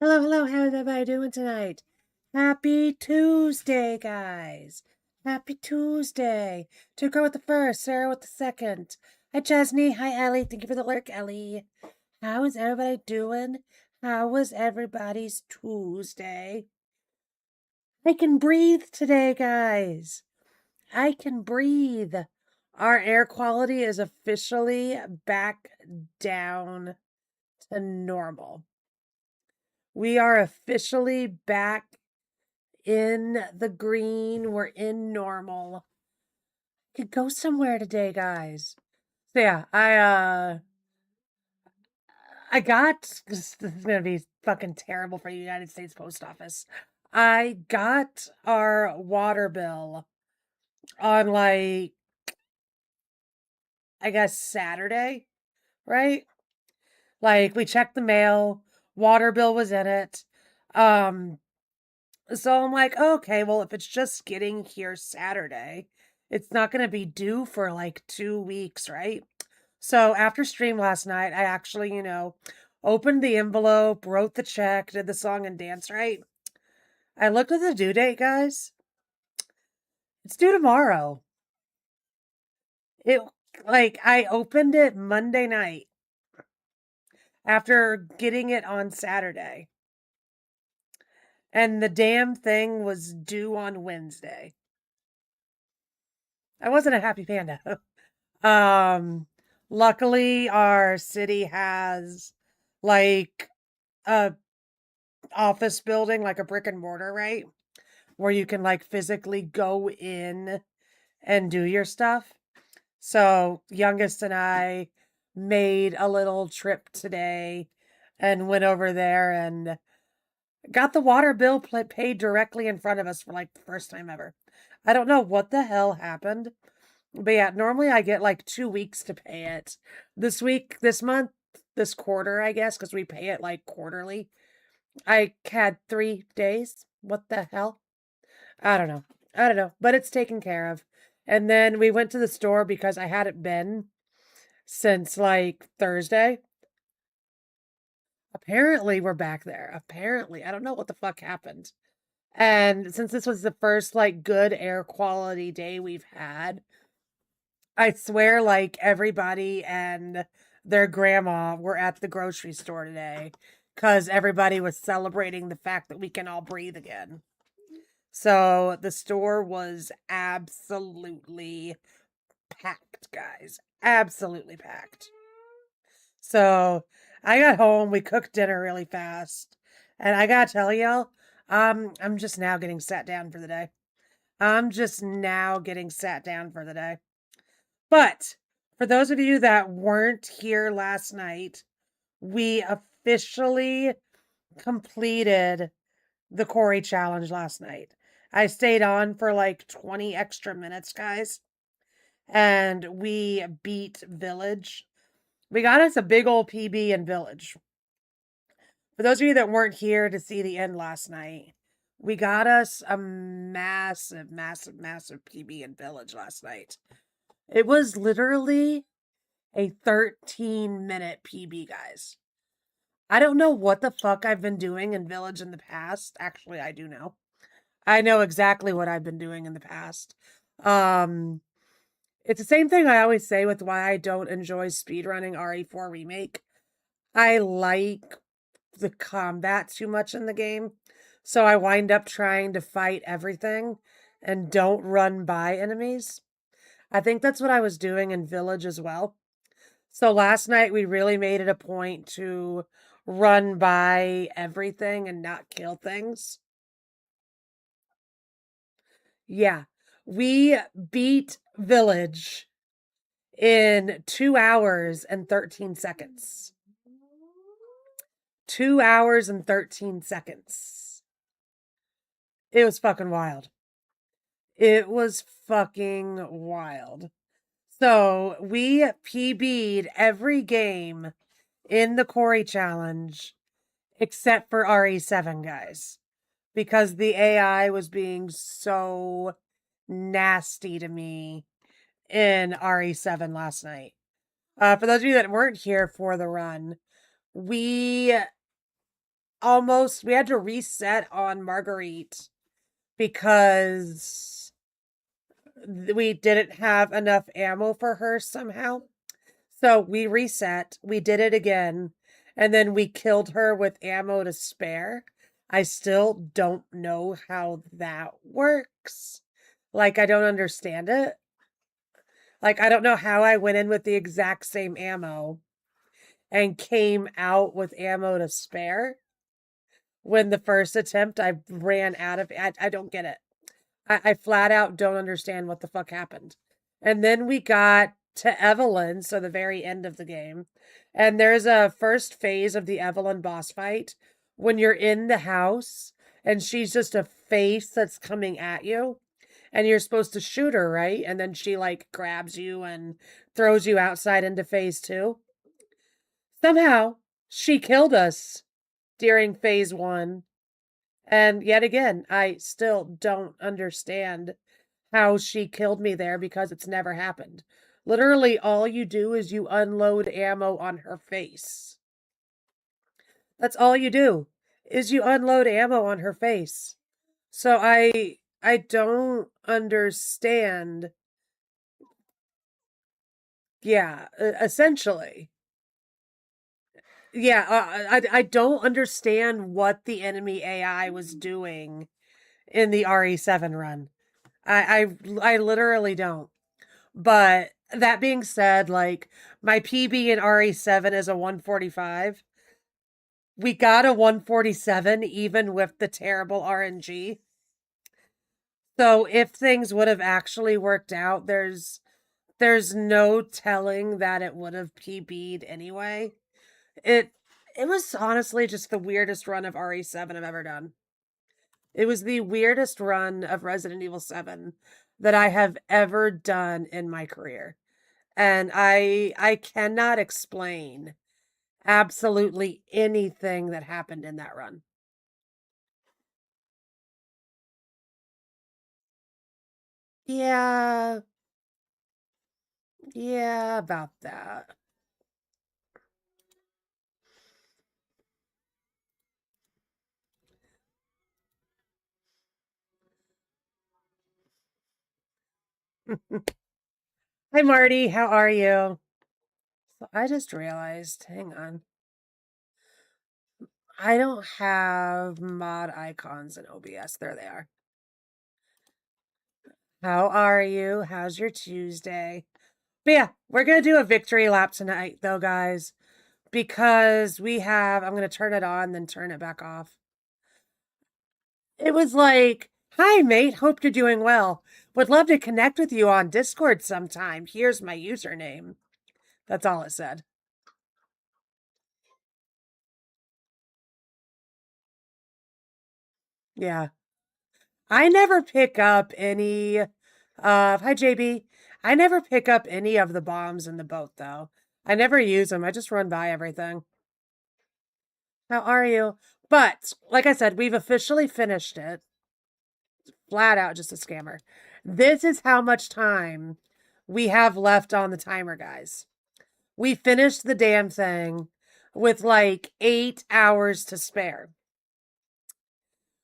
Hello, hello, how's everybody doing tonight? Happy Tuesday, guys. Happy Tuesday. Tuco with the first, Sarah with the second. Hi, Chesney. Hi, Ellie. Thank you for the lurk, Ellie. How is everybody doing? How was everybody's Tuesday? I can breathe today, guys. I can breathe. Our air quality is officially back down to normal. We are officially back in the green. We're in normal. Could go somewhere today, guys. So yeah, I got this is gonna be fucking terrible for the United States Post Office. I got our water bill on like I guess Saturday, right? Like we checked the mail, water bill was in it. Um So I'm like, okay, well, if it's just getting here Saturday, it's not going to be due for like 2 weeks, right? So after stream last night, I actually, opened the envelope, wrote the check, did the song and dance, right? I looked at the due date, guys. It's due tomorrow. It, like, I opened it Monday night after getting it on Saturday. And the damn thing was due on Wednesday. I wasn't a happy panda. Um, Luckily, our city has like a office building, like a brick and mortar, right? Where you can like physically go in and do your stuff. So, youngest and I made a little trip today and went over there and got the water bill paid directly in front of us for like the first time ever. I don't know what the hell happened. But yeah, normally I get like 2 weeks to pay it. This month, this quarter, I guess, because we pay it like quarterly. I had 3 days. What the hell? I don't know. I don't know. But it's taken care of. And then we went to the store because I hadn't been since like Thursday. Apparently, we're back there. Apparently. I don't know what the fuck happened. And since this was the first like good air quality day we've had, I swear, like everybody and their grandma were at the grocery store today because everybody was celebrating the fact that we can all breathe again. So the store was absolutely packed, guys. Absolutely packed. So I got home, we cooked dinner really fast, and I gotta tell y'all, I'm just now getting sat down for the day. I'm just now getting sat down for the day. But for those of you that weren't here last night, we officially completed the Corry Challenge last night. I stayed on for like 20 extra minutes, guys, and we beat Village. We got us a big old PB in Village. For those of you that weren't here to see the end last night, we got us a massive, massive, massive PB in Village last night. It was literally a 13-minute PB, guys. I don't know what the fuck I've been doing in Village in the past. Actually, I do know. I know exactly what I've been doing in the past. Um, it's the same thing I always say with why I don't enjoy speedrunning RE4 Remake. I like the combat too much in the game, so I wind up trying to fight everything and don't run by enemies. I think that's what I was doing in Village as well. So last night we really made it a point to run by everything and not kill things. Yeah, we beat Village in 2 hours and 13 seconds. 2 hours and 13 seconds. It was fucking wild. It was fucking wild. So we PB'd every game in the Corry Challenge except for RE7, guys, because the AI was being so nasty to me in RE7 last night. For those of you that weren't here for the run, we we had to reset on Marguerite because we didn't have enough ammo for her somehow. So we reset, we did it again, and then we killed her with ammo to spare. I still don't know how that works. Like, I don't understand it. Like, I don't know how I went in with the exact same ammo and came out with ammo to spare when the first attempt I ran out of it. I don't get it. I flat out don't understand what the fuck happened. And then we got to Evelyn, so the very end of the game. And there's a first phase of the Evelyn boss fight when you're in the house and she's just a face that's coming at you. And you're supposed to shoot her, right? And then she like grabs you and throws you outside into phase 2. Somehow, she killed us during phase 1. And yet again, I still don't understand how she killed me there because it's never happened. Literally, all you do is you unload ammo on her face. That's all you do, is you unload ammo on her face. So I don't understand. Yeah, essentially. Yeah, I don't understand what the enemy AI was doing in the RE7 run. I literally don't. But that being said, like, my PB in RE7 is a 145. We got a 147 even with the terrible RNG. So if things would have actually worked out, there's no telling that it would have PB'd anyway. It was honestly just the weirdest run of RE7 I've ever done. It was the weirdest run of Resident Evil 7 that I have ever done in my career. And I cannot explain absolutely anything that happened in that run. Yeah. Yeah, about that. Hi, Marty. How are you? So I just realized, hang on. I don't have mod icons in OBS. There they are. How are you? How's your Tuesday? But yeah, we're going to do a victory lap tonight, though, guys, because I'm going to turn it on, then turn it back off. It was like, hi, mate. Hope you're doing well. Would love to connect with you on Discord sometime. Here's my username. That's all it said. Yeah. I never pick up any hi JB. I never pick up any of the bombs in the boat though. I never use them. I just run by everything. How are you? But like I said, we've officially finished it. Flat out just a scammer. This is how much time we have left on the timer, guys. We finished the damn thing with like 8 hours to spare.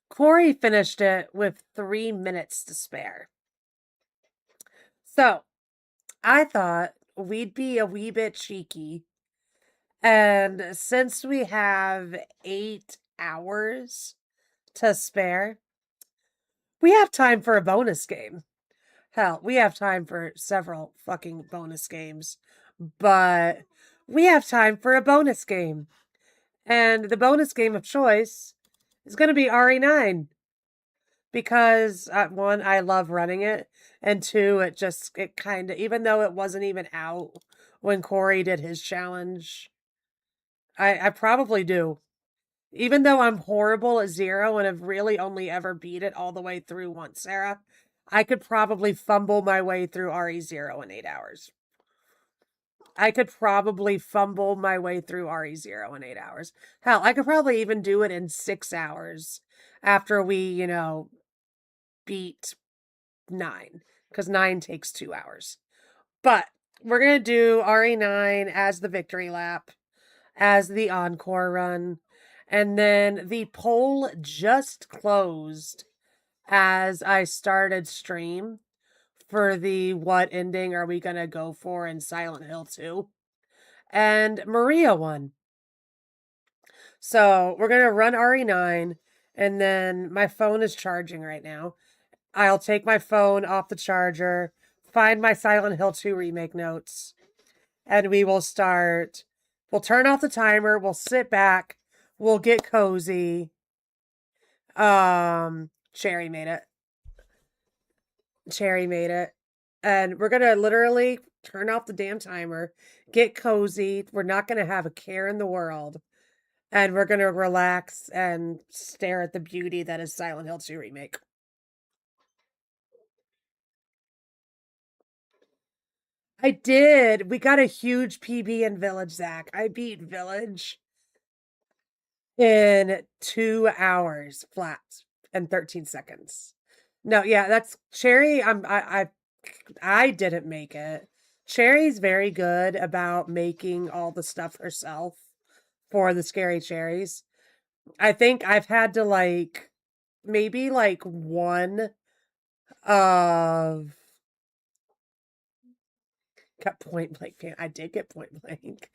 Corey finished it with 3 minutes to spare. So I thought we'd be a wee bit cheeky. And since we have 8 hours to spare, we have time for a bonus game. Hell, we have time for several fucking bonus games. But we have time for a bonus game. And the bonus game of choice is going to be RE9. Because, one, I love running it. And two, it kind of, even though it wasn't even out when Corey did his challenge, I probably do. Even though I'm horrible at 0 and have really only ever beat it all the way through once, Sarah, I could probably fumble my way through RE0 in 8 hours. I could probably fumble my way through RE0 in 8 hours. Hell, I could probably even do it in 6 hours after we, beat 9. Because 9 takes 2 hours. But we're going to do RE9 as the victory lap, as the encore run. And then the poll just closed as I started stream for the what ending are we going to go for in Silent Hill 2. And Maria won. So we're going to run RE9. And then my phone is charging right now. I'll take my phone off the charger, find my Silent Hill 2 remake notes, and we will start. We'll turn off the timer. We'll sit back. We'll get cozy. Cherry made it. Cherry made it. And we're going to literally turn off the damn timer, get cozy. We're not going to have a care in the world. And we're going to relax and stare at the beauty that is Silent Hill 2 Remake. I did. We got a huge PB in Village, Zach. I beat Village in 2 hours flat and 13 seconds. No, yeah, that's Cherry. I didn't make it. Cherry's very good about making all the stuff herself for the scary cherries. I think I've had to maybe one of got point blank. I did get point blank.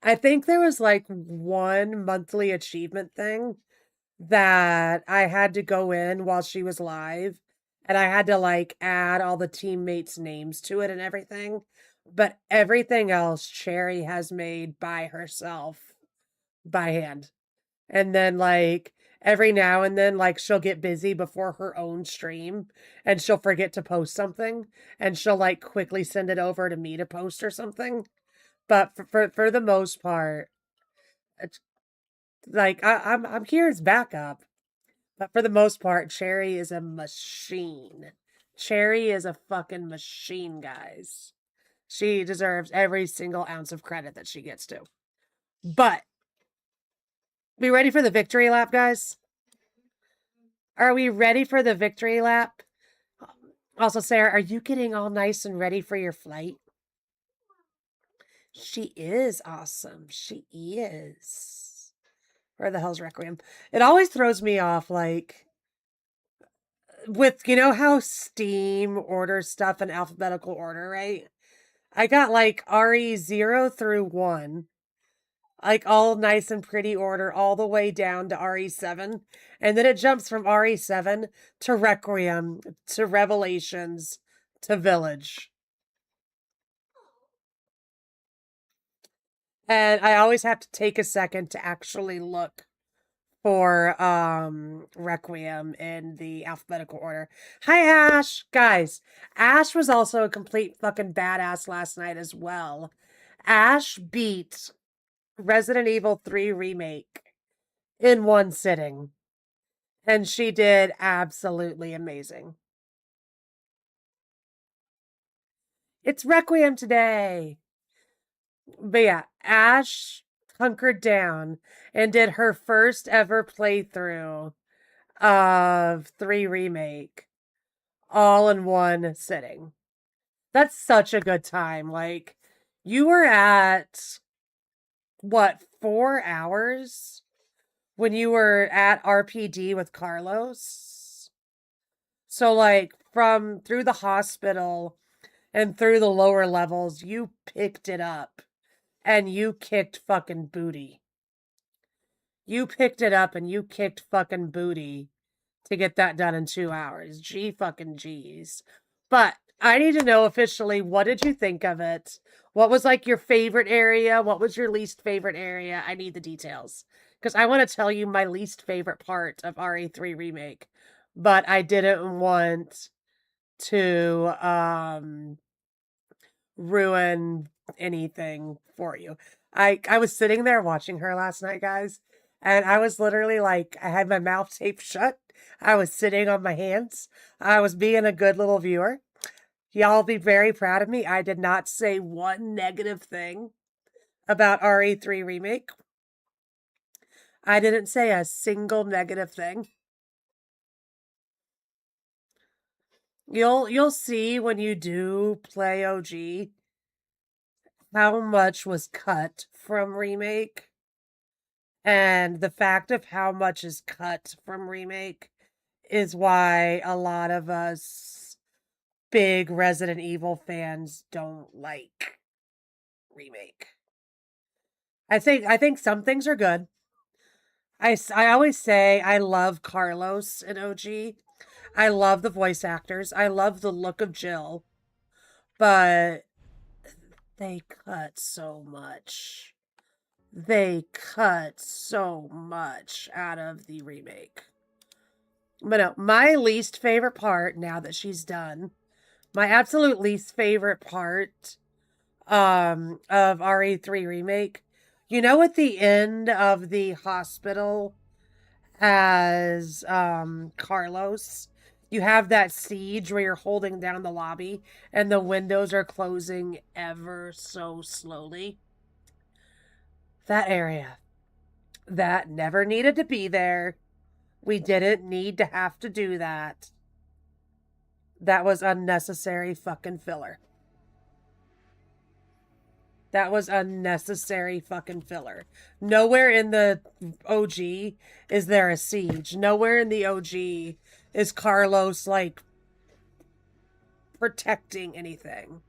I think there was one monthly achievement thing that I had to go in while she was live, and I had to add all the teammates' names to it and everything. But everything else Cherry has made by herself by hand. And then every now and then she'll get busy before her own stream and she'll forget to post something and she'll quickly send it over to me to post or something. But for the most part, it's I'm here as backup. But for the most part, Cherry is a machine. Cherry is a fucking machine, guys. She deserves every single ounce of credit that she gets to. But we ready for the victory lap, guys? Are we ready for the victory lap? Also, Sarah, are you getting all nice and ready for your flight? She is awesome. She is. Where the hell's Requiem? It always throws me off, with, you know how Steam orders stuff in alphabetical order, right? I got RE0 through 1, all nice and pretty order, all the way down to RE7. And then it jumps from RE7 to Requiem, to Revelations, to Village. And I always have to take a second to actually look for Requiem in the alphabetical order. Hi, Ash! Guys, Ash was also a complete fucking badass last night as well. Ash beat Resident Evil 3 Remake in one sitting. And she did absolutely amazing. It's Requiem today! But yeah, Ash hunkered down and did her first ever playthrough of 3 Remake all in one sitting. That's such a good time. You were at what, 4 hours when you were at RPD with Carlos? So from through the hospital and through the lower levels, you picked it up and you kicked fucking booty. You picked it up and you kicked fucking booty to get that done in 2 hours. G fucking G's. But I need to know officially, what did you think of it? What was your favorite area? What was your least favorite area? I need the details. Because I want to tell you my least favorite part of RE3 Remake. But I didn't want to ruin anything for you. I was sitting there watching her last night, guys, and I was literally I had my mouth taped shut. I was sitting on my hands. I was being a good little viewer. Y'all be very proud of me. I did not say one negative thing about RE3 Remake. I didn't say a single negative thing. You'll see when you do play OG how much was cut from Remake And the fact of how much is cut from Remake is why a lot of us big Resident Evil fans don't like Remake. I think some things are good. I always say I love Carlos in OG. I love the voice actors. I love the look of Jill. But they cut so much. They cut so much out of the remake. But no, my least favorite part, now that she's done, my absolute least favorite part of RE3 remake, you know, at the end of the hospital as Carlos, you have that siege where you're holding down the lobby and the windows are closing ever so slowly. That area. That never needed to be there. We didn't need to have to do that. That was unnecessary fucking filler. That was unnecessary fucking filler. Nowhere in the OG is there a siege. Nowhere in the OG is Carlos, like, protecting anything.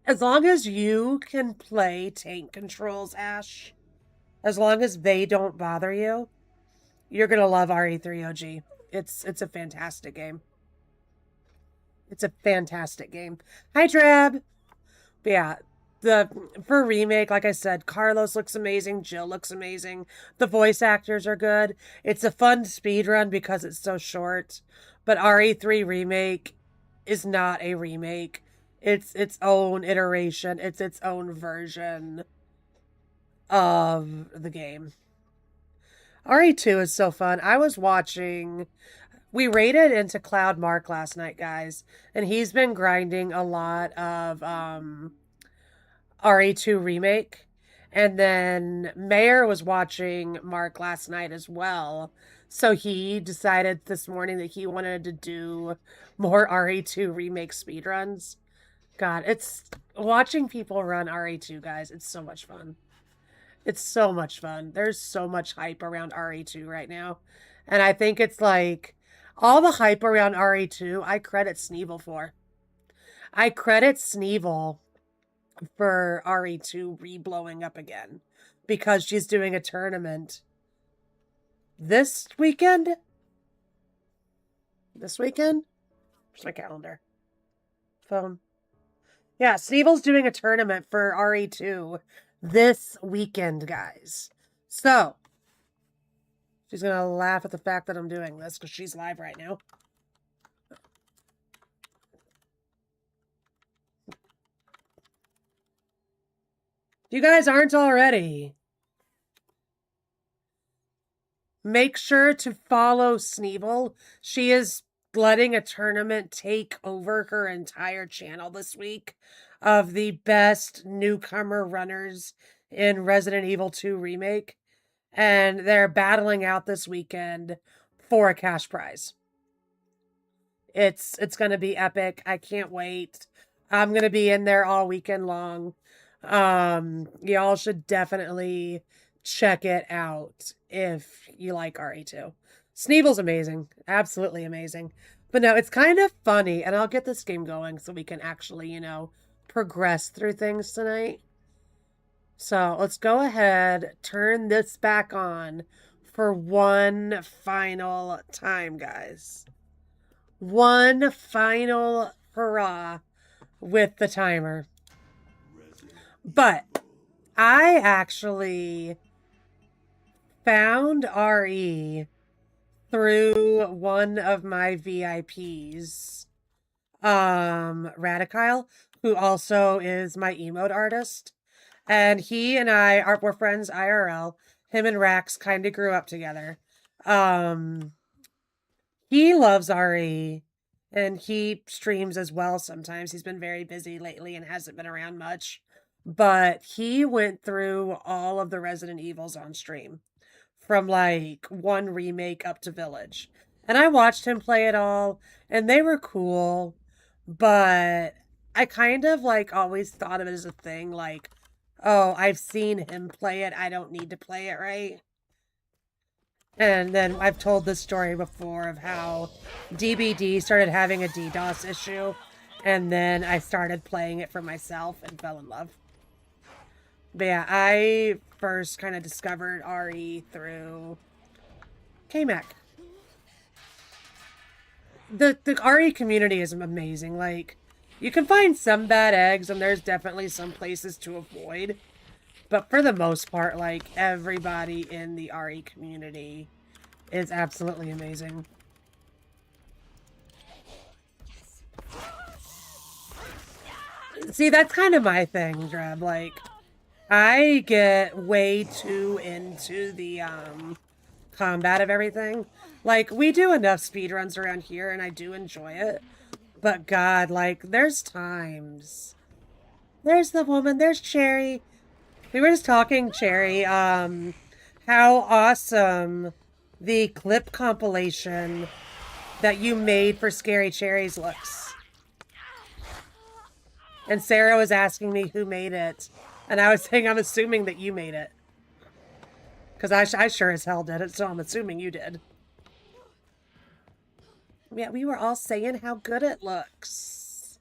As long as you can play tank controls, Ash, as long as they don't bother you, you're gonna love RE3 OG. It's a fantastic game. It's a fantastic game. Hi, Drab. But yeah, for remake, like I said, Carlos looks amazing. Jill looks amazing. The voice actors are good. It's a fun speed run because it's so short. But RE3 remake is not a remake. It's its own iteration. It's its own version of the game. RE2 is so fun. I was watching. We raided into Cloud Mark last night, guys, and he's been grinding a lot of RE2 remake. And then Mayor was watching Mark last night as well. So he decided this morning that he wanted to do more RE2 remake speedruns. God, it's watching people run RE2, guys. It's so much fun. It's so much fun. There's so much hype around RE2 right now. And I think it's like all the hype around RE2, I credit Sneevil for. I credit Sneevil for RE2 re-blowing up again because she's doing a tournament this weekend. This weekend? Where's my calendar? Phone. Yeah, Sneevil's doing a tournament for RE2 this weekend, guys. So, she's going to laugh at the fact that I'm doing this because she's live right now. You guys aren't already. Make sure to follow Sneevil. She is letting a tournament take over her entire channel this week of the best newcomer runners in Resident Evil 2 Remake. And they're battling out this weekend for a cash prize. It's going to be epic. I can't wait. I'm going to be in there all weekend long. Y'all should definitely check it out if you like RE2. Sneevil's amazing. Absolutely amazing. But no, it's kind of funny, and I'll get this game going so we can actually, you know, progress through things tonight. So let's go ahead, turn this back on for one final time, guys. One final hurrah with the timer. But I actually found RE through one of my VIPs, Radicile, who also is my emote artist. And he and I were friends IRL. Him and Rax kind of grew up together. He loves RE, and he streams as well sometimes. He's been very busy lately and hasn't been around much. But he went through all of the Resident Evils on stream, from like 1 remake up to Village. And I watched him play it all, and they were cool. But I kind of like always thought of it as a thing like, oh, I've seen him play it. I don't need to play it, right? And then I've told this story before of how DBD started having a DDoS issue. And then I started playing it for myself and fell in love. But yeah, I first kind of discovered RE through KMAC. The RE community is amazing. Like, you can find some bad eggs, and there's definitely some places to avoid. But for the most part, like, everybody in the RE community is absolutely amazing. See, that's kind of my thing, Dreb. Like, I get way too into the combat of everything. Like, we do enough speedruns around here, and I do enjoy it. But God, like, there's times. There's the woman. There's Cherry. We were just talking, Cherry, how awesome the clip compilation that you made for Scary Cherries looks. And Sarah was asking me who made it. And I was saying I'm assuming that you made it. Because I sure as hell did it, so I'm assuming you did. Yeah, we were all saying how good it looks.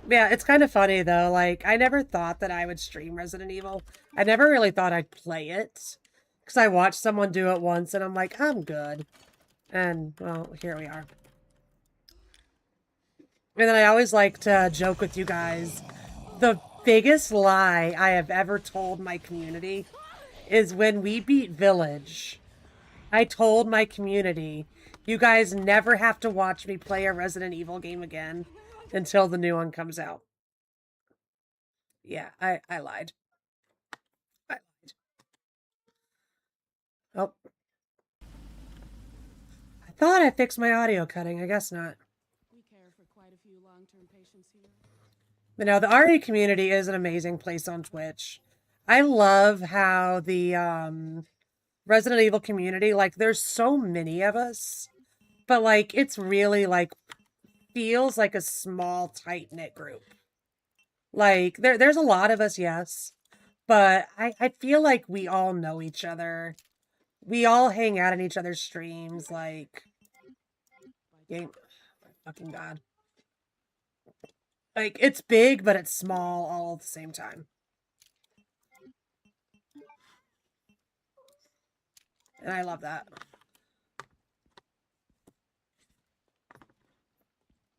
Yeah, it's kind of funny, though. Like, I never thought that I would stream Resident Evil. I never really thought I'd play it. Because I watched someone do it once, and I'm like, I'm good. And, well, here we are. And then I always like to joke with you guys. The biggest lie I have ever told my community is when we beat Village. I told my community, you guys never have to watch me play a Resident Evil game again until the new one comes out. Yeah, I lied. I lied. Oh. I thought I fixed my audio cutting. I guess not. We care for quite a few long-term patients here. But no, the RE community is an amazing place on Twitch. I love how the Resident Evil community, like, there's so many of us, but like it's really like feels like a small tight-knit group. Like there's a lot of us, yes, but I feel like we all know each other. We all hang out in each other's streams, like game. Oh, fucking God. Like, it's big, but it's small all at the same time. And I love that.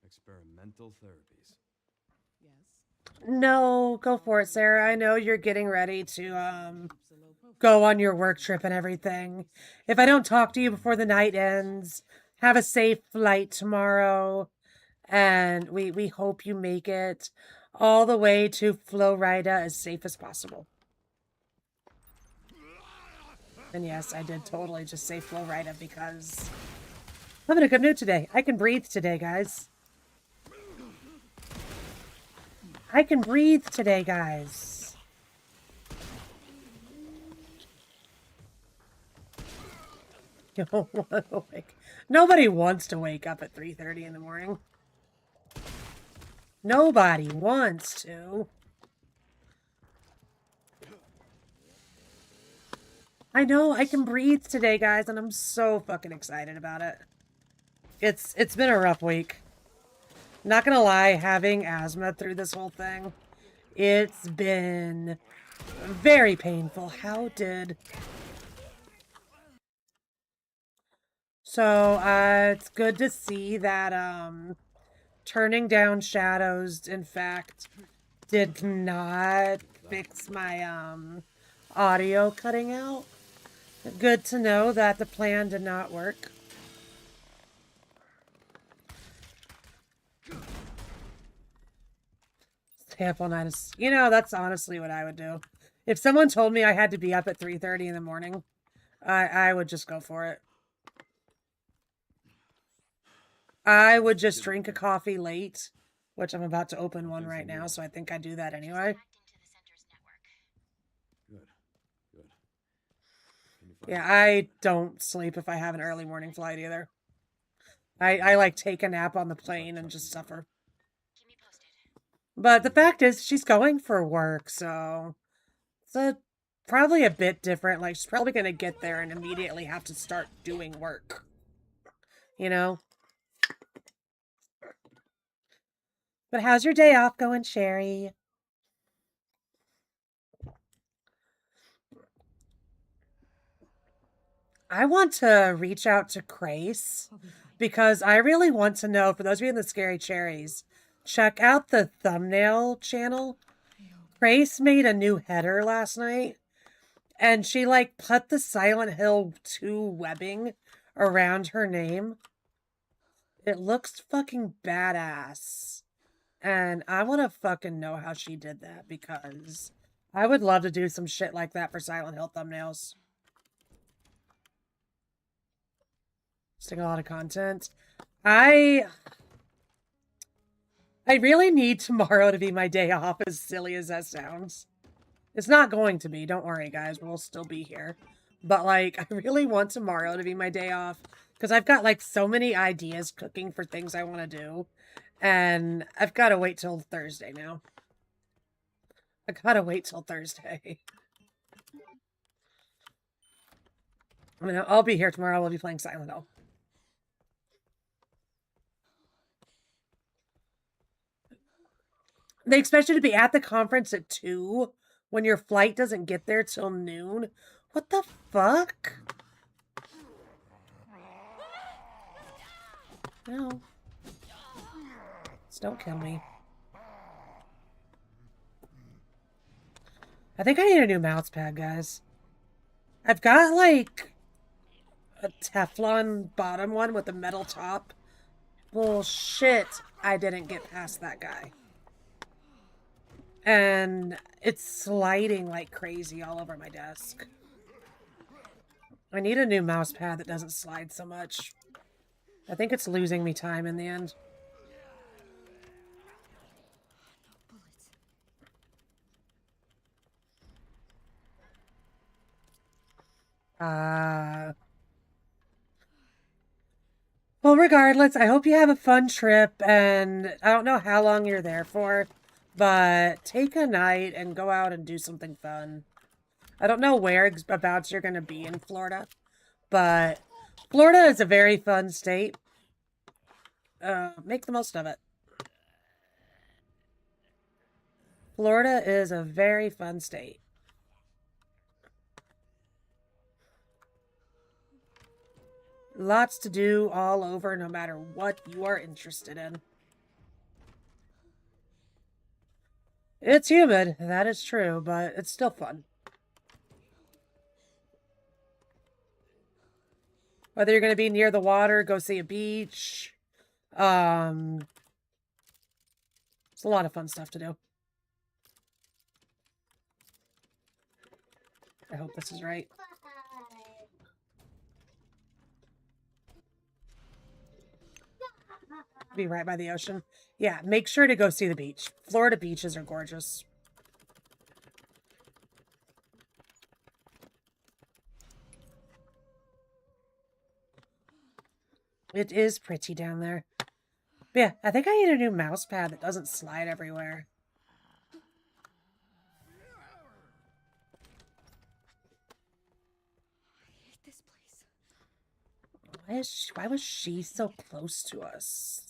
Experimental therapies. Yes. No, go for it, Sarah. I know you're getting ready to go on your work trip and everything. If I don't talk to you before the night ends, have a safe flight tomorrow. And we hope you make it all the way to Florida as safe as possible. And yes, I did totally just say Florida because I'm in a good mood today. I can breathe today, guys. I can breathe today, guys. You don't want to wake. Nobody wants to wake up at 3:30 in the morning. Nobody wants to. I know, I can breathe today, guys, and I'm so fucking excited about it. It's been a rough week. Not gonna lie, having asthma through this whole thing, it's been very painful. How did... So, it's good to see that, turning down shadows, in fact, did not fix my, audio cutting out. Good to know that the plan did not work. Stay up all night is, you know, that's honestly what I would do. If someone told me I had to be up at 3:30 in the morning, I would just go for it. I would just drink a coffee late, which I'm about to open one right now, so I think I do that anyway. Good. Good. Yeah, I don't sleep if I have an early morning flight either. I like take a nap on the plane and just suffer. Keep me posted. But the fact is, she's going for work, so it's probably a bit different. Like, she's probably going to get there and immediately have to start doing work. You know? But how's your day off going, Sherry? I want to reach out to Grace because I really want to know, for those of you in the Scary Cherries, check out the thumbnail channel. Grace made a new header last night, and she like put the Silent Hill 2 webbing around her name. It looks fucking badass. And I want to fucking know how she did that because I would love to do some shit like that for Silent Hill thumbnails. Seeing a lot of content. I really need tomorrow to be my day off, as silly as that sounds. It's not going to be, don't worry guys, we'll still be here. But like, I really want tomorrow to be my day off because I've got like so many ideas cooking for things I want to do. And I've got to wait till Thursday now. I gotta wait till Thursday. I mean, I'll be here tomorrow. We'll be playing Silent Hill. They expect you to be at the conference at 2 when your flight doesn't get there till noon. What the fuck? No. Just don't kill me. I think I need a new mouse pad, guys. I've got, like, a Teflon bottom one with a metal top. Bullshit. I didn't get past that guy. And it's sliding like crazy all over my desk. I need a new mouse pad that doesn't slide so much. I think it's losing me time in the end. Well, regardless, I hope you have a fun trip, and I don't know how long you're there for, but take a night and go out and do something fun. I don't know whereabouts you're going to be in Florida, but Florida is a very fun state. Make the most of it. Florida is a very fun state. Lots to do all over, no matter what you are interested in. It's humid, that is true, but it's still fun. Whether you're going to be near the water, go see a beach. It's a lot of fun stuff to do. I hope this is right. Be right by the ocean. Yeah, make sure to go see the beach. Florida beaches are gorgeous. It is pretty down there. But yeah, I think I need a new mouse pad that doesn't slide everywhere. I hate this place. Why was she so close to us?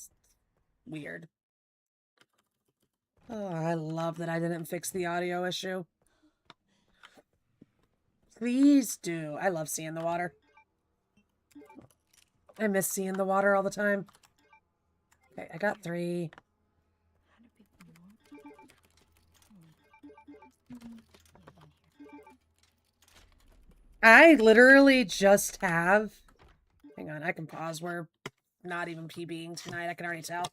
Weird. Oh, I love that I didn't fix the audio issue. Please do. I love seeing the water. I miss seeing the water all the time. Okay, I got 3. I literally just have... Hang on, I can pause. We're not even PBing tonight. I can already tell.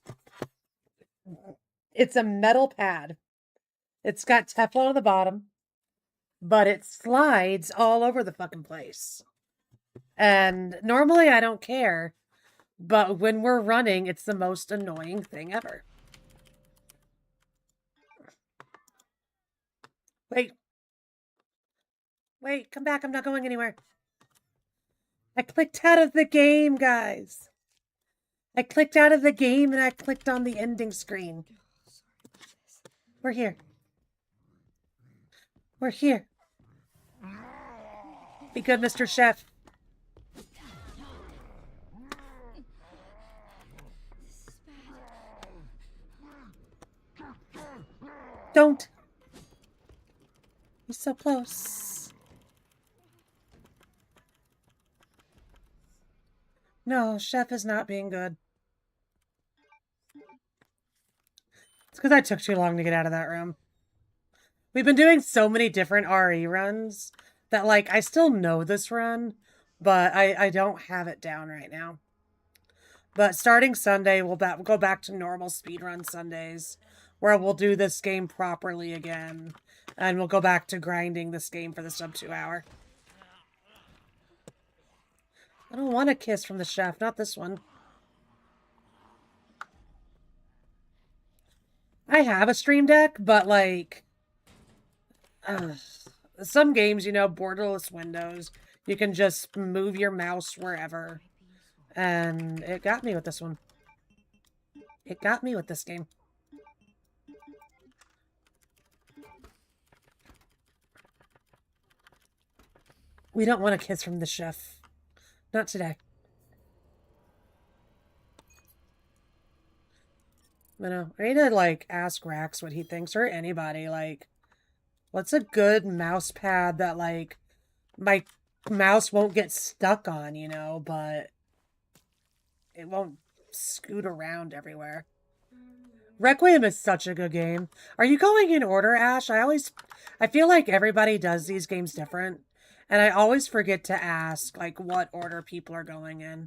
It's a metal pad. It's got Teflon on the bottom, but it slides all over the fucking place. And normally I don't care, but when we're running, it's the most annoying thing ever. Wait. Wait, come back. I'm not going anywhere. I clicked out of the game, guys. I clicked out of the game and I clicked on the ending screen. We're here. We're here. Be good, Mr. Chef. Don't. You're so close. No, Chef is not being good. It's because I took too long to get out of that room. We've been doing so many different RE runs that, like, I still know this run, but I don't have it down right now. But starting Sunday, we'll go back to normal speedrun Sundays, where we'll do this game properly again, and we'll go back to grinding this game for the sub 2 hour. I don't want a kiss from the chef, not this one. I have a Stream Deck, but, like, some games, you know, borderless windows, you can just move your mouse wherever. And it got me with this one. It got me with this game. We don't want a kiss from the chef. Not today. I know. I need to, like, ask Rax what he thinks, or anybody, like, what's a good mouse pad that, like, my mouse won't get stuck on, you know, but it won't scoot around everywhere. Requiem is such a good game. Are you going in order, Ash? I feel like everybody does these games different, and I always forget to ask, like, what order people are going in.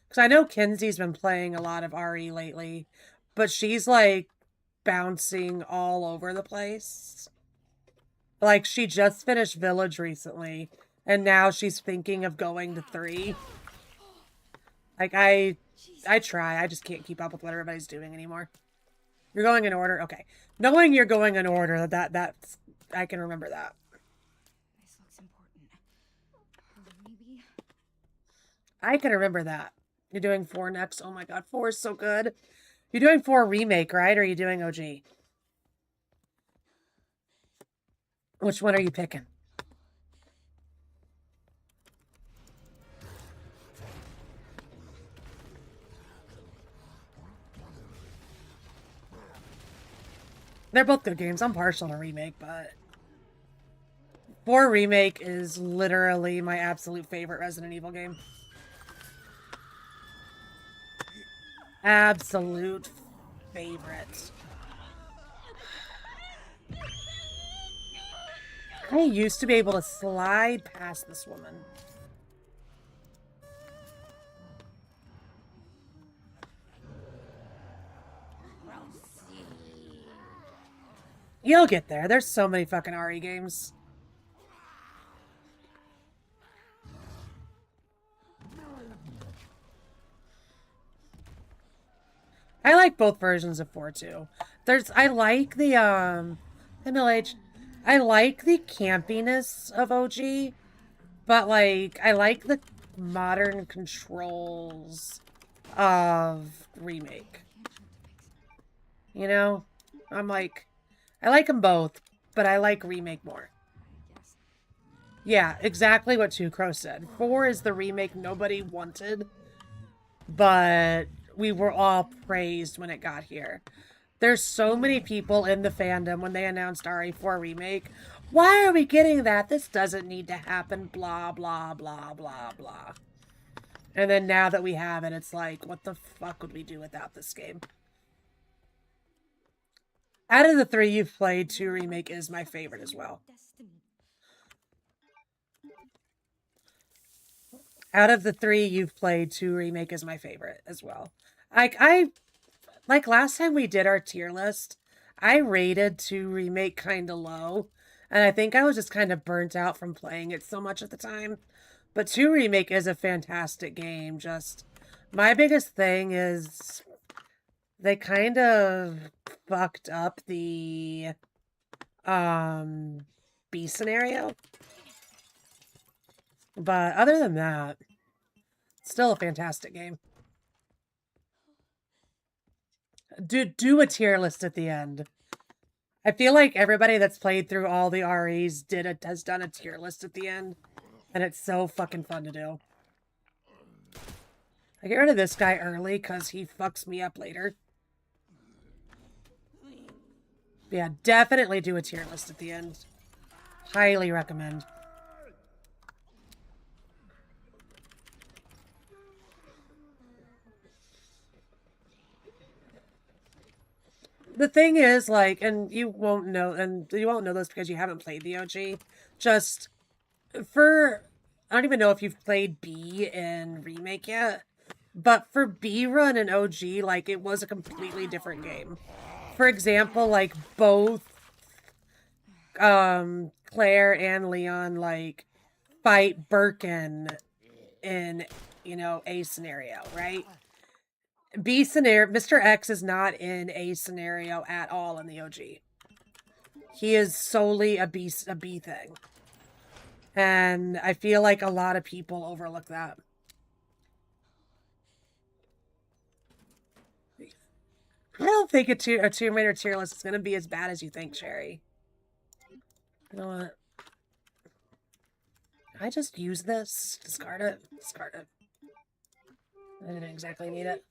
Because I know Kinsey's been playing a lot of RE lately, but she's, like, bouncing all over the place. Like, she just finished Village recently, and now she's thinking of going to 3. Like, I try. I just can't keep up with what everybody's doing anymore. You're going in order? Okay. Knowing you're going in order, that's... I can remember that. This looks important. Maybe... I can remember that. You're doing 4 next? Oh my god, 4 is so good. You're doing 4 Remake, right? Or are you doing OG? Which one are you picking? They're both good games. I'm partial to Remake, but 4 Remake is literally my absolute favorite Resident Evil game. Absolute favorite. I used to be able to slide past this woman. You'll get there. There's so many fucking RE games. I like both versions of 4 too. I like the MLH. I like the campiness of OG, but like I like the modern controls of Remake. You know? I'm like, I like them both, but I like Remake more. Yeah, exactly what Two Crow said. 4 is the remake nobody wanted, but we were all praised when it got here. There's so many people in the fandom when they announced RE4 Remake. Why are we getting that? This doesn't need to happen. Blah, blah, blah, blah, blah. And then now that we have it, it's like, what the fuck would we do without this game? Out of the 3 you've played, 2 Remake is my favorite as well. Out of the 3 you've played, 2 Remake is my favorite as well. Like last time we did our tier list, I rated 2 Remake kind of low. And I think I was just kind of burnt out from playing it so much at the time. But 2 Remake is a fantastic game. Just, my biggest thing is they kind of fucked up the B scenario. But other than that, still a fantastic game. Do a tier list at the end. I feel like everybody that's played through all the REs has done a tier list at the end. And it's so fucking fun to do. I get rid of this guy early because he fucks me up later. But yeah, definitely do a tier list at the end. Highly recommend. The thing is, like, and you won't know this because you haven't played the OG. Just for, I don't even know if you've played B in Remake yet, but for B run and OG, like, it was a completely different game. For example, like, both Claire and Leon, like, fight Birkin in, you know, a scenario, right? B scenario, Mr. X is not in a scenario at all in the OG. He is solely a B thing. And I feel like a lot of people overlook that. I don't think a Tomb Raider tier list is going to be as bad as you think, Sherry. You know what? I just use this. Discard it. Discard it. I didn't exactly need it.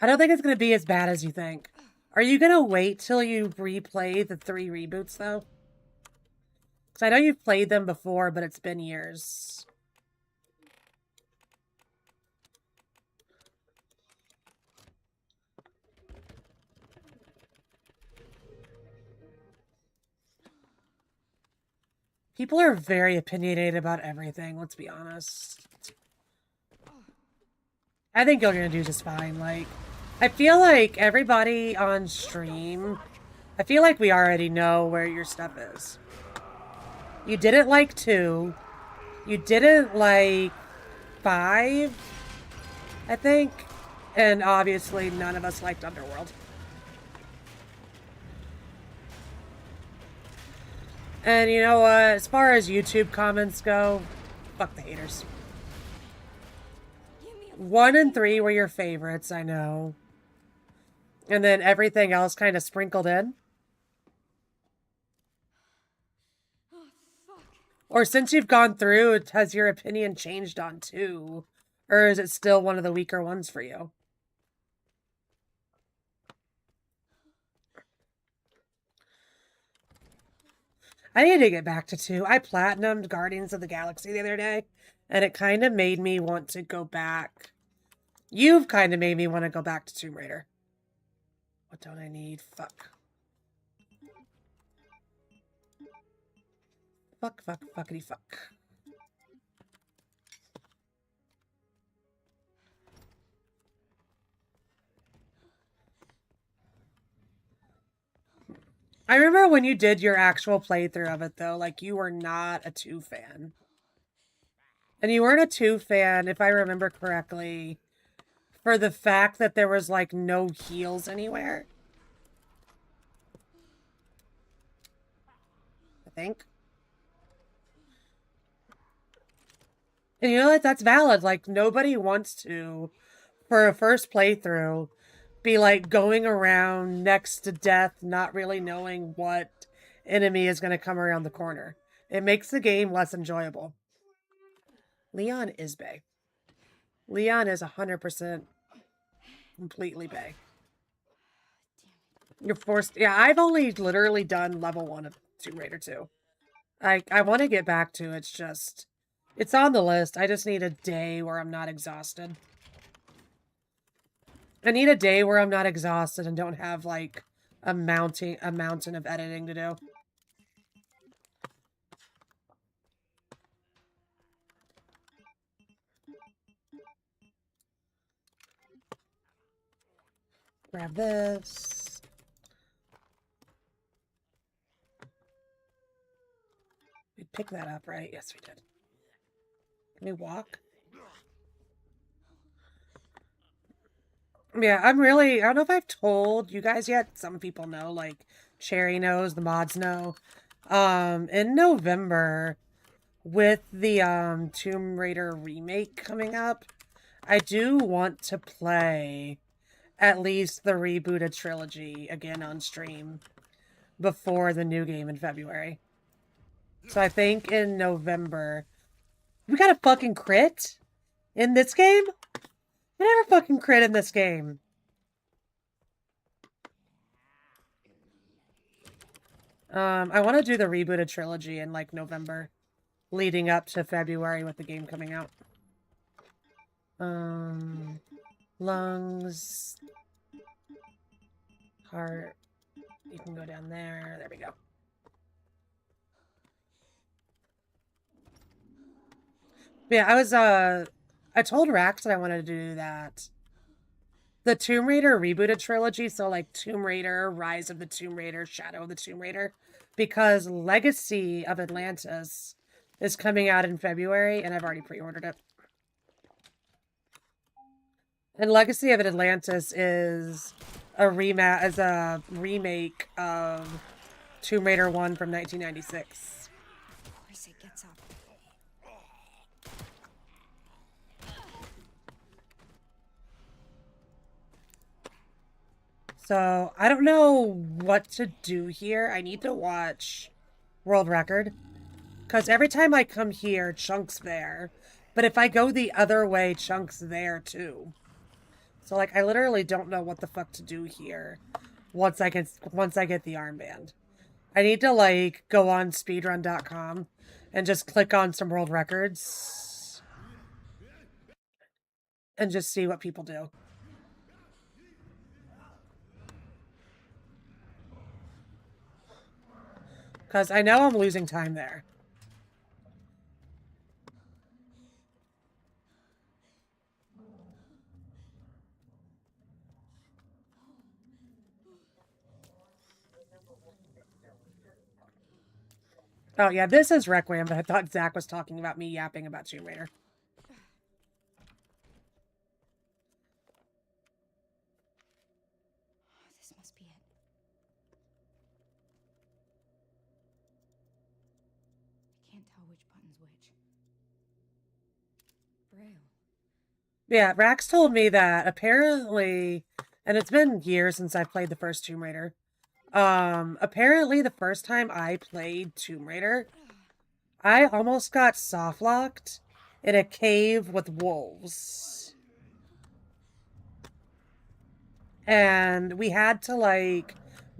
I don't think it's going to be as bad as you think. Are you going to wait till you replay the 3 reboots, though? Because I know you've played them before, but it's been years. People are very opinionated about everything, let's be honest. I think you're going to do just fine. Like, I feel like everybody on stream, I feel like we already know where your stuff is. You didn't like 2. You didn't like 5, I think. And obviously none of us liked Underworld. And you know what? As far as YouTube comments go, fuck the haters. 1 and 3 were your favorites, I know. And then everything else kind of sprinkled in. Or since you've gone through, has your opinion changed on 2? Or is it still one of the weaker ones for you? I need to get back to 2. I platinumed Guardians of the Galaxy the other day, and it kind of made me want to go back. You've kind of made me want to go back to Tomb Raider. What don't I need? Fuck. Fuck, fuck, fuckity fuck. I remember when you did your actual playthrough of it, though, like, you were not a 2 fan. And you weren't a 2 fan, if I remember correctly, for the fact that there was, like, no heals anywhere. I think. And you know what? That's valid. Like, nobody wants to, for a first playthrough, be, like, going around next to death, not really knowing what enemy is going to come around the corner. It makes the game less enjoyable. Leon is bae. Leon is 100% completely bae. You're forced... Yeah, I've only literally done level 1 of Tomb Raider 2. I want to get back to it. It's just... It's on the list. I just need a day where I'm not exhausted. I need a day where I'm not exhausted and don't have, like, a mountain of editing to do. Grab this. We picked that up, right? Yes, we did. Can we walk? Yeah, I don't know if I've told you guys yet. Some people know, like, Cherry knows, the mods know. In November, with the, Tomb Raider remake coming up, I do want to play at least the rebooted trilogy again on stream. before the new game in February. So I think in November. We got a fucking crit in this game? I never fucking crit in this game. I want to do the rebooted trilogy in like November, leading up to February with the game coming out. Lungs, heart. You can go down there. There we go. Yeah, I told Rax that I wanted to do that. The Tomb Raider rebooted trilogy, so like Tomb Raider, Rise of the Tomb Raider, Shadow of the Tomb Raider, because Legacy of Atlantis is coming out in February, and I've already pre-ordered it. And Legacy of Atlantis is a remake of Tomb Raider 1 from 1996. Of course it gets up. So, I don't know what to do here. I need to watch World Record. Because every time I come here, Chunk's there. But if I go the other way, Chunk's there too. So, like, I literally don't know what the fuck to do here once I get the armband. I need to, like, go on speedrun.com and just click on some world records and just see what people do. Because I know I'm losing time there. Oh, yeah, this is Requiem, but I thought Zach was talking about me yapping about Tomb Raider. This must be it. I can't tell which button's which. Braille. Yeah, Rax told me that apparently, and it's been years since I played the first Tomb Raider. Apparently the first time I played Tomb Raider, I almost got softlocked in a cave with wolves. And we had to, like,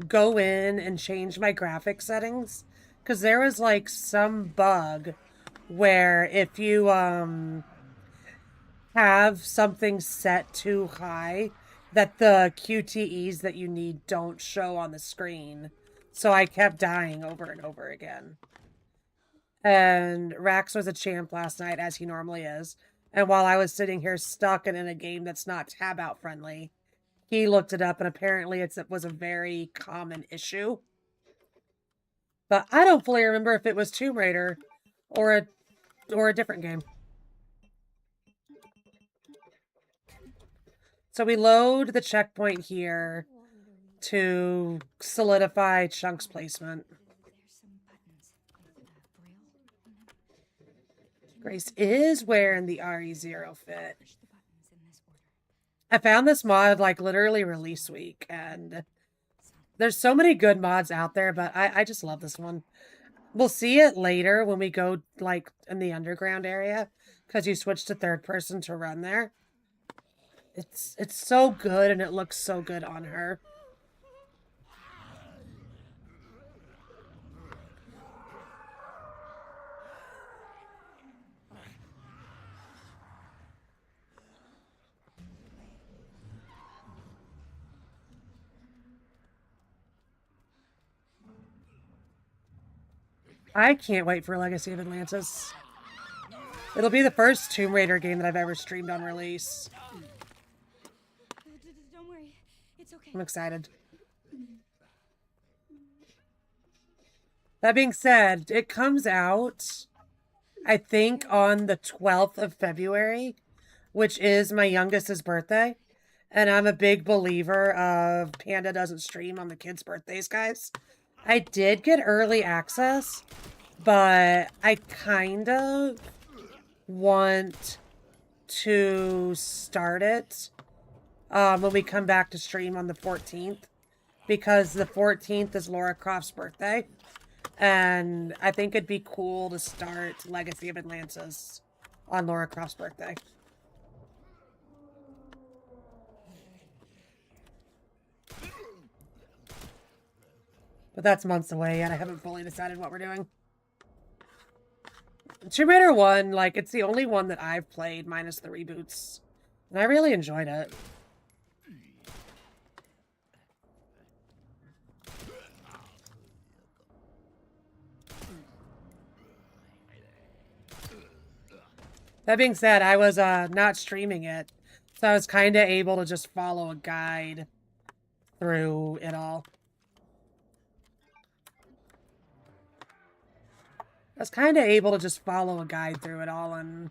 go in and change my graphic settings. Because there was, like, some bug where if you, have something set too high, that the QTEs that you need don't show on the screen. So I kept dying over and over again. And Rax was a champ last night, as he normally is. And while I was sitting here stuck and in a game that's not tab out friendly, he looked it up, and apparently it was a very common issue. But I don't fully remember if it was Tomb Raider or a different game. So we load the checkpoint here to solidify Chunk's placement. There's some buttons with braille on them. Grace is wearing the RE0 fit. Push the buttons in this order. I found this mod like literally release week, and there's so many good mods out there, but I just love this one. We'll see it later when we go like in the underground area, because you switch to third person to run there. It's so good, and it looks so good on her. I can't wait for Legacy of Atlantis. It'll be the first Tomb Raider game that I've ever streamed on release. Don't worry, it's okay. I'm excited. That being said, it comes out, I think, on the 12th of February, which is my youngest's birthday. And I'm a big believer of Panda doesn't stream on the kids' birthdays, guys. I did get early access, but I kind of want to start it when we come back to stream on the 14th, because the 14th is Laura Croft's birthday. And I think it'd be cool to start Legacy of Atlantis on Laura Croft's birthday. But that's months away, and I haven't fully decided what we're doing. Tomb Raider 1, like, it's the only one that I've played, minus the reboots. And I really enjoyed it. That being said, I was not streaming it, so I was kind of able to just follow a guide through it all. I was kind of able to just follow a guide through it all and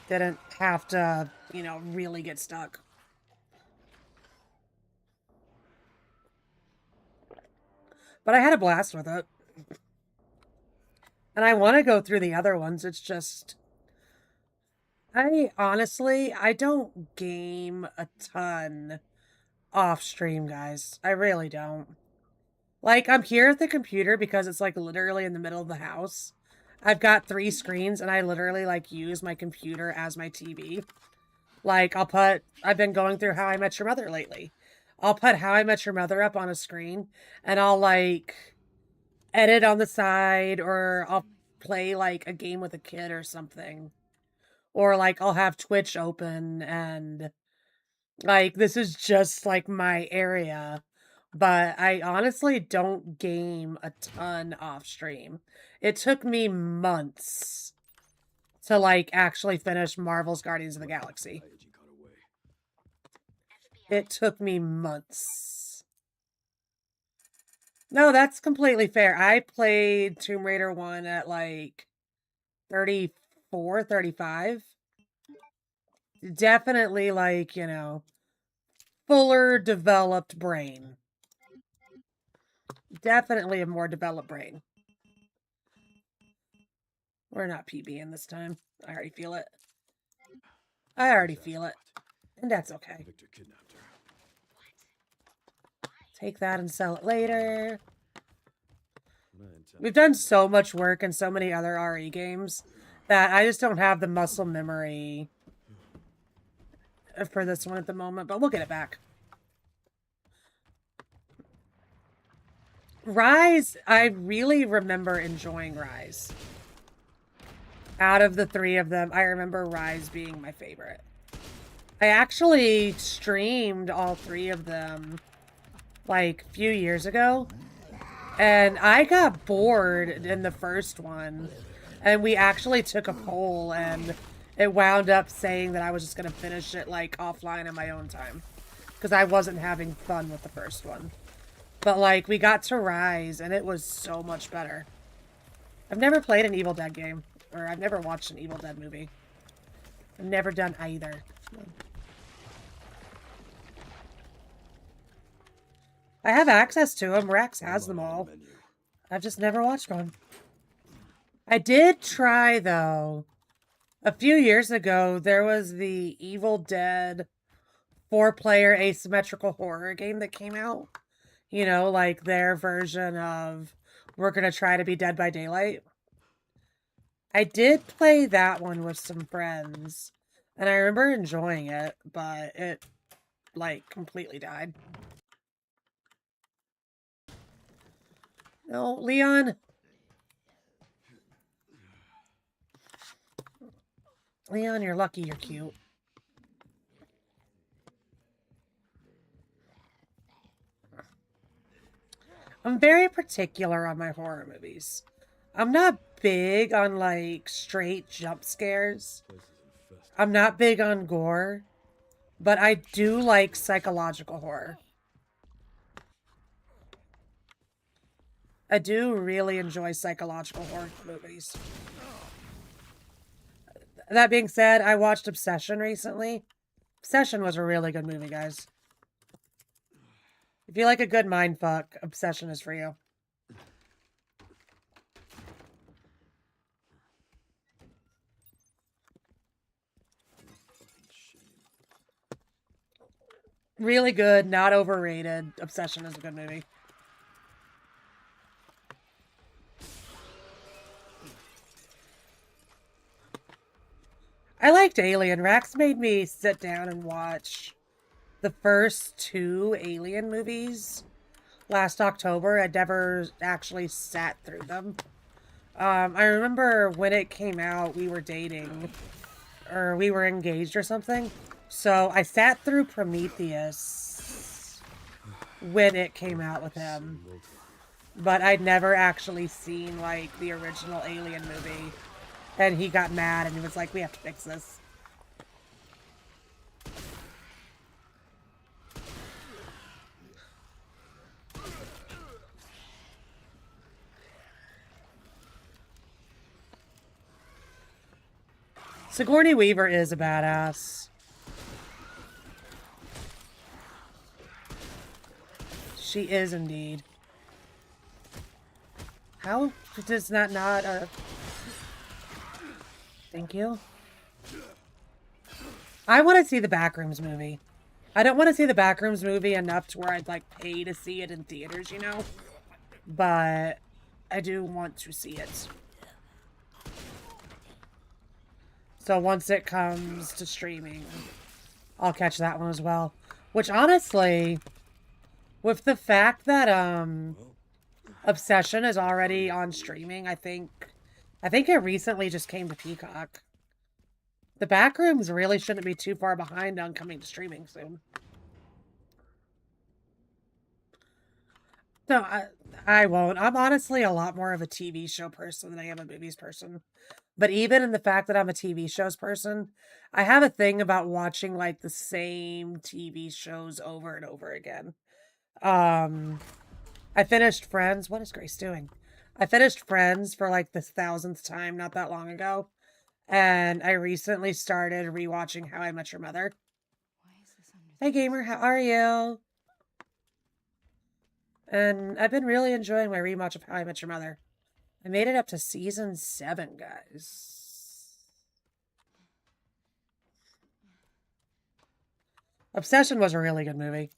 didn't have to, you know, really get stuck. But I had a blast with it. And I want to go through the other ones. It's just... I don't game a ton off stream, guys. I really don't. Like, I'm here at the computer because it's, like, literally in the middle of the house. I've got 3 screens, and I literally, like, use my computer as my TV. Like, I've been going through How I Met Your Mother lately. I'll put How I Met Your Mother up on a screen, and I'll, like, edit on the side, or I'll play, like, a game with a kid or something. Or, like, I'll have Twitch open, and, like, this is just, like, my area. But I honestly don't game a ton off stream. It took me months to, like, actually finish Marvel's Guardians of the Galaxy. It took me months. No, that's completely fair. I played Tomb Raider 1 at, like, 34, 35. Definitely, like, you know, fuller developed brain. Definitely a more developed brain. We're not PBing this time. I already feel it. I already feel it. And that's okay. Victor kidnapped her. Take that and sell it later. We've done so much work in so many other RE games that I just don't have the muscle memory for this one at the moment, but we'll get it back. Rise, I really remember enjoying Rise. Out of the 3 of them, I remember Rise being my favorite. I actually streamed all 3 of them, like, a few years ago. And I got bored in the first one. And we actually took a poll, and it wound up saying that I was just going to finish it, like, offline in my own time. Because I wasn't having fun with the first one. But, like, we got to Rise, and it was so much better. I've never played an Evil Dead game. Or I've never watched an Evil Dead movie. I've never done either. I have access to them. Rex has them all. I've just never watched one. I did try, though. A few years ago, there was the Evil Dead 4-player asymmetrical horror game that came out. You know, like their version of We're Gonna Try to Be Dead by Daylight. I did play that one with some friends, and I remember enjoying it, but it, like, completely died. No, Leon. Leon, you're lucky you're cute. I'm very particular on my horror movies. I'm not big on, like, straight jump scares. I'm not big on gore. But I do like psychological horror. I do really enjoy psychological horror movies. That being said, I watched Obsession recently. Obsession was a really good movie, guys. If you like a good mindfuck, Obsession is for you. Really good, not overrated. Obsession is a good movie. I liked Alien. Rax made me sit down and watch the first 2 Alien movies last October. I'd never actually sat through them. I remember when it came out, we were dating, or we were engaged or something. So I sat through Prometheus when it came out with him. But I'd never actually seen, like, the original Alien movie. And he got mad and he was like, we have to fix this. Sigourney Weaver is a badass. She is indeed. How does that not... Thank you. I want to see the Backrooms movie. I don't want to see the Backrooms movie enough to where I'd, like, pay to see it in theaters, you know? But I do want to see it. So once it comes to streaming, I'll catch that one as well. Which, honestly, with the fact that, Obsession is already on streaming, I think it recently just came to Peacock. The Backrooms really shouldn't be too far behind on coming to streaming soon. No, I won't. I'm honestly a lot more of a TV show person than I am a movies person. But even in the fact that I'm a TV shows person, I have a thing about watching, like, the same TV shows over and over again. I finished Friends. What is Grace doing? I finished Friends for, like, the 1000th time not that long ago. And I recently started rewatching How I Met Your Mother. Why is this under Hey, gamer, how are you? And I've been really enjoying my rewatch of How I Met Your Mother. I made it up to season 7, guys. Obsession was a really good movie.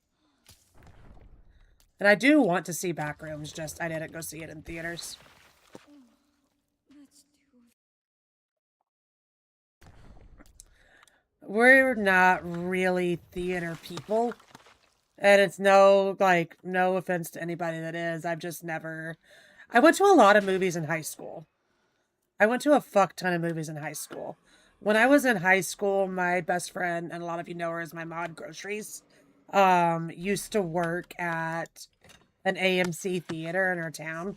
And I do want to see Backrooms, just I didn't go see it in theaters. Let's do We're not really theater people. And it's no offense to anybody that is. I've just never... I went to a lot of movies in high school. I went to a fuck ton of movies in high school. When I was in high school, my best friend, and a lot of you know her as my mod Groceries, used to work at an AMC theater in our town.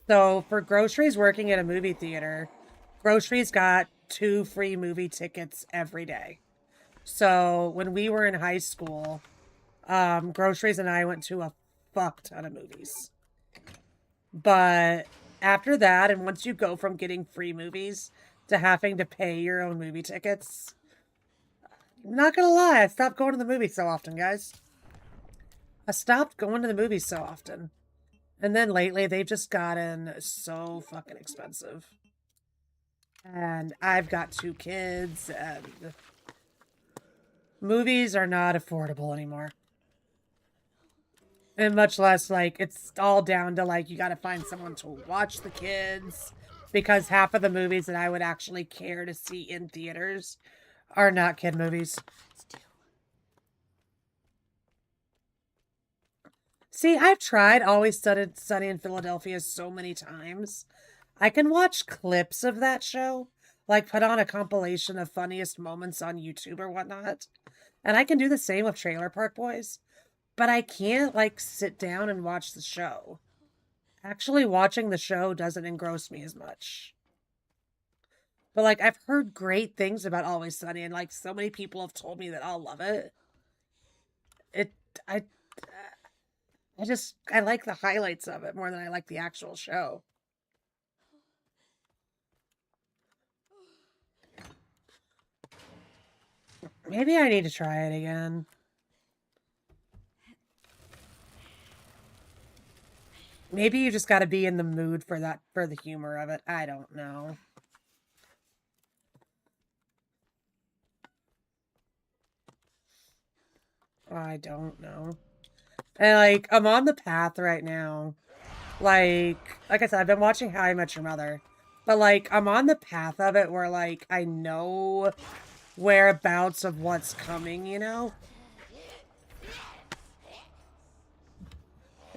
So for Groceries working at a movie theater, Groceries got 2 free movie tickets every day. So when we were in high school, Groceries and I went to a fuck ton of movies. But after that, and once you go from getting free movies to having to pay your own movie tickets, I'm not gonna lie, I stopped going to the movies so often, guys. I stopped going to the movies so often. And then lately, they've just gotten so fucking expensive. And I've got 2 kids, and movies are not affordable anymore. And much less, like, it's all down to, like, you gotta find someone to watch the kids. Because half of the movies that I would actually care to see in theaters are not kid movies. Let's do. See, I've tried Always Sunny in Philadelphia so many times. I can watch clips of that show, like put on a compilation of funniest moments on YouTube or whatnot. And I can do the same with Trailer Park Boys. But I can't, like, sit down and watch the show. Actually, watching the show doesn't engross me as much. But, like, I've heard great things about Always Sunny, and, like, so many people have told me that I'll love it. I like the highlights of it more than I like the actual show. Maybe I need to try it again. Maybe you just got to be in the mood for the humor of it. I don't know. I don't know. And like, I'm on the path right now. Like I said, I've been watching How I Met Your Mother. But like, I'm on the path of it where like, I know whereabouts of what's coming, you know?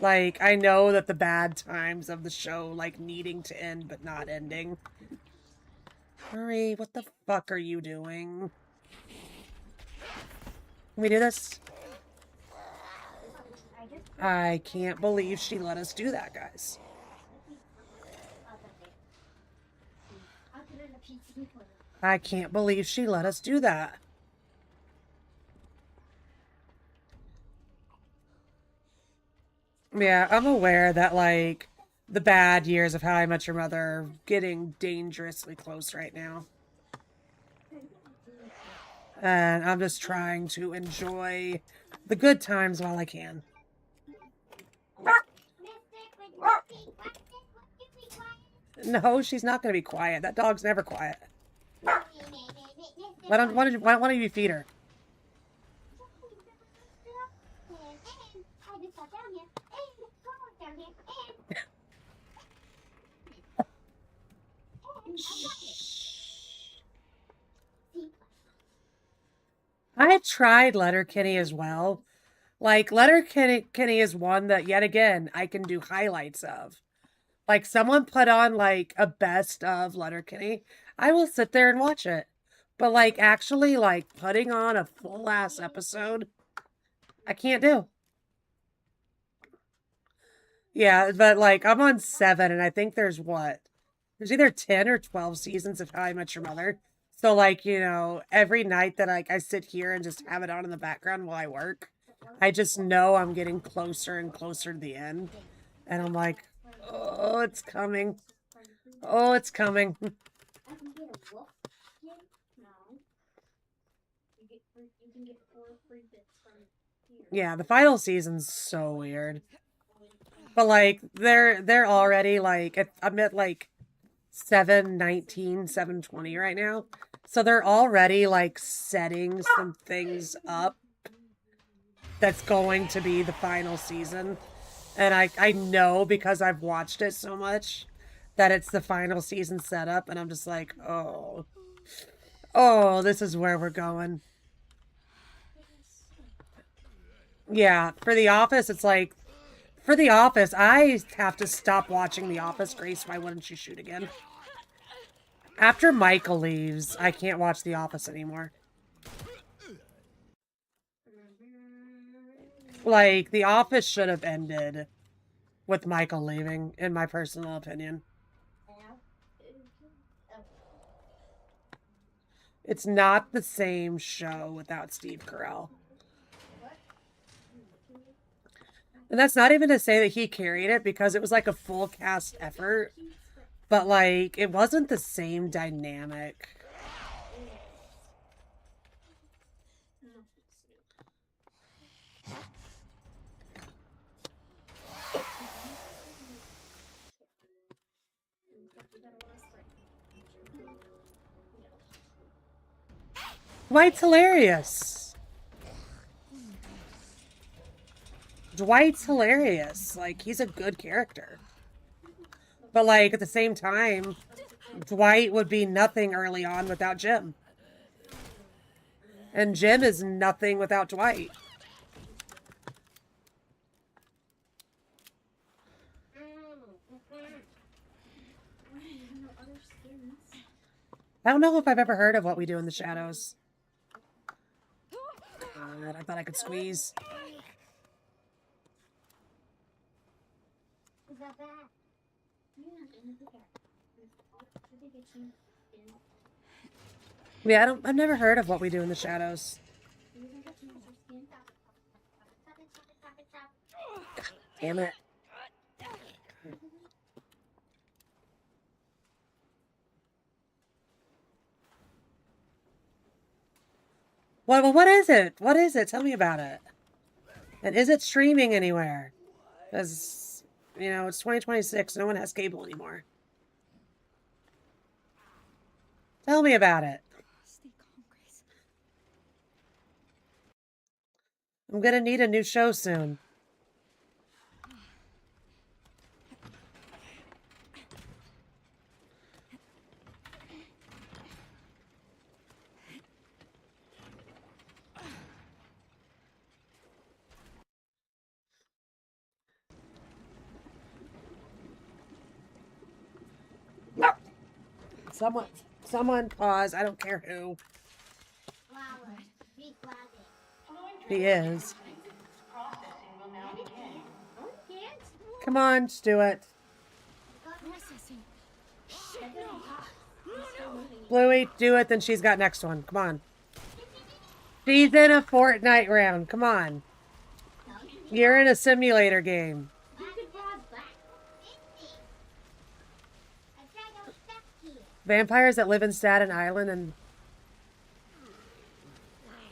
Like, I know that the bad times of the show, like, needing to end but not ending. Hurry, what the fuck are you doing? Can we do this? I can't believe she let us do that, guys. I can't believe she let us do that. Yeah, I'm aware that, like, the bad years of How I Met Your Mother are getting dangerously close right now. And I'm just trying to enjoy the good times while I can. No, she's not going to be quiet. That dog's never quiet. Why don't one of you feed her? I tried Letterkenny as well. Like, Letterkenny is one that, yet again, I can do highlights of. Like, someone put on, like, a best of Letterkenny. I will sit there and watch it. But, like, actually, like, putting on a full-ass episode, I can't do. Yeah, but, like, I'm on 7, and I think there's what? There's either 10 or 12 seasons of How I Met Your Mother. So, like, you know, every night that, like, I sit here and just have it on in the background while I work, I just know I'm getting closer and closer to the end. And I'm like, oh, it's coming. Oh, it's coming. Yeah, the final season's so weird. But like they're already like I'm at like 719, 720 right now. So they're already like setting some things up that's going to be the final season. And I know because I've watched it so much that it's the final season setup, and I'm just like, oh, this is where we're going. Yeah, for The Office, it's like, for The Office, I have to stop watching The Office. Grace, why wouldn't you shoot again? After Michael leaves, I can't watch The Office anymore. Like, The Office should have ended with Michael leaving, in my personal opinion. It's not the same show without Steve Carell. And that's not even to say that he carried it, because it was like a full cast effort. But, like, it wasn't the same dynamic. Dwight's hilarious. Dwight's hilarious. Like, he's a good character. But, like, at the same time, Dwight would be nothing early on without Jim. And Jim is nothing without Dwight. I don't know if I've ever heard of What We Do in the Shadows. God, I thought I could squeeze. Yeah, I've never heard of What We Do in the Shadows. Damn it. What is it? What is it? Tell me about it. And is it streaming anywhere? Because, you know, it's 2026. No one has cable anymore. Tell me about it. I'm gonna need a new show soon. Someone pause. I don't care who. He is. Come on, just do it. Processing. Bluey, do it, then she's got next one. Come on. She's in a Fortnite round. Come on. You're in a simulator game. Vampires that live in Staten Island and...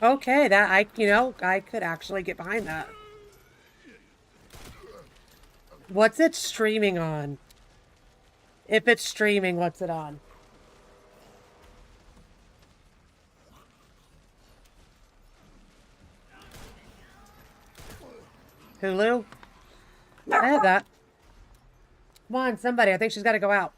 Okay, that I could actually get behind that. What's it streaming on? If it's streaming, what's it on? Hulu? I have that. Come on, somebody. I think she's got to go out.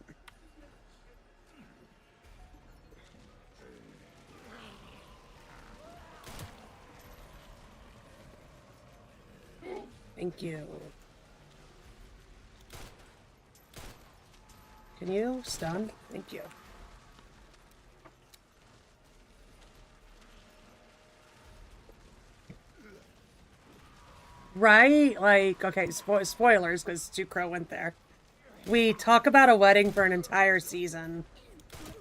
Thank you. Can you stun? Thank you. Right? Like, okay, spoilers, because Stu Crow went there. We talk about a wedding for an entire season.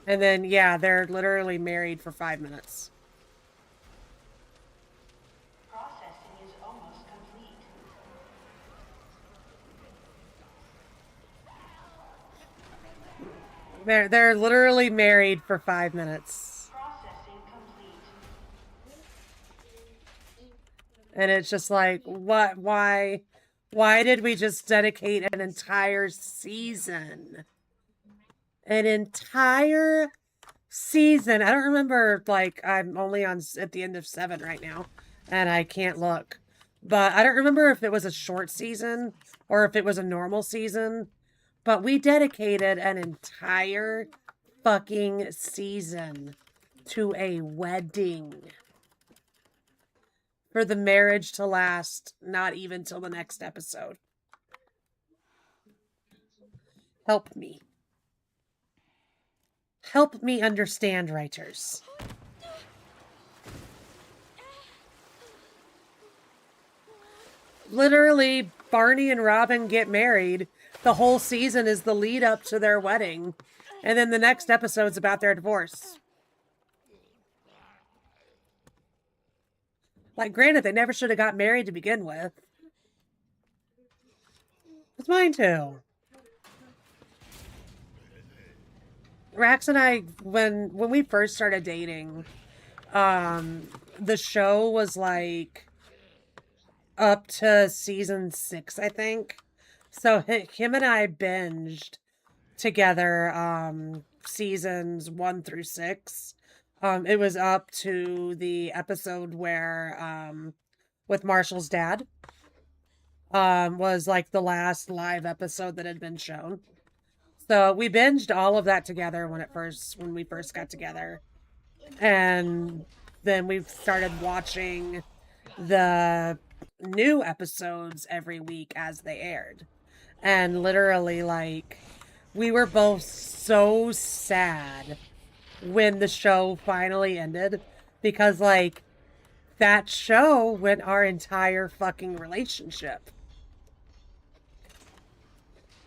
And then, yeah, they're literally married for 5 minutes. Processing is almost complete. They're literally married for 5 minutes. Processing complete. And it's just like, what? Why did we just dedicate an entire season? An entire season. I don't remember, like, I'm only at the end of 7 right now, and I can't look. But I don't remember if it was a short season or if it was a normal season. But we dedicated an entire fucking season to a wedding. For the marriage to last not even till the next episode. Help me. Help me understand, writers. Literally, Barney and Robin get married. The whole season is the lead up to their wedding. And then the next episode's about their divorce. Like, granted, they never should have got married to begin with. It's mine too. Rax and I, when we first started dating, the show was like up to season 6, I think. So him and I binged together seasons 1 through 6. It was up to the episode where with Marshall's dad was like the last live episode that had been shown. So we binged all of that together when we first got together. And then we started watching the new episodes every week as they aired. And literally, like, we were both so sad when the show finally ended, because, like, that show went our entire fucking relationship.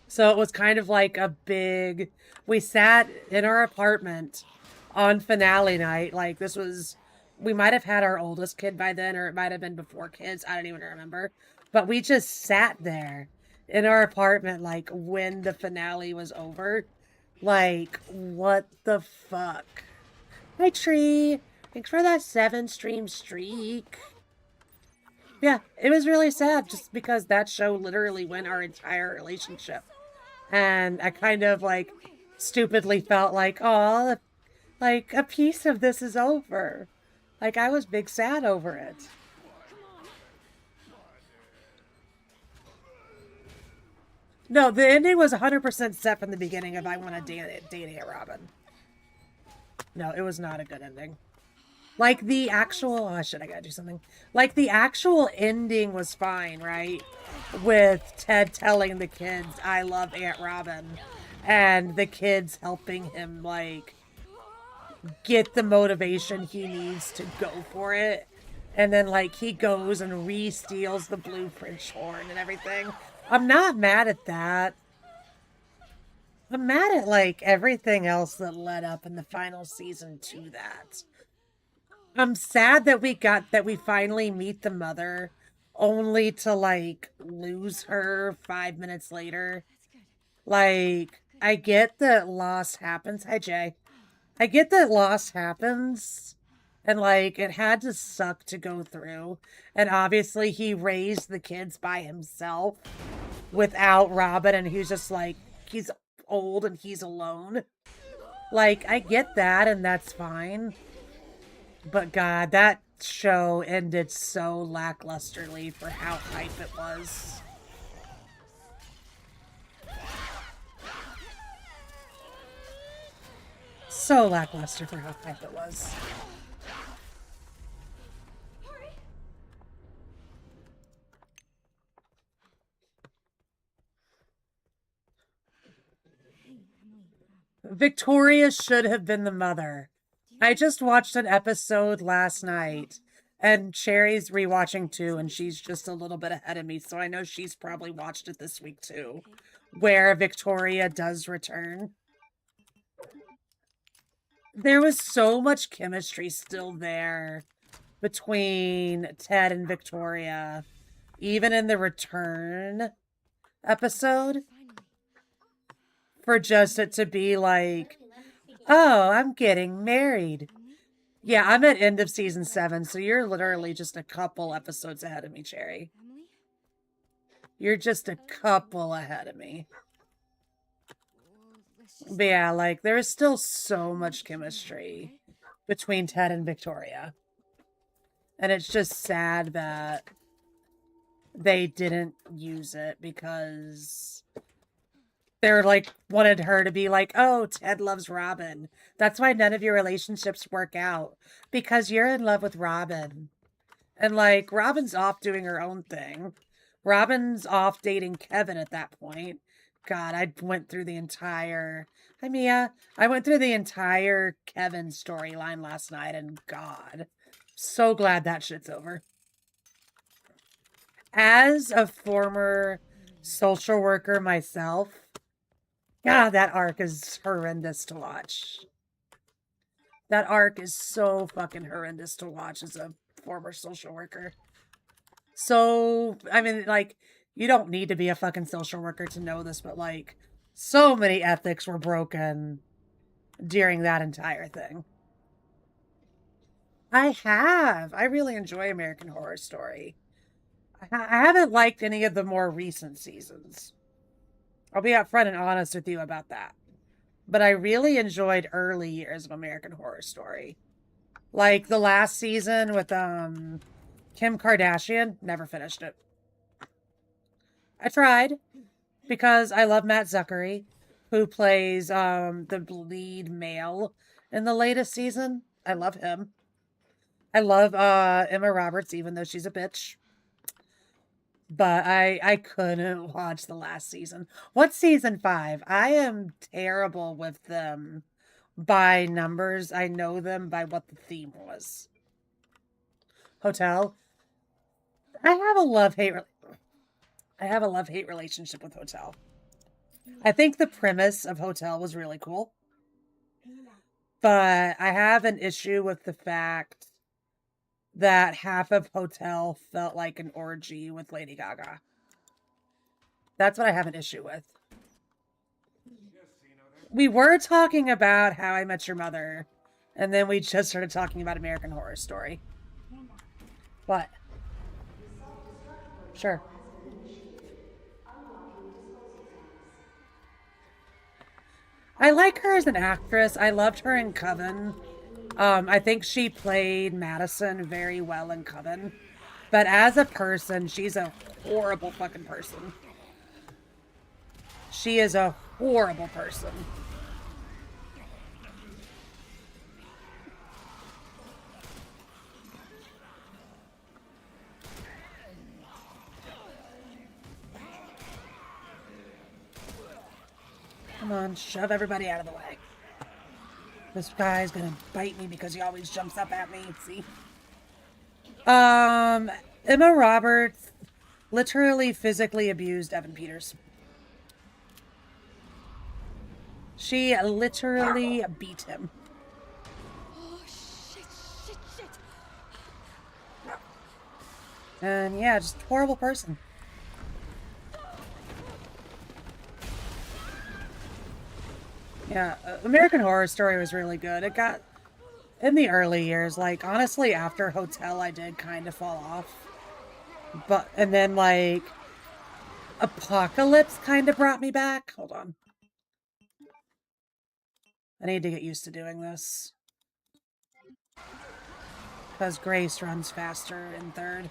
So it was kind of like a big... We sat in our apartment on finale night. Like, this was... We might have had our oldest kid by then, or it might have been before kids. I don't even remember. But we just sat there in our apartment, like, when the finale was over. Like, what the fuck? Hi, Tree. Thanks for that 7-stream streak. Yeah, it was really sad just because that show literally went our entire relationship. And I kind of, like, stupidly felt like, oh, like, a piece of this is over. Like, I was big sad over it. No, the ending was 100% set from the beginning of I Want to Date a Robin. No, it was not a good ending. Like the actual, oh shit, I gotta do something. Like the actual ending was fine, right? With Ted telling the kids, I love Aunt Robin. And the kids helping him, like, get the motivation he needs to go for it. And then, like, he goes and re-steals the blueprint horn and everything. I'm not mad at that. I'm mad at, like, everything else that led up in the final season to that. I'm sad that we finally meet the mother, only to, like, lose her 5 minutes later. Like, I get that loss happens. Hi, Jay. I get that loss happens, and, like, it had to suck to go through. And obviously, he raised the kids by himself without Robin, and he's just, like, he's old and he's alone. Like, I get that, and that's fine. But God, that show ended so lacklusterly for how hype it was. So lackluster for how hype it was. Victoria should have been the mother. I just watched an episode last night, and Cherry's rewatching too, and she's just a little bit ahead of me, so I know she's probably watched it this week too, where Victoria does return. There was so much chemistry still there between Ted and Victoria, even in the return episode, for just it to be like, oh, I'm getting married. Yeah, I'm at end of season 7, so you're literally just a couple episodes ahead of me, Cherry. You're just a couple ahead of me. But yeah, like, there is still so much chemistry between Ted and Victoria. And it's just sad that they didn't use it because they're like, wanted her to be like, oh, Ted loves Robin. That's why none of your relationships work out, because you're in love with Robin. And like, Robin's off doing her own thing. Robin's off dating Kevin at that point. God, I went through the entire... Hi, Mia. I went through the entire Kevin storyline last night, and God, so glad that shit's over. As a former social worker myself, God, that arc is horrendous to watch. That arc is so fucking horrendous to watch as a former social worker. So, I mean, like, you don't need to be a fucking social worker to know this, but, like, so many ethics were broken during that entire thing. I have. I really enjoy American Horror Story. I haven't liked any of the more recent seasons. I'll be upfront and honest with you about that. But I really enjoyed early years of American Horror Story. Like the last season with Kim Kardashian, never finished it. I tried because I love Matt Zuckery, who plays the lead male in the latest season. I love him. I love Emma Roberts, even though she's a bitch. But I couldn't watch the last season. What's season 5? I am terrible with them by numbers. I know them by what the theme was. Hotel. I have a love-hate relationship with Hotel. I think the premise of Hotel was really cool. But I have an issue with the fact that half of Hotel felt like an orgy with Lady Gaga. That's what I have an issue with. We were talking about How I Met Your Mother, and then we just started talking about American Horror Story. What? Sure. I like her as an actress. I loved her in Coven. I think she played Madison very well in Coven. But as a person, she's a horrible fucking person. She is a horrible person. Come on, shove everybody out of the way. This guy's gonna bite me because he always jumps up at me. See? Emma Roberts literally physically abused Evan Peters. She literally beat him. Oh, shit. And yeah, just a horrible person. Yeah, American Horror Story was really good. It got, in the early years, like, honestly, after Hotel, I did kind of fall off. But, and then, like, Apocalypse kind of brought me back. Hold on. I need to get used to doing this. Because Grace runs faster in third.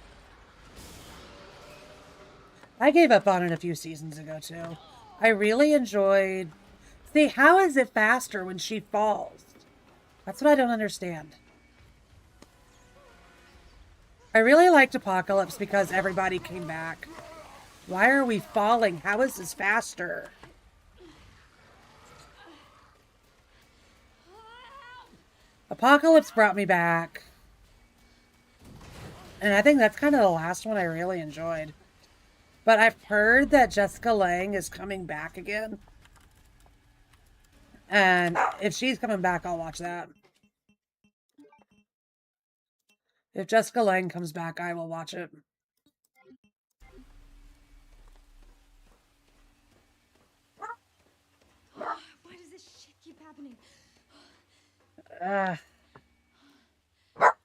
I gave up on it a few seasons ago, too. I really enjoyed... See, how is it faster when she falls? That's what I don't understand. I really liked Apocalypse because everybody came back. Why are we falling? How is this faster? Apocalypse brought me back. And I think that's kind of the last one I really enjoyed. But I've heard that Jessica Lange is coming back again. And if she's coming back, I'll watch that. If Jessica Lange comes back, I will watch it. Why does this shit keep happening?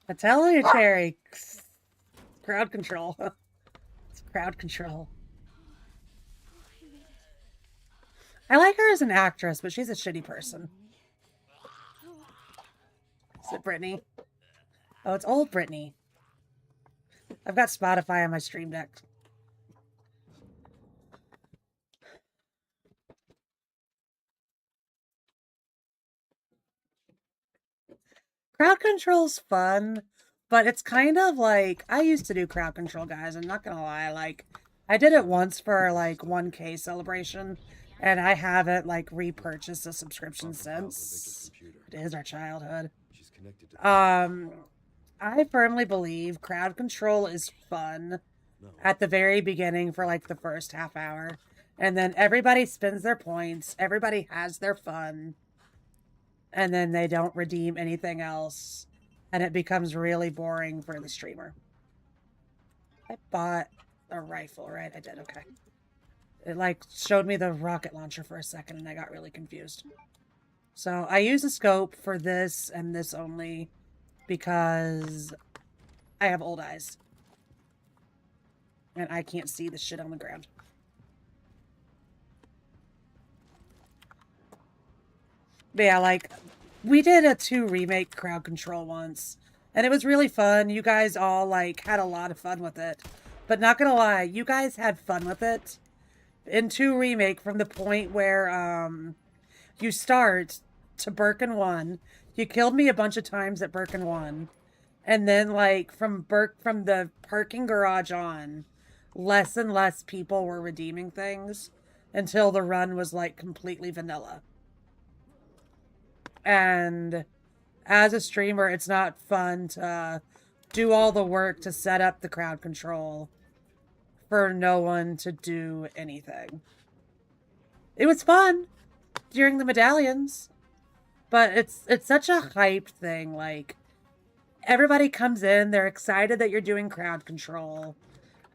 I tell you, Cherry. Crowd control. It's crowd control. I like her as an actress, but she's a shitty person. Is it Brittany? Oh, it's old Brittany. I've got Spotify on my Stream Deck. Crowd control's fun, but it's kind of like, I used to do crowd control, guys. I'm not gonna lie. Like, I did it once for like 1K celebration, and I haven't like repurchased a subscription since. It is our childhood. She's connected to I firmly believe crowd control is fun at the very beginning for like the first half hour. And then everybody spends their points. Everybody has their fun. And then they don't redeem anything else. And it becomes really boring for the streamer. I bought a rifle, right? I did, okay. It like showed me the rocket launcher for a second and I got really confused. So I use a scope for this and this only because I have old eyes. And I can't see the shit on the ground. But yeah, like, we did a 2 remake crowd control once. And it was really fun. You guys all, like, had a lot of fun with it. But not gonna lie, you guys had fun with it. In 2 remake, from the point where, you start to Birkin 1. You killed me a bunch of times at Birkin 1. And then, like, from the parking garage on, less and less people were redeeming things until the run was, like, completely vanilla. And as a streamer, it's not fun to do all the work to set up the crowd control for no one to do anything. It was fun during the medallions, but it's such a hyped thing. Like, everybody comes in, they're excited that you're doing crowd control,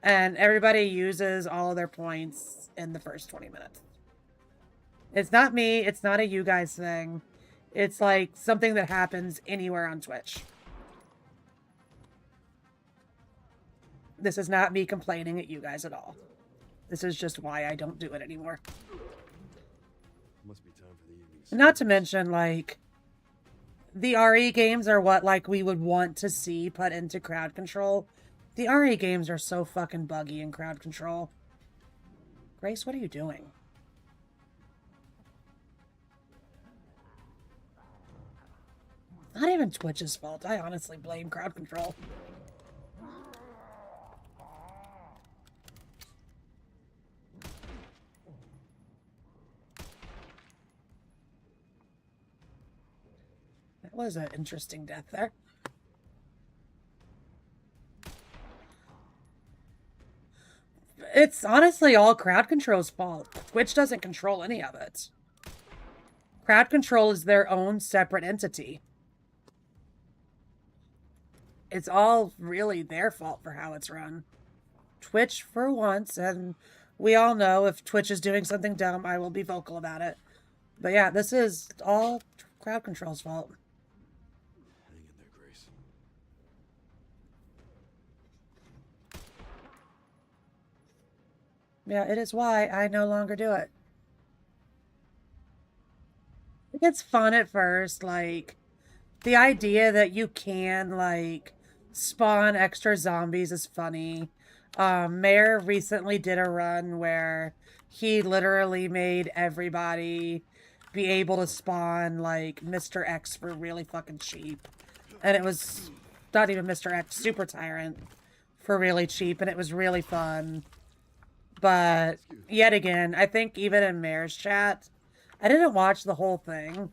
and everybody uses all of their points in the first 20 minutes. It's not me, it's not a you guys thing. It's like something that happens anywhere on Twitch. This is not me complaining at you guys at all. This is just why I don't do it anymore. Must be time for the evening. Not to mention, like, the RE games are what, like, we would want to see put into crowd control. The RE games are so fucking buggy in crowd control. Grace, what are you doing? not even Twitch's fault. I honestly blame crowd control. That was an interesting death there. It's honestly all crowd control's fault. Twitch doesn't control any of it. Crowd control is their own separate entity. It's all really their fault for how it's run. Twitch, for once, and we all know if Twitch is doing something dumb, I will be vocal about it. But yeah, this is all crowd control's fault. Hang in there, Grace. Yeah, it is why I no longer do it. It's fun at first, like, the idea that you can, like, spawn extra zombies is funny. Mayor recently did a run where he literally made everybody be able to spawn, like, Mr. X for really fucking cheap. And it was not even Mr. X, Super Tyrant for really cheap, and it was really fun. But yet again, I think even in Mayor's chat, I didn't watch the whole thing,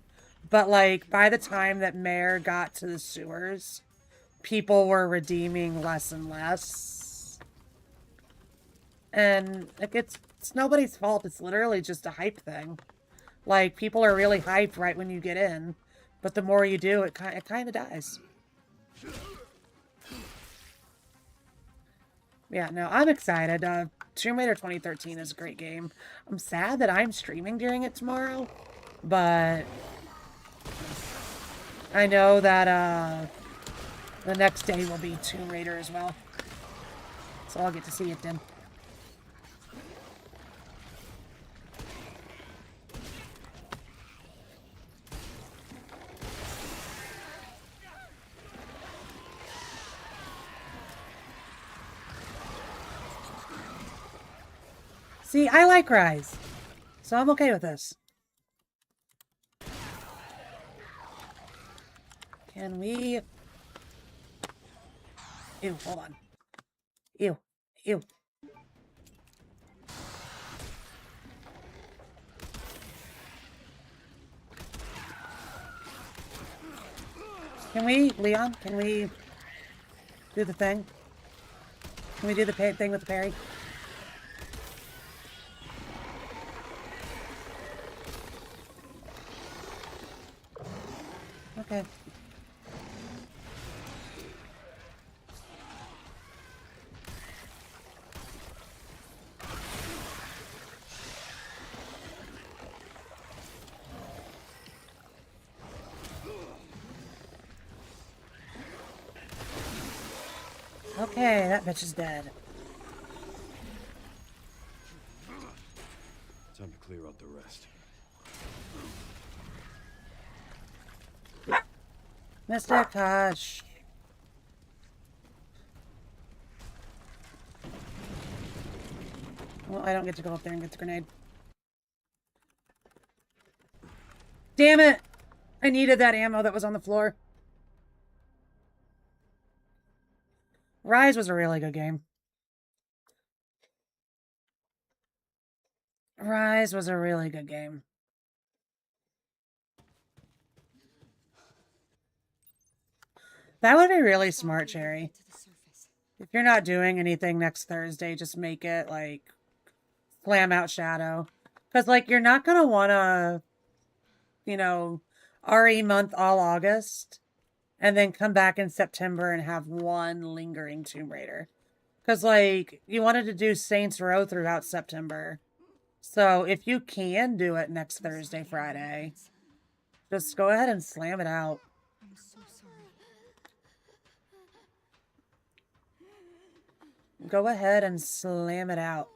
but like by the time that Mayor got to the sewers, people were redeeming less and less. And like it's nobody's fault. It's literally just a hype thing. Like people are really hyped right when you get in, but the more you do, it kind of dies. Yeah, no, I'm excited. Tomb Raider 2013 is a great game. I'm sad that I'm streaming during it tomorrow, but I know that the next day will be Tomb Raider as well. So I'll get to see it then. See, I like Rise, so I'm okay with this. Can we... Ew, hold on. Ew, ew. Can we, Leon, can we do the thing? Can we do the thing with the parry? Okay. Okay, that bitch is dead. Time to clear out the rest. Mr. Kosh. Well, I don't get to go up there and get the grenade. Damn it! I needed that ammo that was on the floor. Rise was a really good game. Rise was a really good game. That would be really smart, Cherry. If you're not doing anything next Thursday, just make it, like, slam out Shadow. Because, like, you're not going to want to, you know, RE month all August, and then come back in September and have one lingering Tomb Raider. Because, like, you wanted to do Saints Row throughout September. So, if you can do it next Thursday, Friday, just go ahead and slam it out. I'm so sorry. Go ahead and slam it out.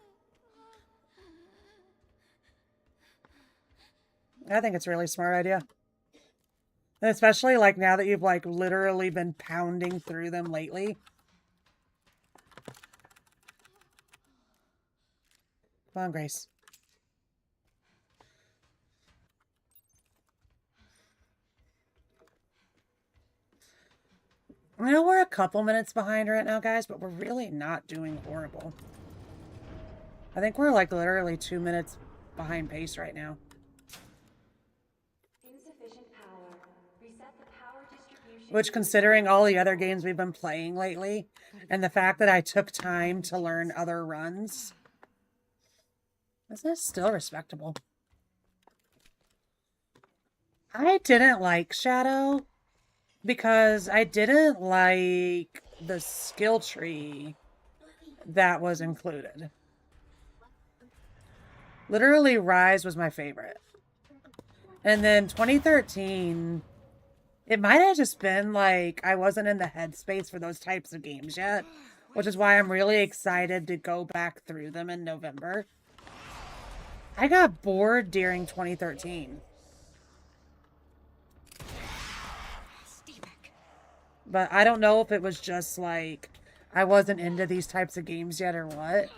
I think it's a really smart idea. And especially, like, now that you've, like, literally been pounding through them lately. Come on, Grace. I know we're a couple minutes behind right now, guys, but we're really not doing horrible. I think we're like literally 2 minutes behind pace right now. Insufficient power. Reset the power distribution. Which, considering all the other games we've been playing lately, and the fact that I took time to learn other runs, this is still respectable. I didn't like Shadow because I didn't like the skill tree that was included. Literally, Rise was my favorite. And then 2013, it might have just been like I wasn't in the headspace for those types of games yet, which is why I'm really excited to go back through them in November. I got bored during 2013. But I don't know if it was just like I wasn't into these types of games yet or what.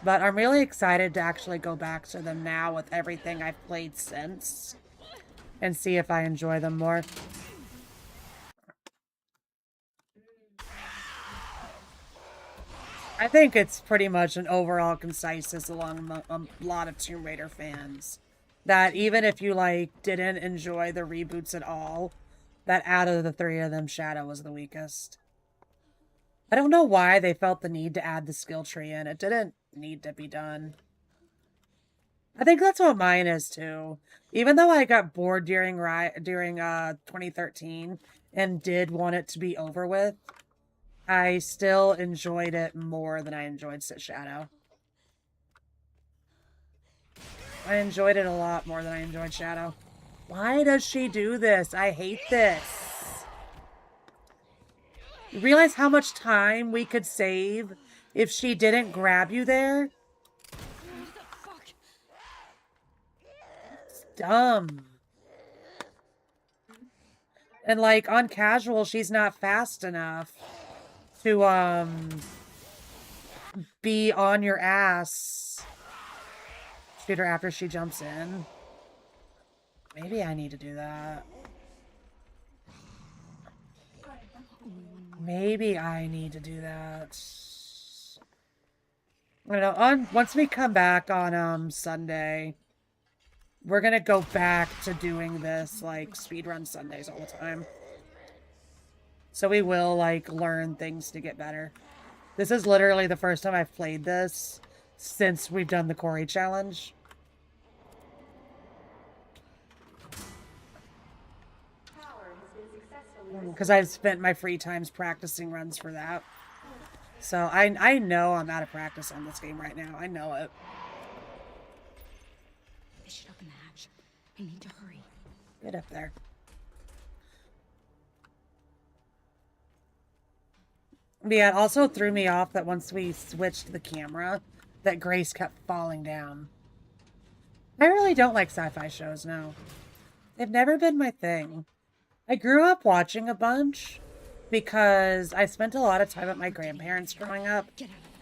But I'm really excited to actually go back to them now with everything I've played since and see if I enjoy them more. I think it's pretty much an overall consensus along a lot of Tomb Raider fans that even if you like didn't enjoy the reboots at all, that out of the three of them, Shadow was the weakest. I don't know why they felt the need to add the skill tree in. It didn't need to be done. I think that's what mine is too. Even though I got bored during 2013 and did want it to be over with, I still enjoyed it more than I enjoyed Shadow. I enjoyed it a lot more than I enjoyed Shadow. Why does she do this? I hate this. You realize how much time we could save if she didn't grab you there? It's dumb. And like on casual, she's not fast enough to be on your ass. Shoot her after she jumps in. Maybe I need to do that. Maybe I need to do that. I don't know. Once we come back on Sunday, we're gonna go back to doing this like speedrun Sundays all the time. So we will like learn things to get better. This is literally the first time I've played this since we've done the Corry Challenge. Because I've spent my free times practicing runs for that. So I know I'm out of practice on this game right now. I know it. They should open the hatch. I need to hurry. Get up there. But yeah, it also threw me off that once we switched the camera, that Grace kept falling down. I really don't like sci-fi shows, no. They've never been my thing. I grew up watching a bunch because I spent a lot of time at my grandparents growing up.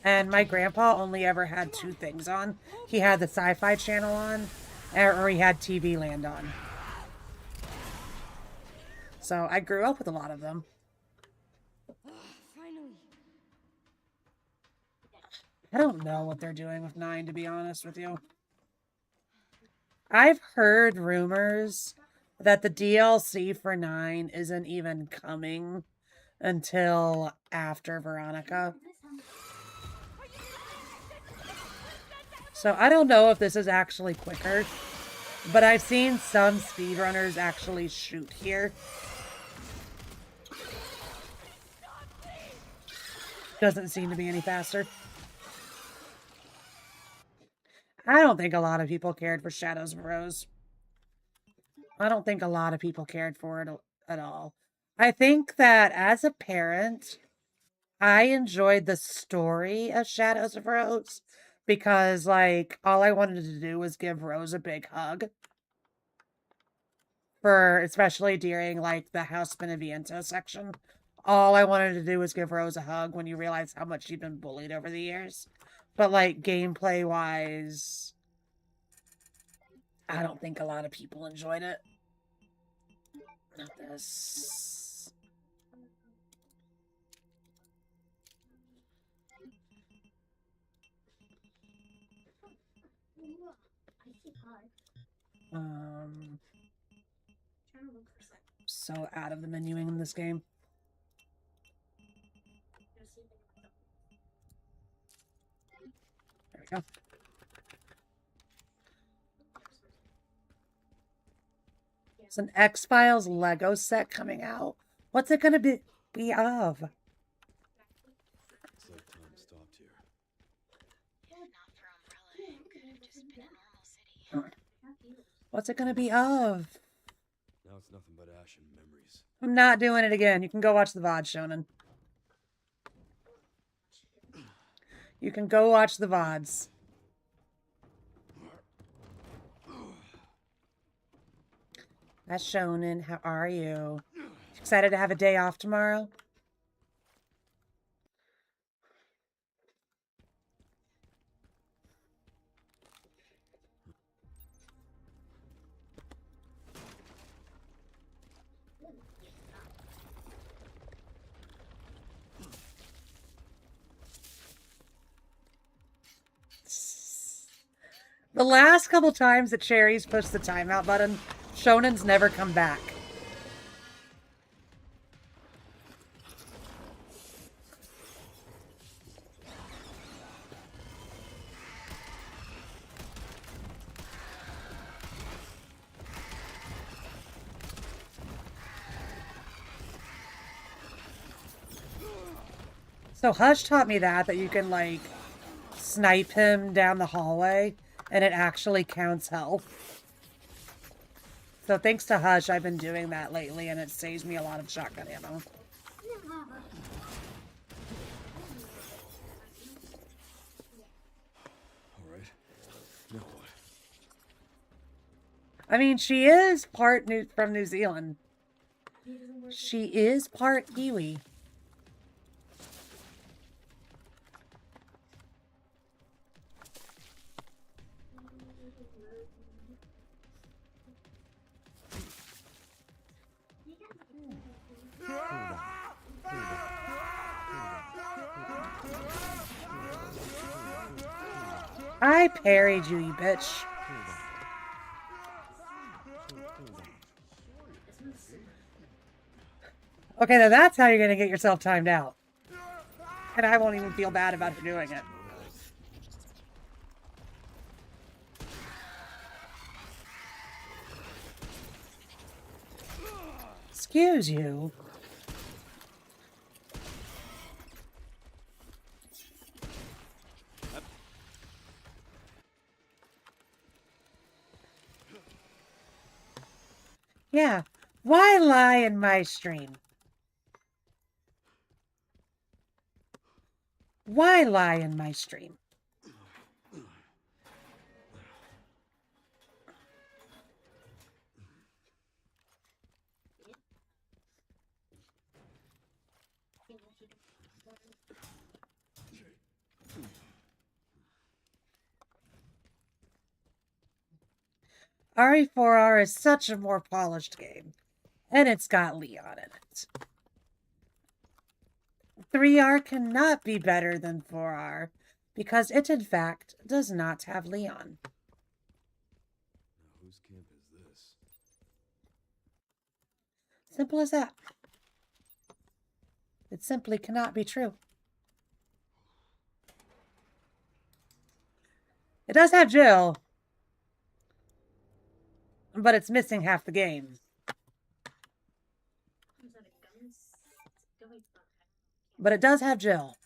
And my grandpa only ever had two things on. He had the Sci-Fi Channel on, or he had TV Land on. So I grew up with a lot of them. Finally. I don't know what they're doing with 9, to be honest with you. I've heard rumors that the DLC for 9 isn't even coming until after Veronica. So I don't know if this is actually quicker, but I've seen some speedrunners actually shoot here. Doesn't seem to be any faster. I don't think a lot of people cared for Shadows of Rose. I don't think a lot of people cared for it at all. I think that as a parent, I enjoyed the story of Shadows of Rose because, like, all I wanted to do was give Rose a big hug. Especially during, like, the House Beneviento section. All I wanted to do was give Rose a hug when you realize how much she'd been bullied over the years. But, like, gameplay-wise, I don't think a lot of people enjoyed it. Not this. So out of the menuing in this game. There we go. It's an X-Files Lego set coming out. What's it gonna be of? It's like time stopped here. Not for Umbrella. It could have just been a normal city. What's it gonna be of? Now it's nothing but ash and memories. I'm not doing it again. You can go watch the VOD, Shonen. You can go watch the VODs. That's Shonen. How are you? Excited to have a day off tomorrow? The last couple times that Cherry's pushed the timeout button, Shonen's never come back. So Hush taught me that you can, like, snipe him down the hallway, and it actually counts health. So thanks to Hush, I've been doing that lately, and it saves me a lot of shotgun ammo. Alright. Now what? I mean, she is part from New Zealand. She is part Kiwi. I parried you, you bitch. Okay, now that's how you're gonna get yourself timed out. And I won't even feel bad about doing it. Excuse you. Yeah, why lie in my stream? Why lie in my stream? RE4R is such a more polished game, and it's got Leon in it. 3R cannot be better than 4R, because it in fact does not have Leon. Now whose camp is this? Simple as that. It simply cannot be true. It does have Jill, but it's missing half the game. But it does have Jill.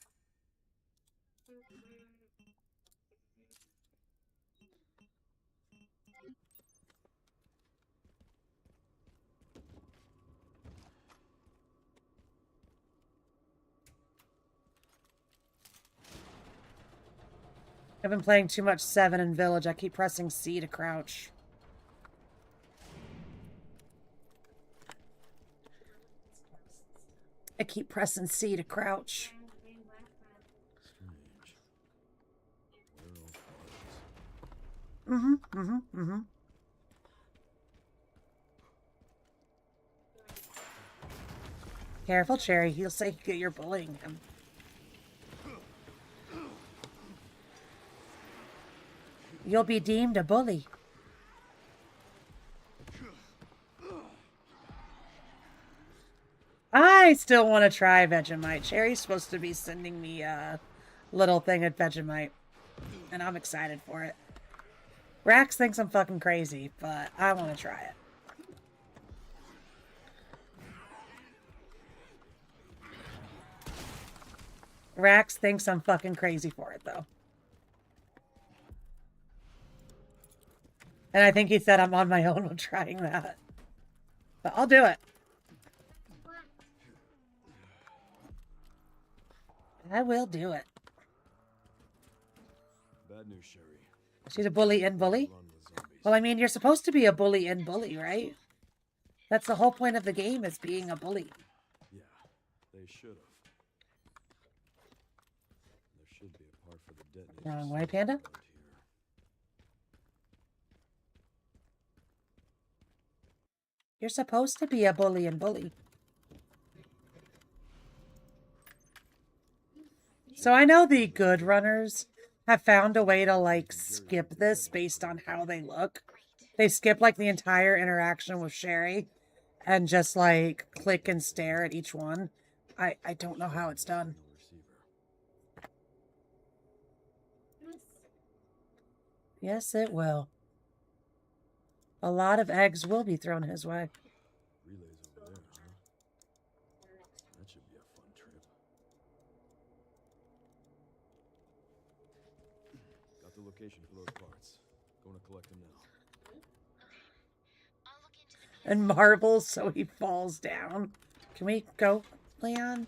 I've been playing too much 7 in Village. I keep pressing C to crouch. I keep pressing C to crouch. Strange. Where are all parties? Careful, Cherry. He'll say you're bullying him. You'll be deemed a bully. I still want to try Vegemite. Cherry's supposed to be sending me a little thing at Vegemite, and I'm excited for it. Rax thinks I'm fucking crazy, but I want to try it. Rax thinks I'm fucking crazy for it, though. And I think he said I'm on my own when trying that. But I'll do it. I will do it. Bad news, Sherry. She's a bully and bully? Run with zombies. Well, I mean, you're supposed to be a bully and bully, right? That's the whole point of the game, is being a bully. Yeah, they should have. There should be a part for the detonator. Wrong way, Panda? around here. You're supposed to be a bully and bully. So I know the good runners have found a way to, like, skip this based on how they look. They skip, like, the entire interaction with Sherry and just, like, click and stare at each one. I don't know how it's done. No receiver. Yes, it will. A lot of eggs will be thrown his way. Relays over there, huh? That should be a fun trip. Got the location for those parts. Going to collect them now. I'll look into the And marbles so he falls down. Can we go, Leon?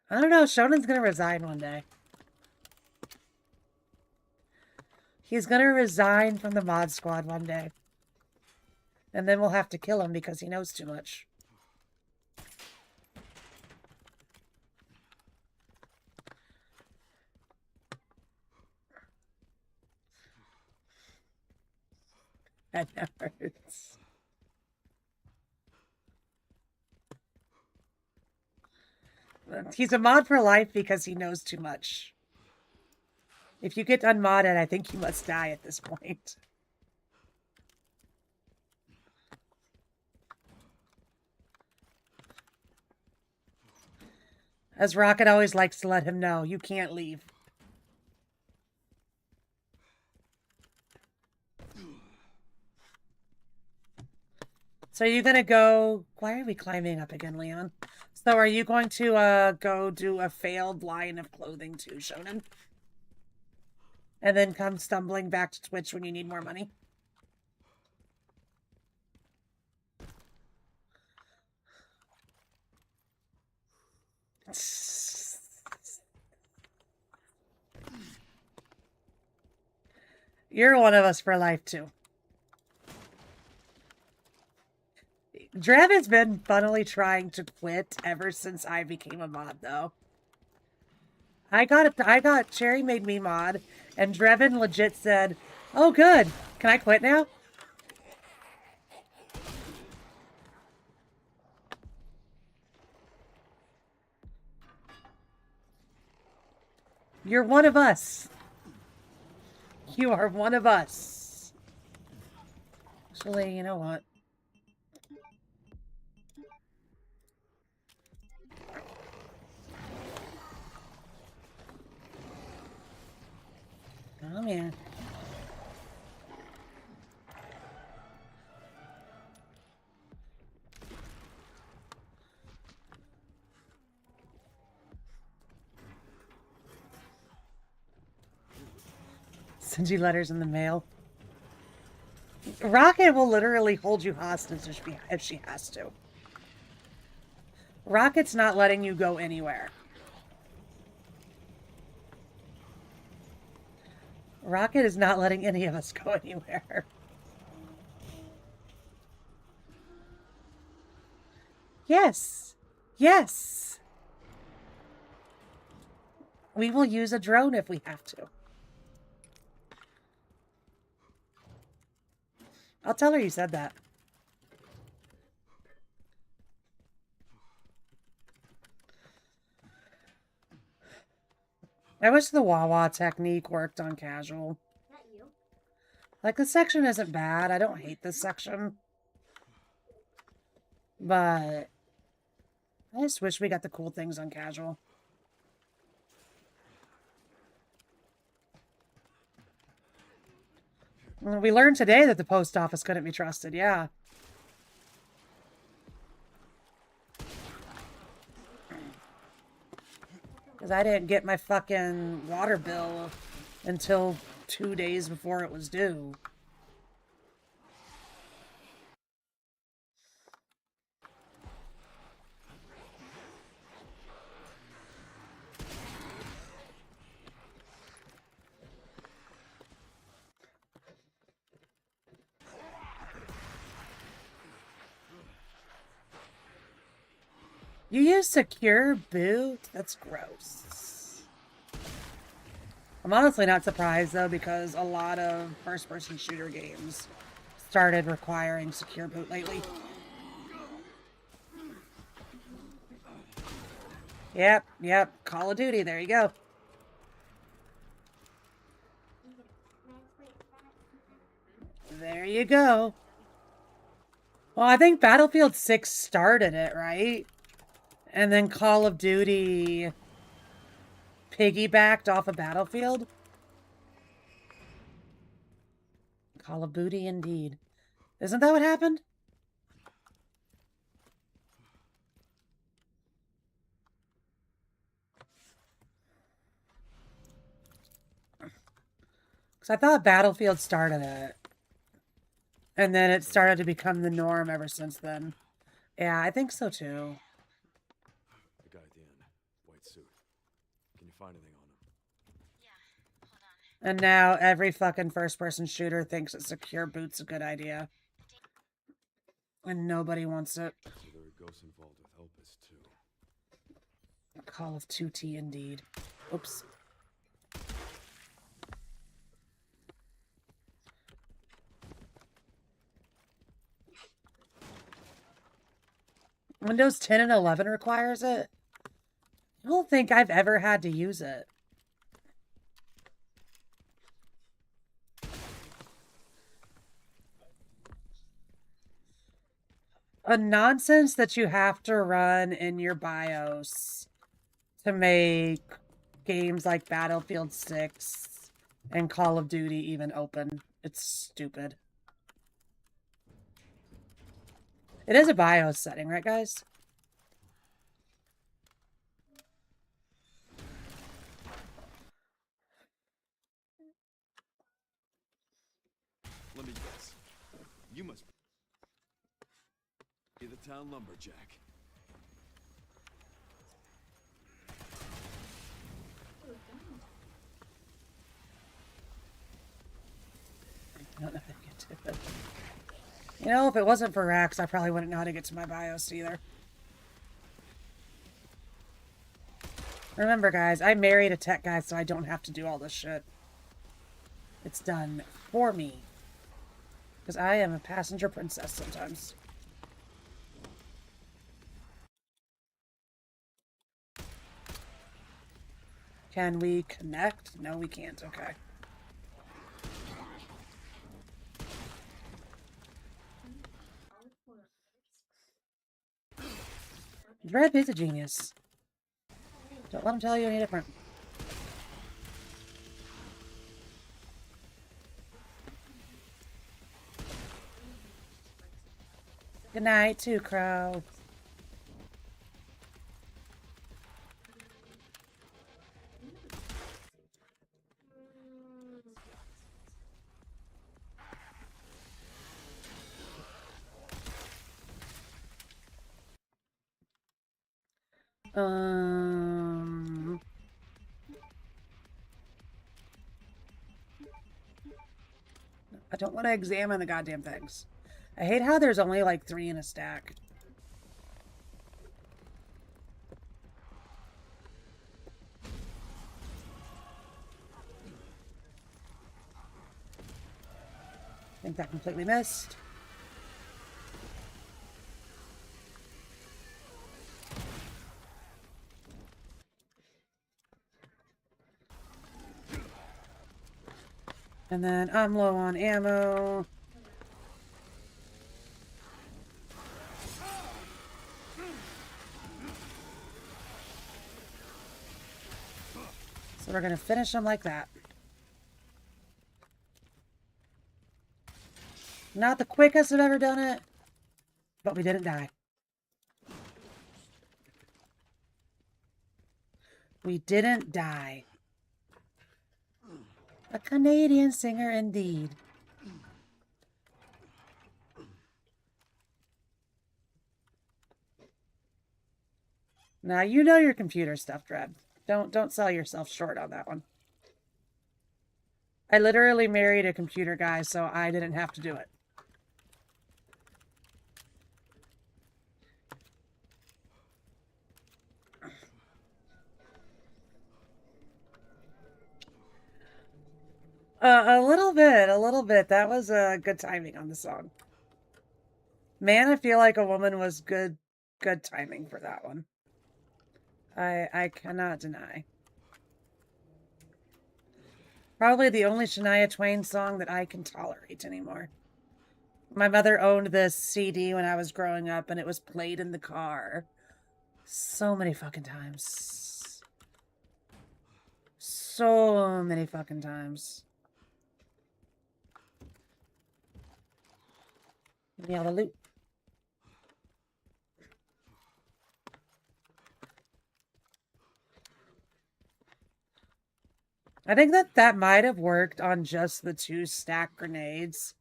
I don't know. Shonen's gonna resign one day. He's gonna resign from the mod squad one day. And then we'll have to kill him because he knows too much. That hurts. He's a mod for life because he knows too much. If you get unmodded, I think you must die at this point. As Rocket always likes to let him know, you can't leave. So are you gonna go... Why are we climbing up again, Leon? So are you going to go do a failed line of clothing too, Shonen? And then come stumbling back to Twitch when you need more money? You're one of us for life, too. Draven's been funnily trying to quit ever since I became a mod, though. Cherry made me mod, and Draven legit said, "Oh, good. Can I quit now?" You're one of us. You are one of us. Actually, you know what? Oh, man. Send you letters in the mail. Rocket will literally hold you hostage if she has to. Rocket's not letting you go anywhere. Rocket is not letting any of us go anywhere. Yes. Yes. We will use a drone if we have to. I'll tell her you said that. I wish the Wawa technique worked on casual. Like, this section isn't bad. I don't hate this section. But I just wish we got the cool things on casual. We learned today that the post office couldn't be trusted, yeah. Because I didn't get my fucking water bill until 2 days before it was due. You use secure boot? That's gross. I'm honestly not surprised, though, because a lot of first-person shooter games started requiring secure boot lately. Yep. Call of Duty, there you go. There you go. Well, I think Battlefield 6 started it, right? And then Call of Duty piggybacked off of Battlefield. Call of Duty, indeed. Isn't that what happened? Because I thought Battlefield started it. And then it started to become the norm ever since then. Yeah, I think so too. The guy at the end, white suit. Can you find anything on him? Yeah, hold on. And now every fucking first-person shooter thinks that secure boot's a good idea. And nobody wants it. So there are ghosts involved with Elpis too. Call of Duty, indeed. Oops. Windows 10 and 11 requires it? I don't think I've ever had to use it. A nonsense that you have to run in your BIOS to make games like Battlefield 6 and Call of Duty even open. It's stupid. It is a BIOS setting, right, guys? Let me guess. You must be the town lumberjack. I don't know how to get to it. You know, if it wasn't for Rax, I probably wouldn't know how to get to my BIOS either. Remember, guys, I married a tech guy, so I don't have to do all this shit. It's done for me. Because I am a passenger princess sometimes. Can we connect? No, we can't. Okay. Dread is a genius. Don't let him tell you any different. Good night, too, Crow. I don't want to examine the goddamn things. I hate how there's only like 3 in a stack. I think that completely missed. And then I'm low on ammo. So we're gonna finish them like that. Not the quickest I've ever done it, but we didn't die. We didn't die. A Canadian singer indeed. Now you know your computer stuff, Dred. Don't sell yourself short on that one. I literally married a computer guy, so I didn't have to do it. A little bit. That was good timing on the song. Man, I feel like a woman was good timing for that one. I cannot deny. Probably the only Shania Twain song that I can tolerate anymore. My mother owned this CD when I was growing up, and it was played in the car so many fucking times. So many fucking times. Give me all the loot. I think that might have worked on just the 2 stack grenades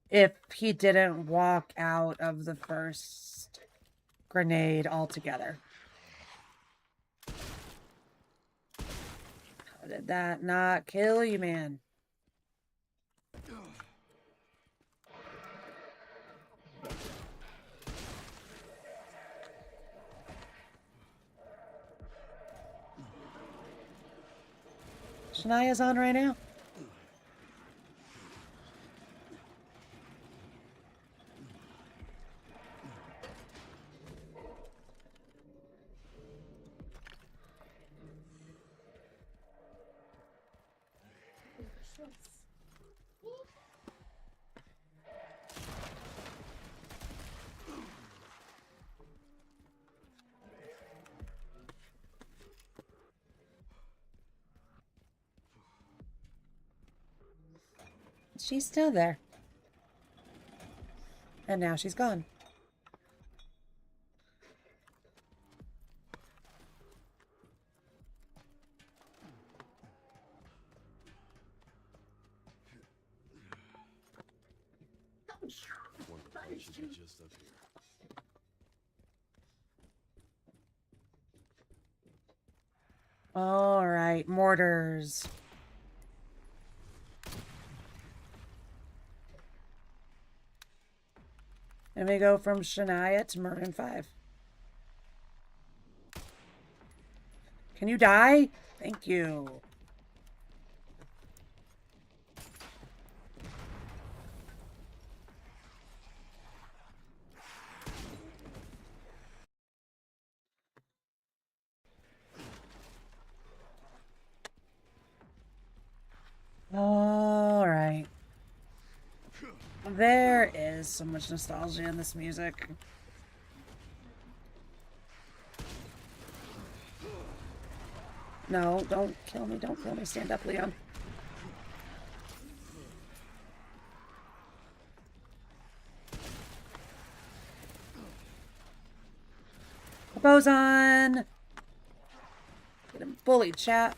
if he didn't walk out of the first grenade altogether. How did that not kill you, man? Shania's on right now. She's still there. And now she's gone. One place should be just up here. All right, mortars. And we go from Shania to Maroon 5. Can you die? Thank you. All right. There is so much nostalgia in this music. No, don't kill me. Don't kill me. Stand up, Leon. Boson! Get him bullied, chat.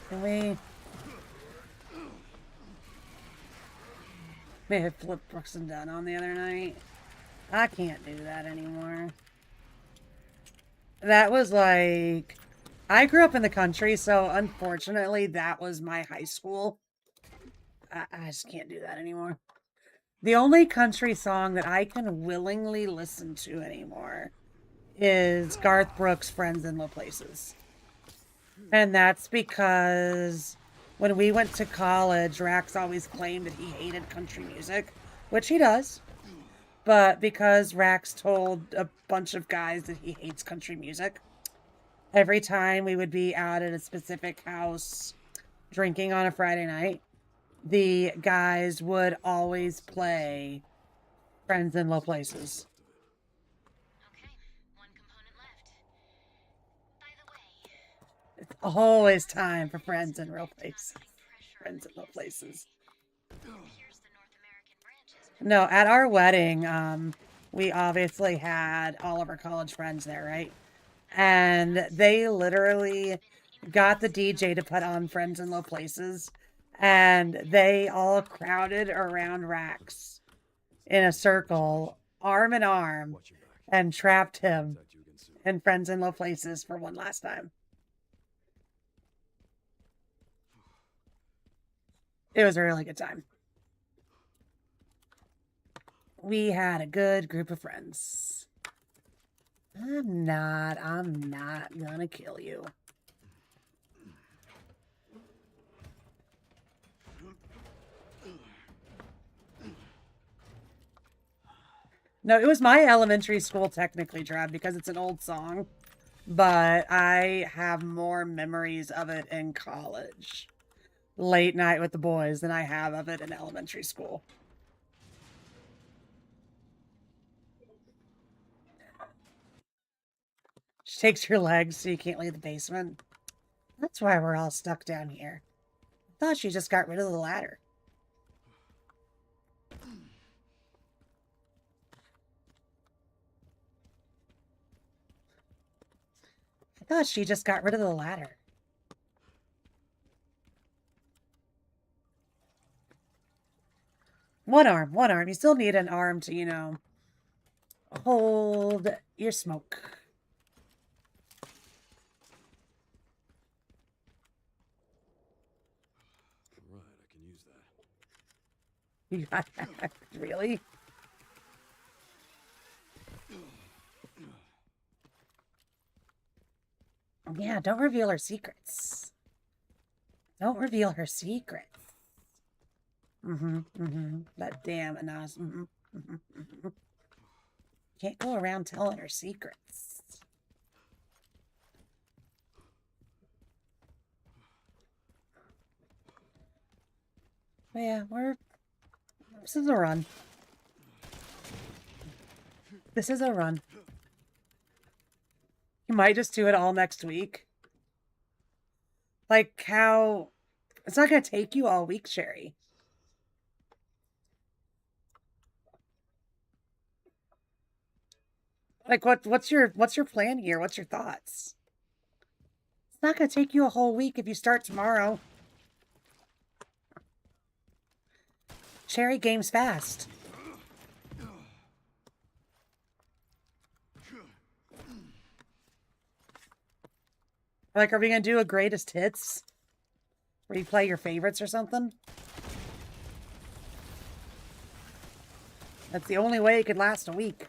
Can we... May have flipped Brooks and Dunn on the other night. I can't do that anymore. That was like... I grew up in the country, so unfortunately that was my high school. I just can't do that anymore. The only country song that I can willingly listen to anymore is Garth Brooks' Friends in Low Places. And that's because when we went to college, Rax always claimed that he hated country music, which he does. But because Rax told a bunch of guys that he hates country music, every time we would be out at a specific house drinking on a Friday night, the guys would always play Friends in Low Places. Okay, one component left. By the way, It's always time for Friends in Real Places. pressure Friends in Low Places. here's the North American branches. No, at our wedding, we obviously had all of our college friends there, right? And they literally got the DJ to put on Friends in Low Places, and they all crowded around Rax in a circle, arm in arm, Watch your back. and trapped him Contact you again soon. in Friends in Low Places for one last time. It was a really good time. We had a good group of friends. I'm not gonna kill you. No, it was my elementary school technically, Trev, because it's an old song. But I have more memories of it in college. Late night with the boys than I have of it in elementary school. She takes your legs so you can't leave the basement. That's why we're all stuck down here. I thought she just got rid of the ladder. I thought she just got rid of the ladder. One arm, one arm. You still need an arm to, you know, hold your smoke. Right, I can use that. You got that? Really? Yeah, don't reveal her secrets. Don't reveal her secrets. That damn Anas. Can't go around telling her secrets. But yeah, this is a run. This is a run. You might just do it all next week. Like how... It's not going to take you all week, Sherry. Like what's your plan here? What's your thoughts? It's not going to take you a whole week if you start tomorrow. Sherry games fast. Like, are we going to do a greatest hits? Where you play your favorites or something? That's the only way it could last a week.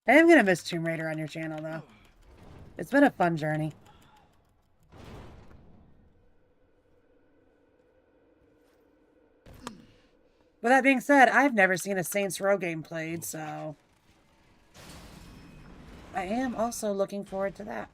I am going to miss Tomb Raider on your channel, though. It's been a fun journey. With that being said, I've never seen a Saints Row game played, so... I am also looking forward to that.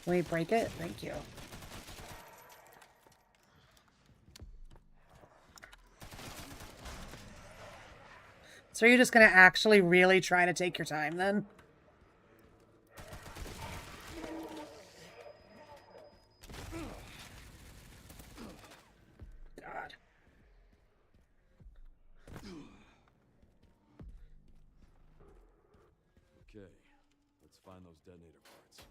Can we break it? Thank you. So you're just going to actually really try to take your time then? God. Okay, let's find those detonator parts.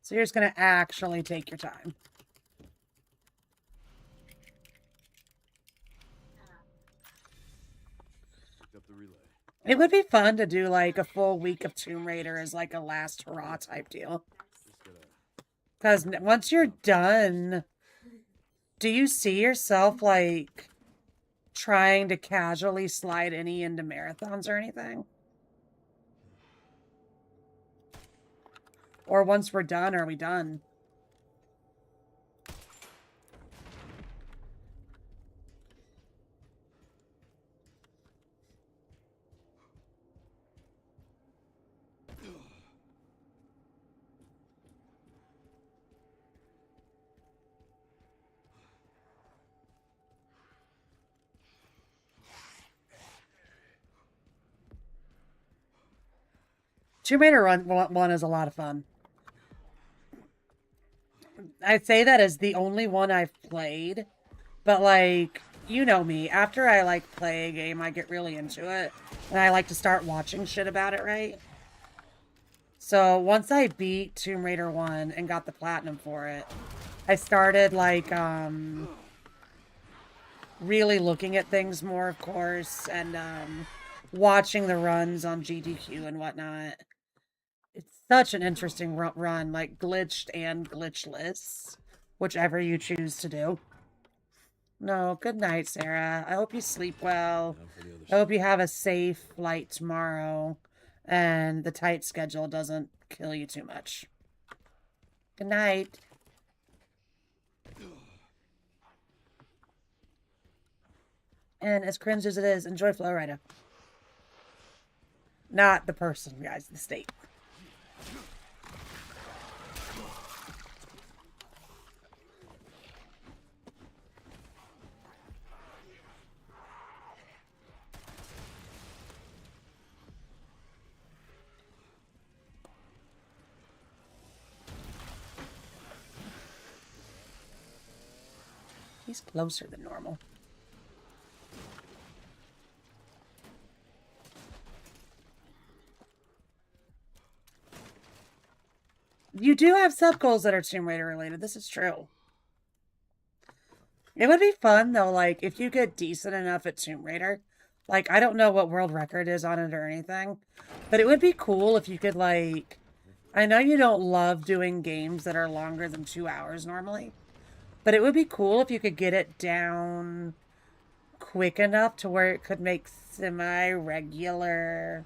So you're just going to actually take your time. Picked up the relay. It would be fun to do like a full week of Tomb Raider as like a last hurrah type deal. Just gotta Because once you're done, do you see yourself, like, trying to casually slide any into marathons or anything? Or once we're done, are we done? Tomb Raider Run 1 is a lot of fun. I'd say that is the only one I've played, but like, you know me, after I like play a game, I get really into it, and I like to start watching shit about it, right? So once I beat Tomb Raider 1 and got the platinum for it, I started like, really looking at things more, of course, and watching the runs on GDQ and whatnot. It's such an interesting run, like glitched and glitchless, whichever you choose to do. No, good night, Sarah. I hope you sleep well. Time for the other I hope you have a safe flight tomorrow, and the tight schedule doesn't kill you too much. Good night. And as cringe as it is, enjoy Flowrider. Not the person, guys, the state. He's closer than normal. You do have sub goals that are Tomb Raider related. This is true. It would be fun though, like if you get decent enough at Tomb Raider. Like I don't know what world record is on it or anything, but it would be cool if you could like. I know you don't love doing games that are longer than 2 hours normally, but it would be cool if you could get it down quick enough to where it could make semi-regular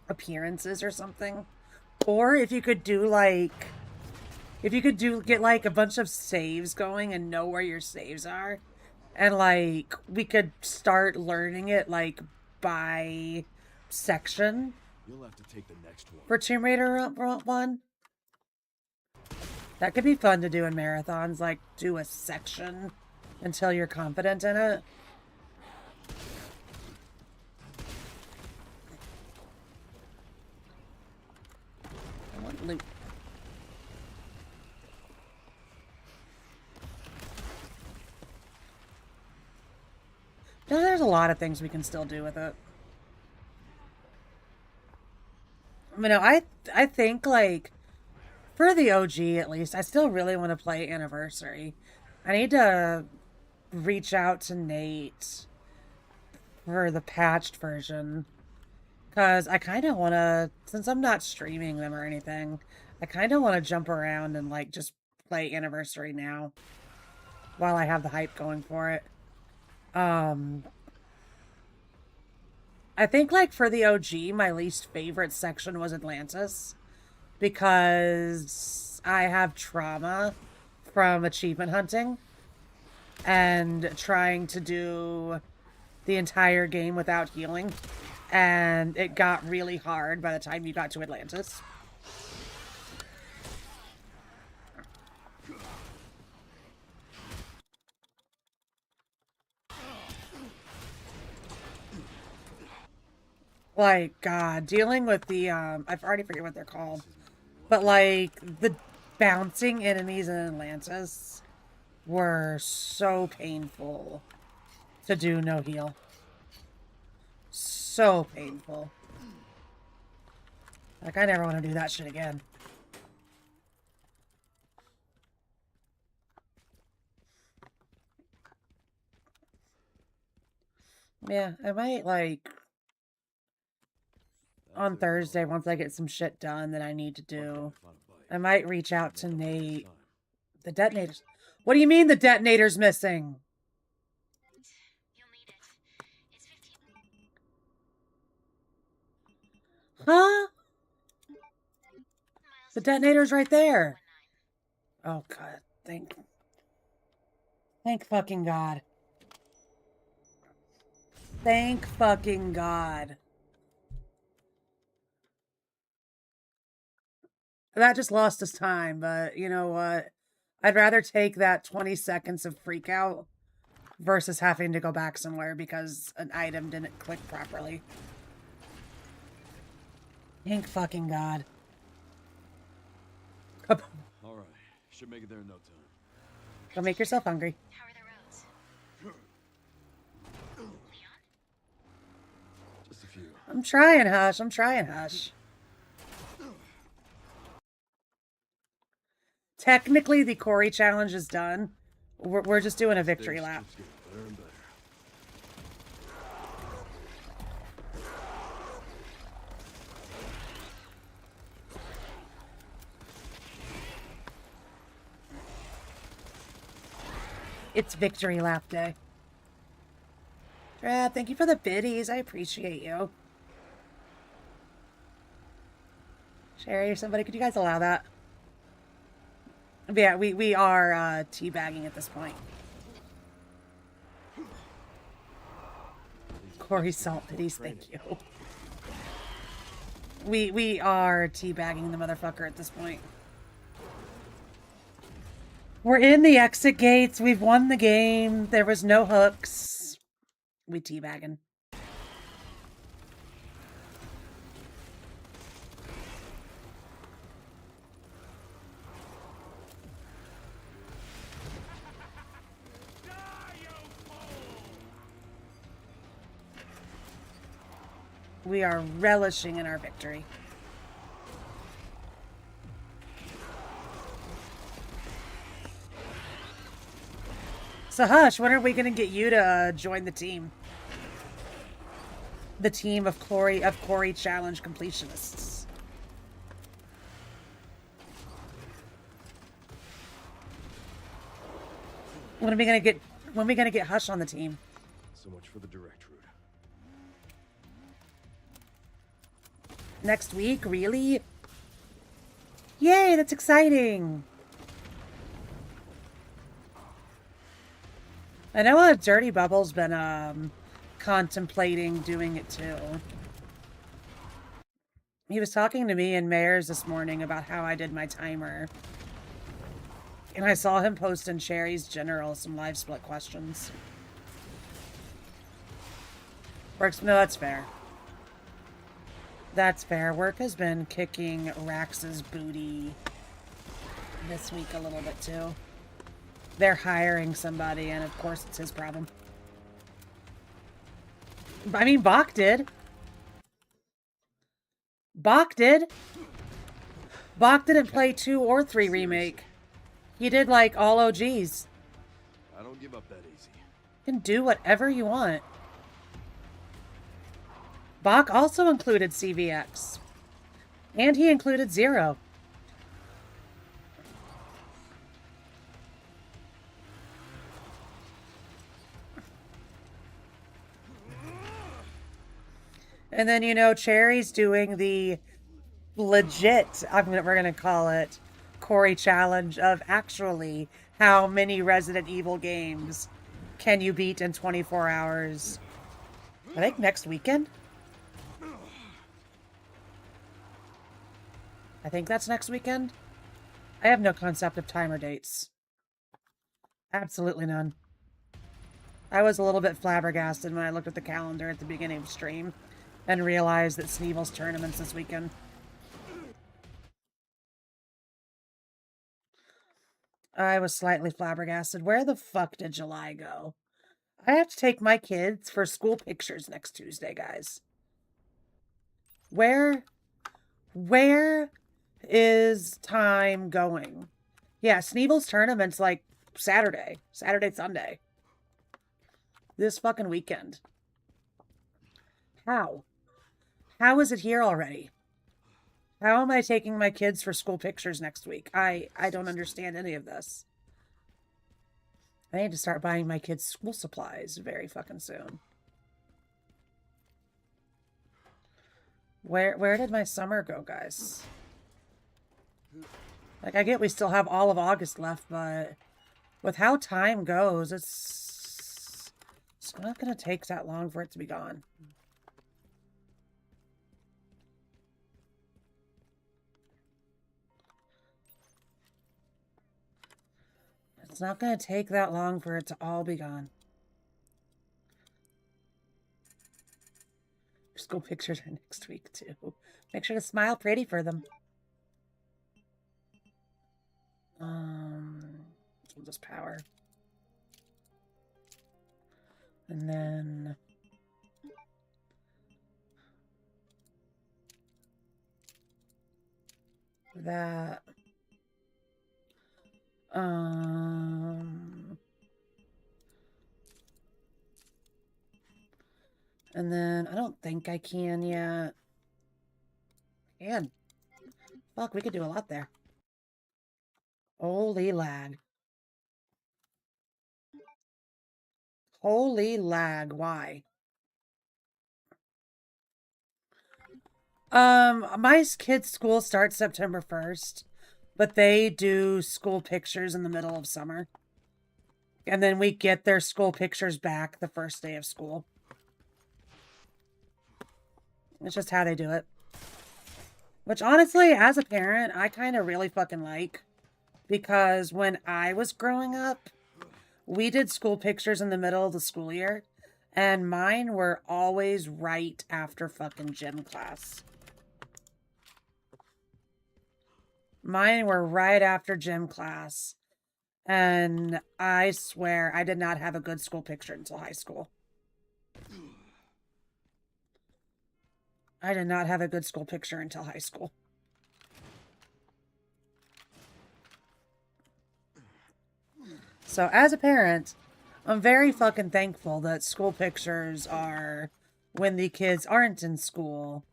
appearances or something. Or if you could do like, if you could get like a bunch of saves going and know where your saves are, and like we could start learning it like by section You'll have to take the next one. for Tomb Raider 1. That could be fun to do in marathons, like do a section until you're confident in it. I want loot. There's a lot of things we can still do with it. You know, I think like for the OG at least, I still really want to play Anniversary. I need to reach out to Nate for the patched version. Because I kind of want to, since I'm not streaming them or anything, I kind of want to jump around and like just play Anniversary now while I have the hype going for it. I think like for the OG, my least favorite section was Atlantis because I have trauma from achievement hunting and trying to do the entire game without healing, and it got really hard by the time you got to Atlantis. Like, God, dealing with the, I've already forget what they're called, but like, the bouncing enemies in Atlantis were so painful to do no heal. So painful. Like, I never want to do that shit again. Yeah, I might, like, on Thursday, once I get some shit done that I need to do, I might reach out to Not the whole Nate. time. The detonators. What do you mean the detonator's missing? You'll need it. It's 15. Huh? Miles The to detonator's right there. 19. Oh, God. Thank fucking God. Thank fucking God. That just lost us time, but you know what? I'd rather take that 20 seconds of freak out versus having to go back somewhere because an item didn't click properly. Thank fucking God. All right. Should make it there in no time. Go make yourself hungry. How are the roads? Leon? Just a few. I'm trying, Hush. I'm trying, Hush. Technically, the Corry challenge is done. We're just doing a victory Stage lap. keeps getting better and better. It's victory lap day. Brad, thank you for the biddies. I appreciate you. Sherry, somebody, could you guys allow that? But yeah, we are teabagging at this point. Corey Salt biddies, thank you. We are teabagging the motherfucker at this point. We're in the exit gates. We've won the game. There was no hooks. We teabagging. We are relishing in our victory. So Hush, when are we gonna get you to join the team? The team of Corry Challenge completionists. When are we gonna get Hush on the team? So much for the direct route. Next week? Really? Yay, that's exciting. I know Dirty Bubble's been contemplating doing it too. He was talking to me and Mayers this morning about how I did my timer. And I saw him post in Sherry's General some live split questions. Works. No, that's fair. That's fair. Work has been kicking Rax's booty this week a little bit too. They're hiring somebody, and of course it's his problem. I mean, Bach did. Bach did. Bach didn't play 2 or 3 remake. He did like all OGs. I don't give up that easy. You can do whatever you want. Bach also included CVX. And he included 0. And then, you know, Cherry's doing the legit, we're going to call it, Corry Challenge of actually how many Resident Evil games can you beat in 24 hours. I think next weekend? I think that's next weekend. I have no concept of time or dates. Absolutely none. I was a little bit flabbergasted when I looked at the calendar at the beginning of stream and realized that Sneevel's tournament's this weekend. I was slightly flabbergasted. Where the fuck did July go? I have to take my kids for school pictures next Tuesday, guys. Where is time going? Yeah, Sneevel's tournament's like Saturday, Sunday. This fucking weekend. How? How is it here already? How am I taking my kids for school pictures next week? I don't understand any of this. I need to start buying my kids school supplies very fucking soon. Where did my summer go, guys? Like, I get we still have all of August left, but with how time goes, it's not gonna take that long for it to be gone. It's not gonna take that long for it to all be gone. School pictures are next week, too. Make sure to smile pretty for them. We'll just power. And then... that... And then, I don't think I can yet. Can. Fuck, we could do a lot there. Holy lag. Holy lag, why? My kids' school starts September 1st, but they do school pictures in the middle of summer. And then we get their school pictures back the first day of school. It's just how they do it. Which, honestly, as a parent, I kind of really fucking like. Because when I was growing up, we did school pictures in the middle of the school year. And mine were always right after fucking gym class. Mine were right after gym class. And I swear I did not have a good school picture until high school. I did not have a good school picture until high school. So as a parent, I'm very fucking thankful that school pictures are when the kids aren't in school.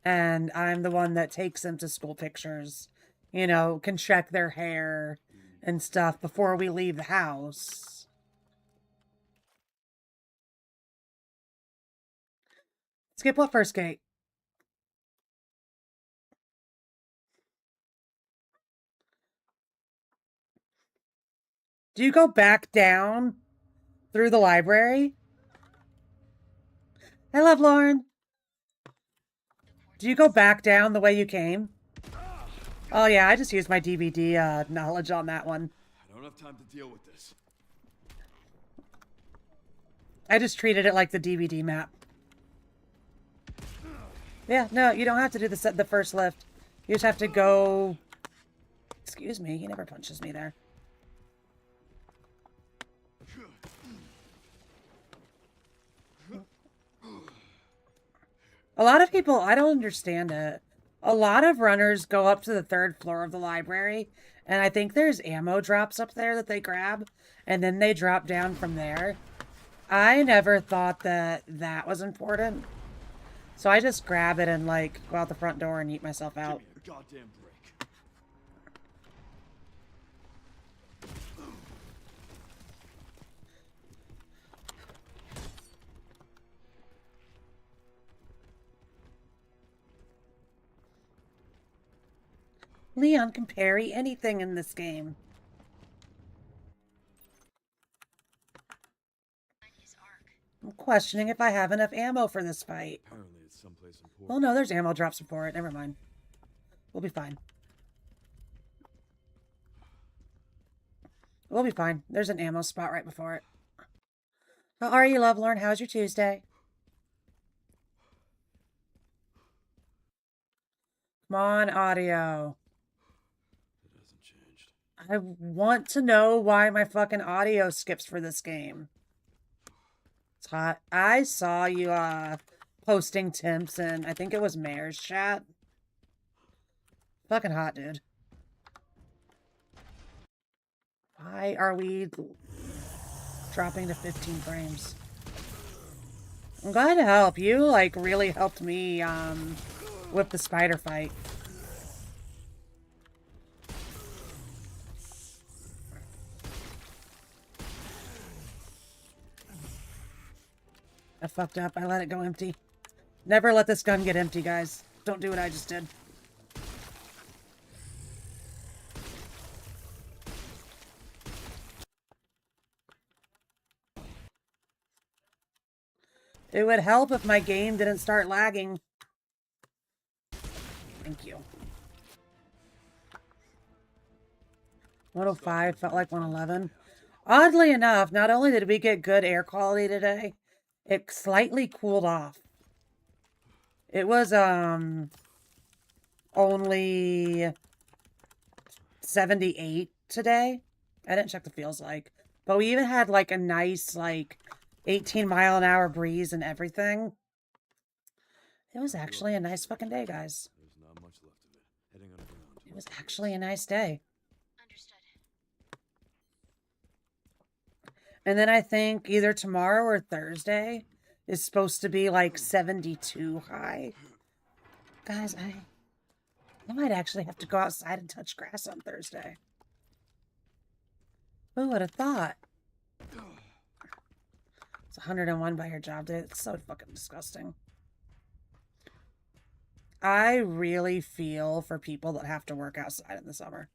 And I'm the one that takes them to school pictures. You know, can check their hair and stuff before we leave the house. Skip what first, Kate? Do you go back down through the library? I love Lauren. Do you go back down the way you came? Oh yeah, I just used my DVD knowledge on that one. I don't have time to deal with this. I just treated it like the DVD map. Yeah, no, you don't have to do the first lift. You just have to go... Excuse me, he never punches me there. A lot of people, I don't understand it. A lot of runners go up to the 3rd floor of the library, and I think there's ammo drops up there that they grab, and then they drop down from there. I never thought that that was important. So I just grab it and, like, go out the front door and eat myself out. Give me a goddamn break. Leon can parry anything in this game. I'm questioning if I have enough ammo for this fight. Apparently it's someplace important. Oh no, there's ammo drops before it. Never mind. We'll be fine. We'll be fine. There's an ammo spot right before it. How are you, Lovelorn? How's your Tuesday? Come on, audio. It hasn't changed. I want to know why my fucking audio skips for this game. It's hot. I saw you posting Tim's in, I think it was Mayor's chat. Fucking hot, dude. Why are we dropping to 15 frames? I'm glad to help. You, like, really helped me with the spider fight. I fucked up. I let it go empty. Never let this gun get empty, guys. Don't do what I just did. It would help if my game didn't start lagging. Thank you. 105 felt like 111. Oddly enough, not only did we get good air quality today, it slightly cooled off. It was only 78 today. I didn't check the feels like. But we even had like a nice like 18-mile-an-hour breeze and everything. It was actually a nice fucking day, guys. There's not much left of it. Heading underground. It was actually a nice day. Understood. And then I think either tomorrow or Thursday is supposed to be like 72 high. Guys, I might actually have to go outside and touch grass on Thursday. Who would have thought? It's 101 by your job day. It's so fucking disgusting. I really feel for people that have to work outside in the summer.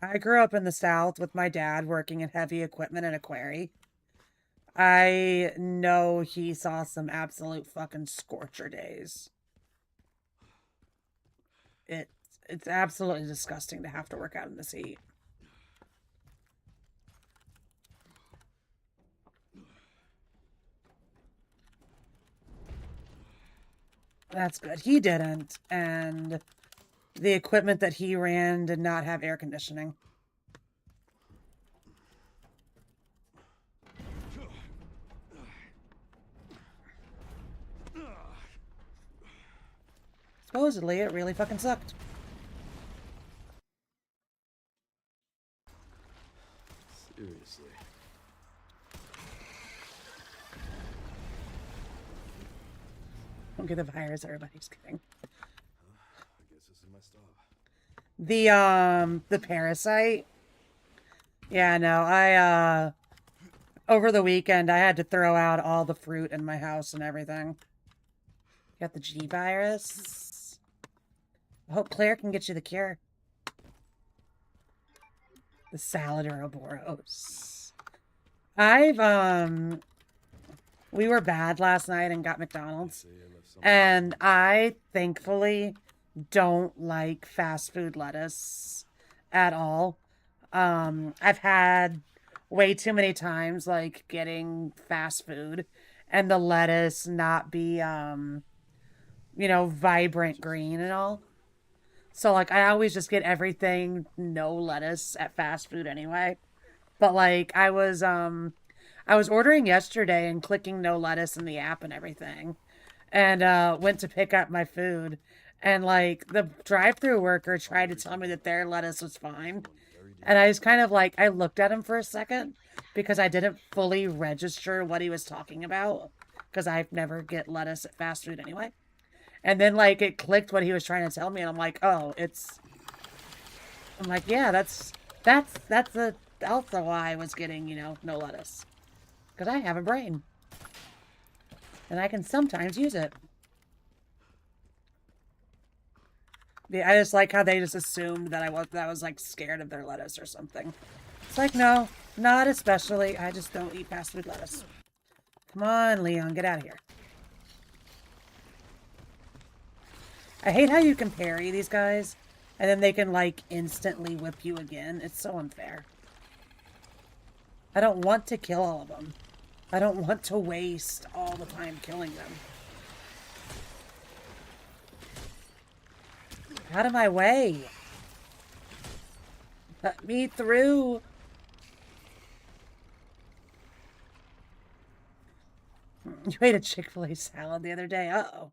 I grew up in the South with my dad working in heavy equipment in a quarry. I know he saw some absolute fucking scorcher days. It's absolutely disgusting to have to work out in this heat. That's good. He didn't, and the equipment that he ran did not have air conditioning. Supposedly, it really fucking sucked. Seriously. Don't get the virus, everybody's kidding. I guess this is my stop. The parasite. Yeah, no, I over the weekend I had to throw out all the fruit in my house and everything. Got the G virus. I hope Claire can get you the cure. The salad Ouroboros. We were bad last night and got McDonald's. Say I left something. And I thankfully don't like fast food lettuce at all. I've had way too many times like getting fast food and the lettuce not be vibrant green and all. So like I always just get everything no lettuce at fast food anyway. But like I was ordering yesterday and clicking no lettuce in the app and everything. And went to pick up my food. And like the drive-through worker tried to tell me that their lettuce was fine. And I was kind of like, I looked at him for a second because I didn't fully register what he was talking about. Because I never get lettuce at fast food anyway. And then like it clicked what he was trying to tell me. And I'm like, oh, I'm like, yeah, that's also why I was getting, no lettuce. Because I have a brain. And I can sometimes use it. Yeah, I just like how they just assumed that I was like scared of their lettuce or something. It's like, no, not especially. I just don't eat fast food lettuce. Come on, Leon, get out of here. I hate how you can parry these guys, and then they can like instantly whip you again. It's so unfair. I don't want to kill all of them. I don't want to waste all the time killing them. Out of my way. Let me through. You ate a Chick-fil-A salad the other day. Uh-oh.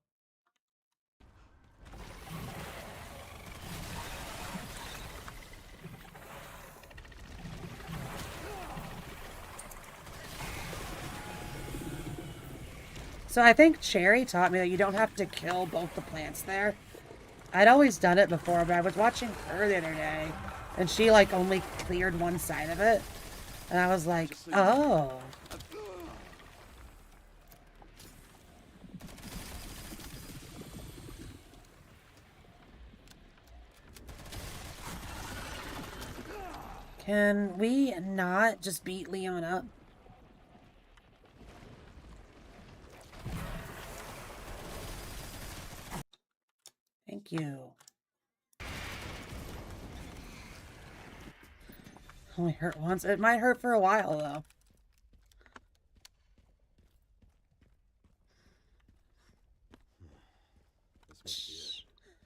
So I think Cherry taught me that you don't have to kill both the plants there. I'd always done it before, but I was watching her the other day, and she, like, only cleared one side of it. And I was like, oh. Can we not just beat Leon up? Thank you. Only hurt once. It might hurt for a while, though. This must be it.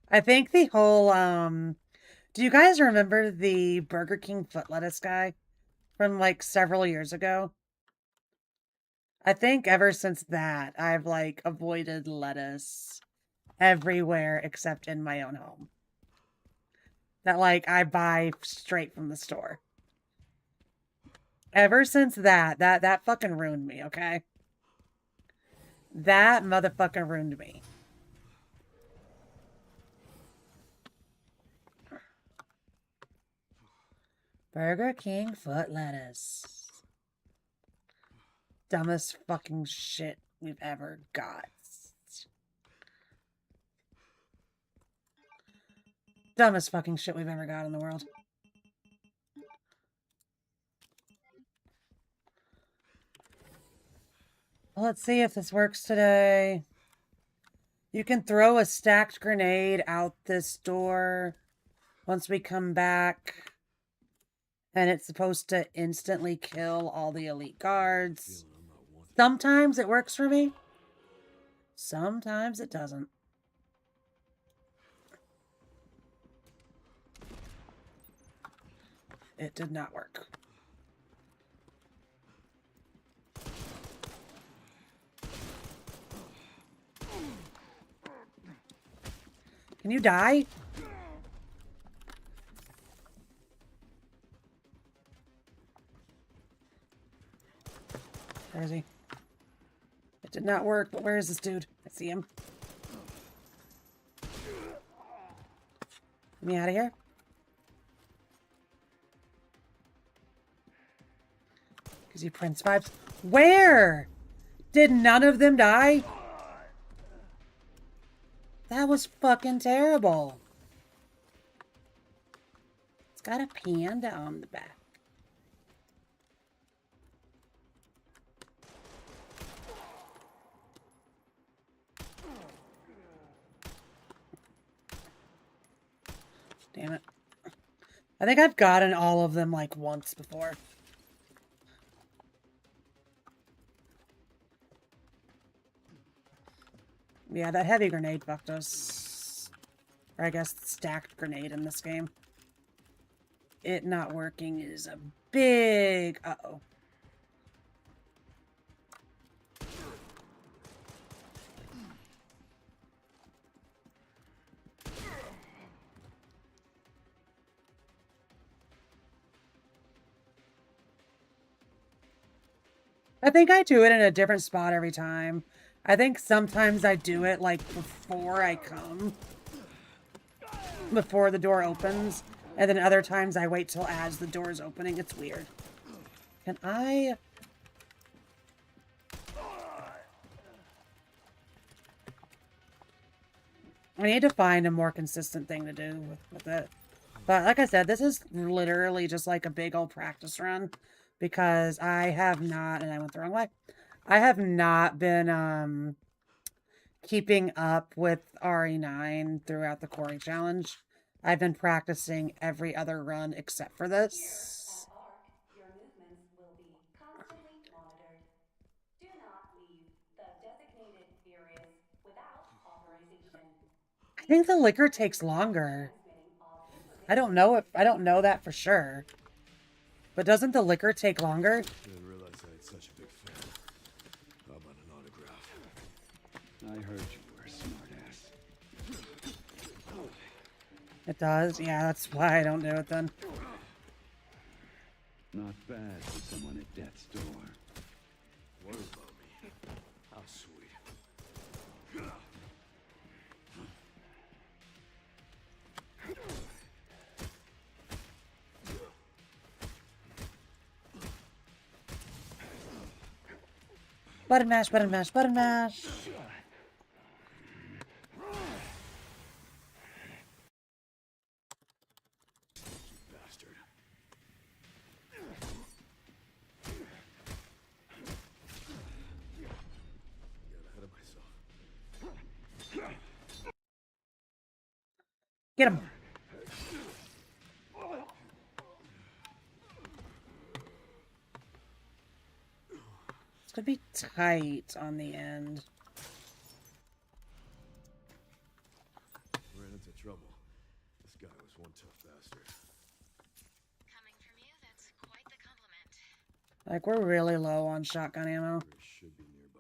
I think the whole, do you guys remember the Burger King foot lettuce guy from, like, several years ago? I think ever since that, I've, like, avoided lettuce everywhere except in my own home. That, like, I buy straight from the store. Ever since that fucking ruined me, okay? That motherfucking ruined me. Burger King foot lettuce. Dumbest fucking shit we've ever got. Dumbest fucking shit we've ever got in the world. Well, let's see if this works today. You can throw a stacked grenade out this door once we come back. And it's supposed to instantly kill all the elite guards. Feeling I'm not wanted. Sometimes it works for me. Sometimes it doesn't. It did not work. Can you die? Where is he? It did not work, but where is this dude? I see him. Get me out of here. Gives you Prince vibes. Where? Did none of them die? That was fucking terrible. It's got a panda on the back. Damn it. I think I've gotten all of them like once before. Yeah, that heavy grenade fucked us. Or I guess stacked grenade in this game. It not working is a big... Uh-oh. I think I do it in a different spot every time. I think sometimes I do it like before I come. Before the door opens. And then other times I wait till as the door is opening. It's weird. Can I... I need to find a more consistent thing to do with it. But like I said, this is literally just like a big old practice run. Because I have not, and I went the wrong way. I have not been keeping up with RE9 throughout the Corry Challenge. I've been practicing every other run except for this. At ARC, your movements will be constantly monitored. Do not leave the designated areas without authorization. I think the liquor takes longer. I don't know that for sure. But doesn't the liquor take longer? Didn't realize I had such a big fan. How about an autograph? I heard you were a smartass. It does? Yeah, that's why I don't do it then. Not bad for someone at death's door. Worry about me. How sweet. Button mash, button mash, button mash. Bastard. Get him. It's gonna be tight on the end. Ran into trouble. This guy was one tough bastard. Coming from you, that's quite the compliment. Like, we're really low on shotgun ammo. Where it should be nearby.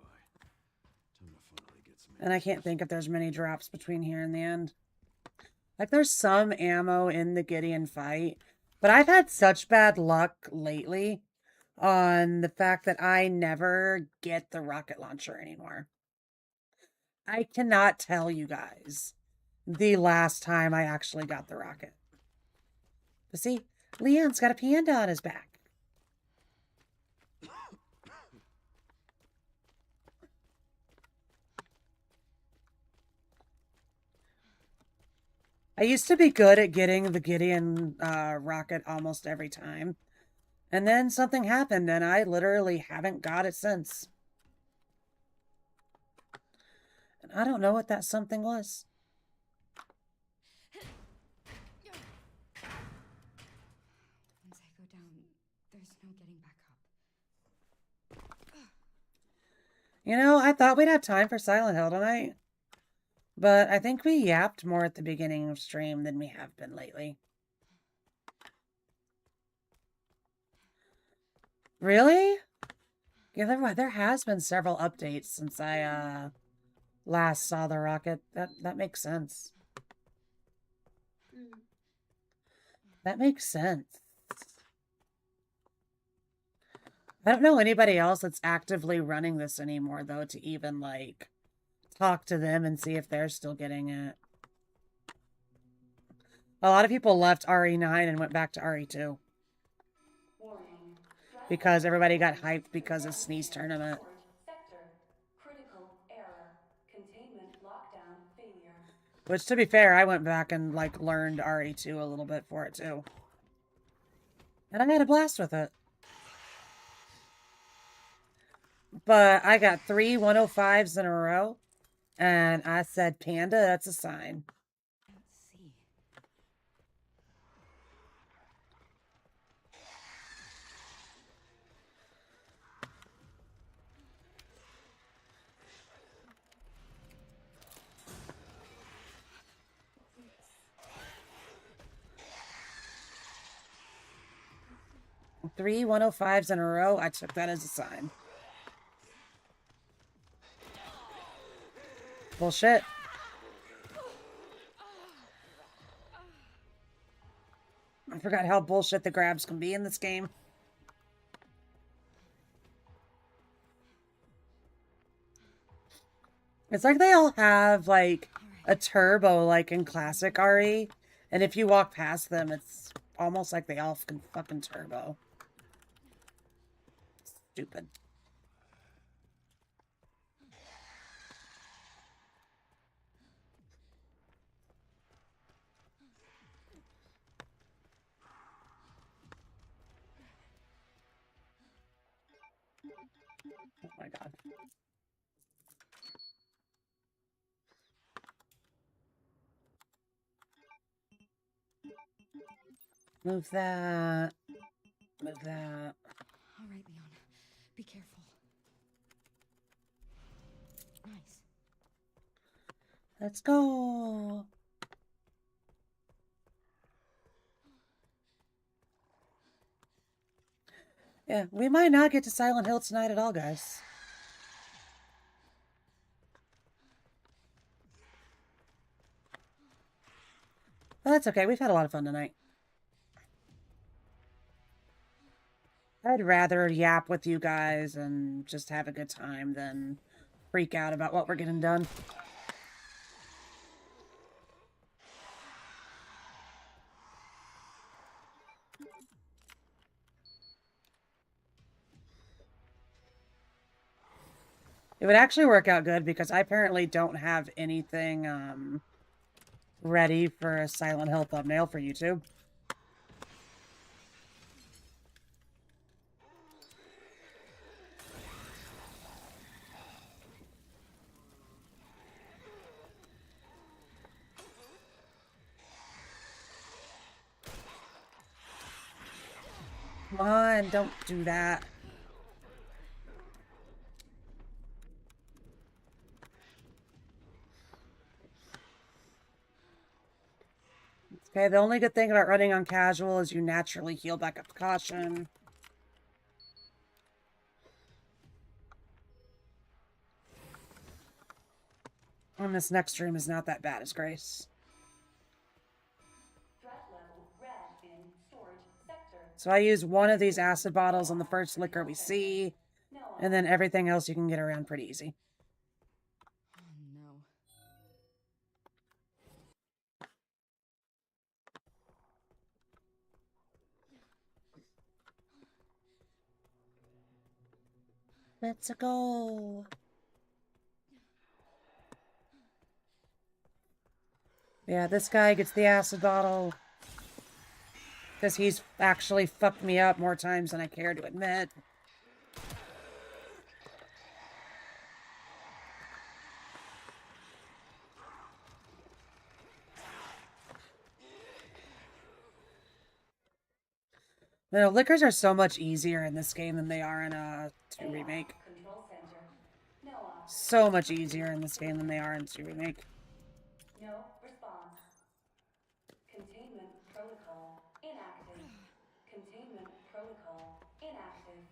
Time to finally get some. And I can't think if there's many drops between here and the end. Like, there's some ammo in the Gideon fight. But I've had such bad luck lately on the fact that I never get the rocket launcher anymore. I cannot tell you guys the last time I actually got the rocket. But see, Leon's got a panda on his back. I used to be good at getting the Gideon rocket almost every time. And then something happened and I literally haven't got it since. And I don't know what that something was. Once I go down, there's no getting back up. You know, I thought we'd have time for Silent Hill tonight. But I think we yapped more at the beginning of stream than we have been lately. Really? Yeah, there has been several updates since I last saw the rocket. That makes sense. That makes sense. I don't know anybody else that's actively running this anymore, though, to even, like, talk to them and see if they're still getting it. A lot of people left RE9 and went back to RE2. Warning. Because everybody got hyped because of Sneeze Tournament. Sector. Critical error. Containment lockdown failure. Which, to be fair, I went back and, like, learned RE2 a little bit for it, too. And I had a blast with it. But I got 3 105s in a row. And I said, Panda, that's a sign. Let's see. Three 105s in a row. I took that as a sign. Bullshit. I forgot how bullshit the grabs can be in this game. It's like they all have, like, a turbo, like in classic RE. And if you walk past them, it's almost like they all can fucking turbo. Stupid. Oh my god. Move that. Move that. All right, Leon. Be careful. Nice. Let's go. Yeah, we might not get to Silent Hill tonight at all, guys. But that's okay. We've had a lot of fun tonight. I'd rather yap with you guys and just have a good time than freak out about what we're getting done. It would actually work out good because I apparently don't have anything ready for a Silent Hill thumbnail for YouTube. Come on, don't do that. Okay, the only good thing about running on casual is you naturally heal back up to caution. And this next room is not that bad as Grace. Threat level red in storage sector. So I use one of these acid bottles on the first liquor we see, and then everything else you can get around pretty easy. Oh no. Let's go. Yeah, this guy gets the acid bottle because he's actually fucked me up more times than I care to admit. No, liquors are so much easier in this game than they are in 2 Remake. Control center. Noah. So much easier in this game than they are in 2 Remake. No response. Containment protocol inactive. Containment protocol inactive.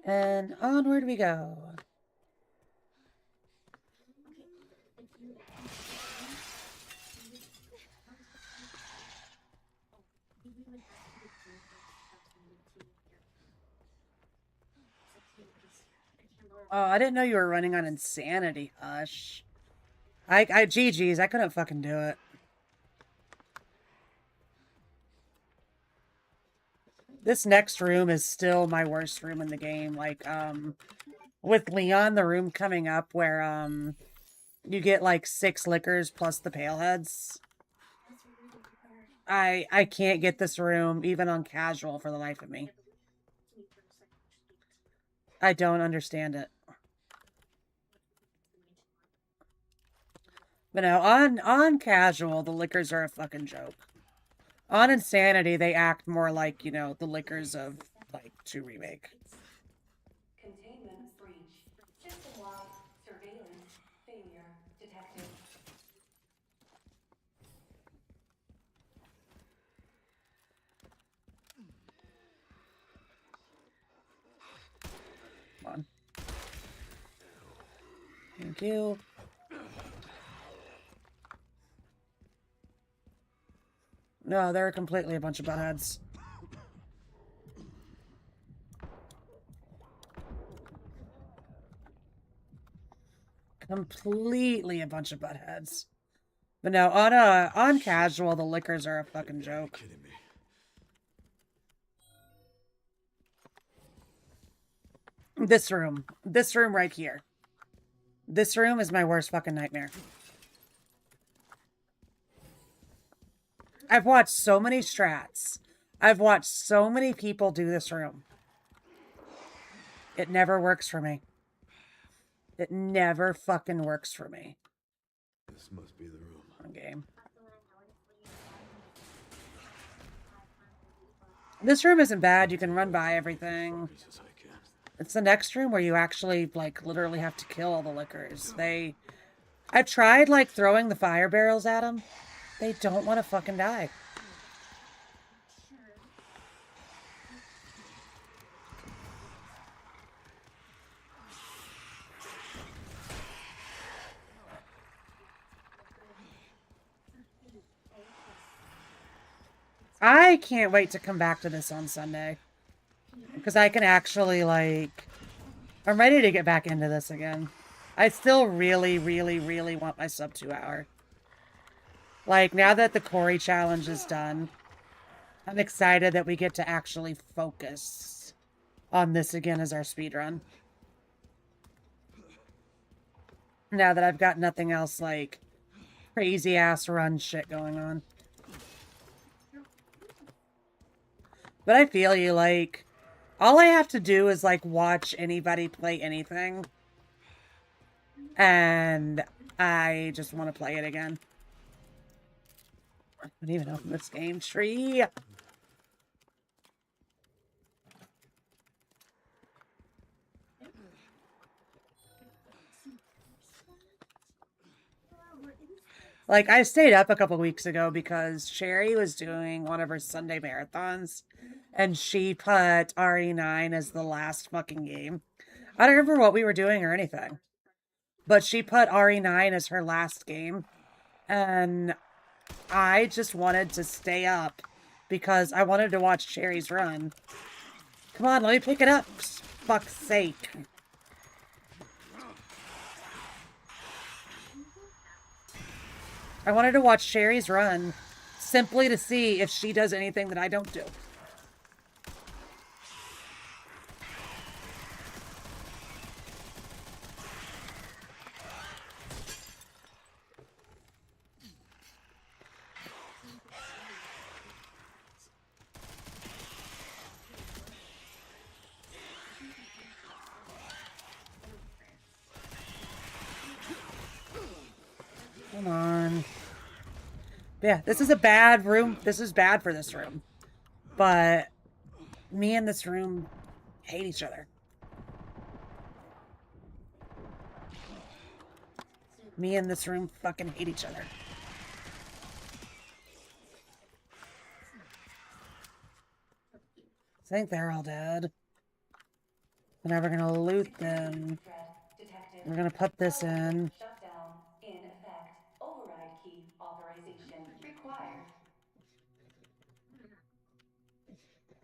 And onward we go. Oh, I didn't know you were running on insanity. Hush. GG's, I couldn't fucking do it. This next room is still my worst room in the game. Like, with Leon, the room coming up where, you get like 6 liquors plus the paleheads. I can't get this room even on casual for the life of me. I don't understand it. But no, on casual, the liquors are a fucking joke. On Insanity, they act more like, you know, the liquors of, like, 2 Remake. Containment breach. System-wide surveillance failure detected. Come on. Thank you. No, they're completely a bunch of buttheads. Completely a bunch of buttheads. But no, on casual, the liquors are a fucking joke. Kidding me. This room right here. This room is my worst fucking nightmare. I've watched so many strats. I've watched so many people do this room. It never works for me. It never fucking works for me. This must be the room. On game. This room isn't bad. You can run by everything. Focus as I can. It's the next room where you actually, like, literally have to kill all the liquors. I've tried, like, throwing the fire barrels at them. They don't want to fucking die. I can't wait to come back to this on Sunday. Because I can actually, like... I'm ready to get back into this again. I still really, really, really want my sub 2 hour. Like, now that the Corry Challenge is done, I'm excited that we get to actually focus on this again as our speedrun. Now that I've got nothing else, like, crazy-ass run shit going on. But I feel you, like, all I have to do is, like, watch anybody play anything. And I just want to play it again. I don't even open this game tree. Like, I stayed up a couple weeks ago because Sherry was doing one of her Sunday marathons, and she put RE9 as the last fucking game. I don't remember what we were doing or anything, but she put RE9 as her last game, and I just wanted to stay up because I wanted to watch Sherry's run. Come on, let me pick it up, for fuck's sake. I wanted to watch Sherry's run simply to see if she does anything that I don't do. Come on. Yeah, this is a bad room. This is bad for this room. But me and this room hate each other. Me and this room fucking hate each other. I think they're all dead. We're never gonna loot them. We're gonna put this in. Shutdown in effect. Override key authorization required.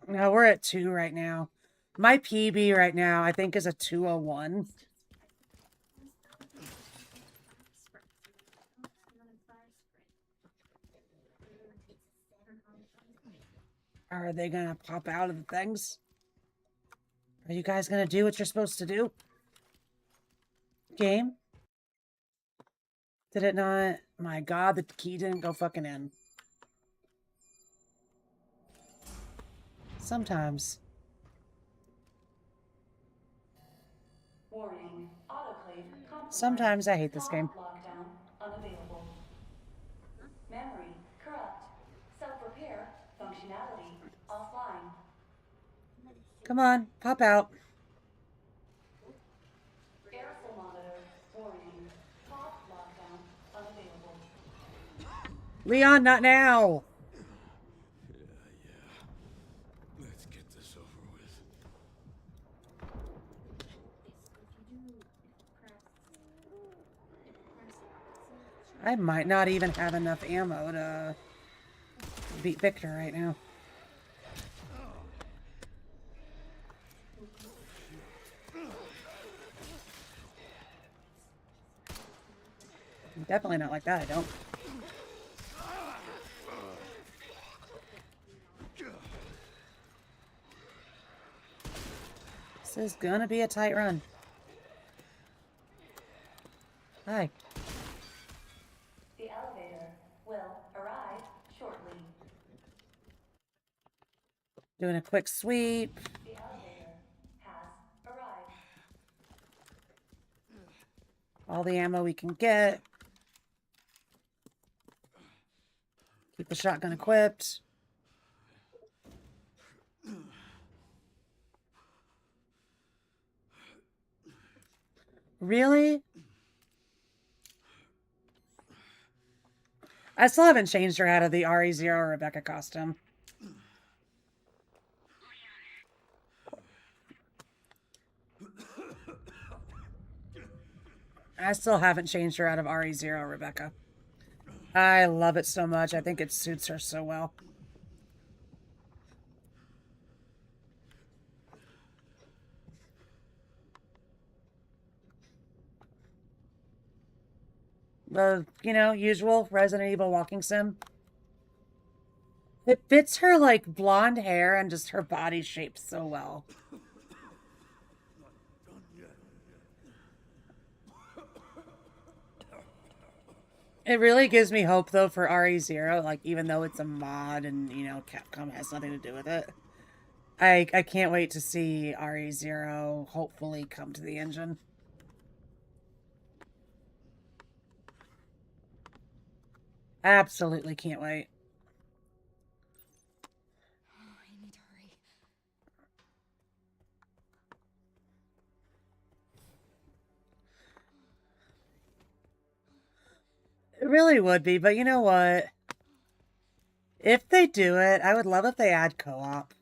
No, we're at 2 right now. My PB right now, I think, is a 201. Are they gonna pop out of the things? Are you guys gonna do what you're supposed to do? Game? Did it not? My god, the key didn't go fucking in. Sometimes. Warning. Autoclave compromised. Sometimes I hate this game. Lockdown unavailable. Memory corrupt. Self-repair functionality offline. Come on, pop out. Aerosol monitor warning. Pod lockdown unavailable. Leon, not now. Yeah. Let's get this over with. I might not even have enough ammo to beat Victor right now. Definitely not like that, I don't. This is gonna be a tight run. Hi. The elevator will arrive shortly. Doing a quick sweep. The elevator has arrived. All the ammo we can get. Keep the shotgun equipped. Really? I still haven't changed her out of the RE0 Rebecca costume. I still haven't changed her out of RE0 Rebecca. I love it so much. I think it suits her so well. The, you know, usual Resident Evil walking sim. It fits her, like, blonde hair and just her body shape so well. It really gives me hope, though, for RE0, like, even though it's a mod and, you know, Capcom has nothing to do with it. I can't wait to see RE0 hopefully come to the engine. Absolutely can't wait. Oh, I need to hurry. It really would be, but you know what? If they do it, I would love if they add co-op.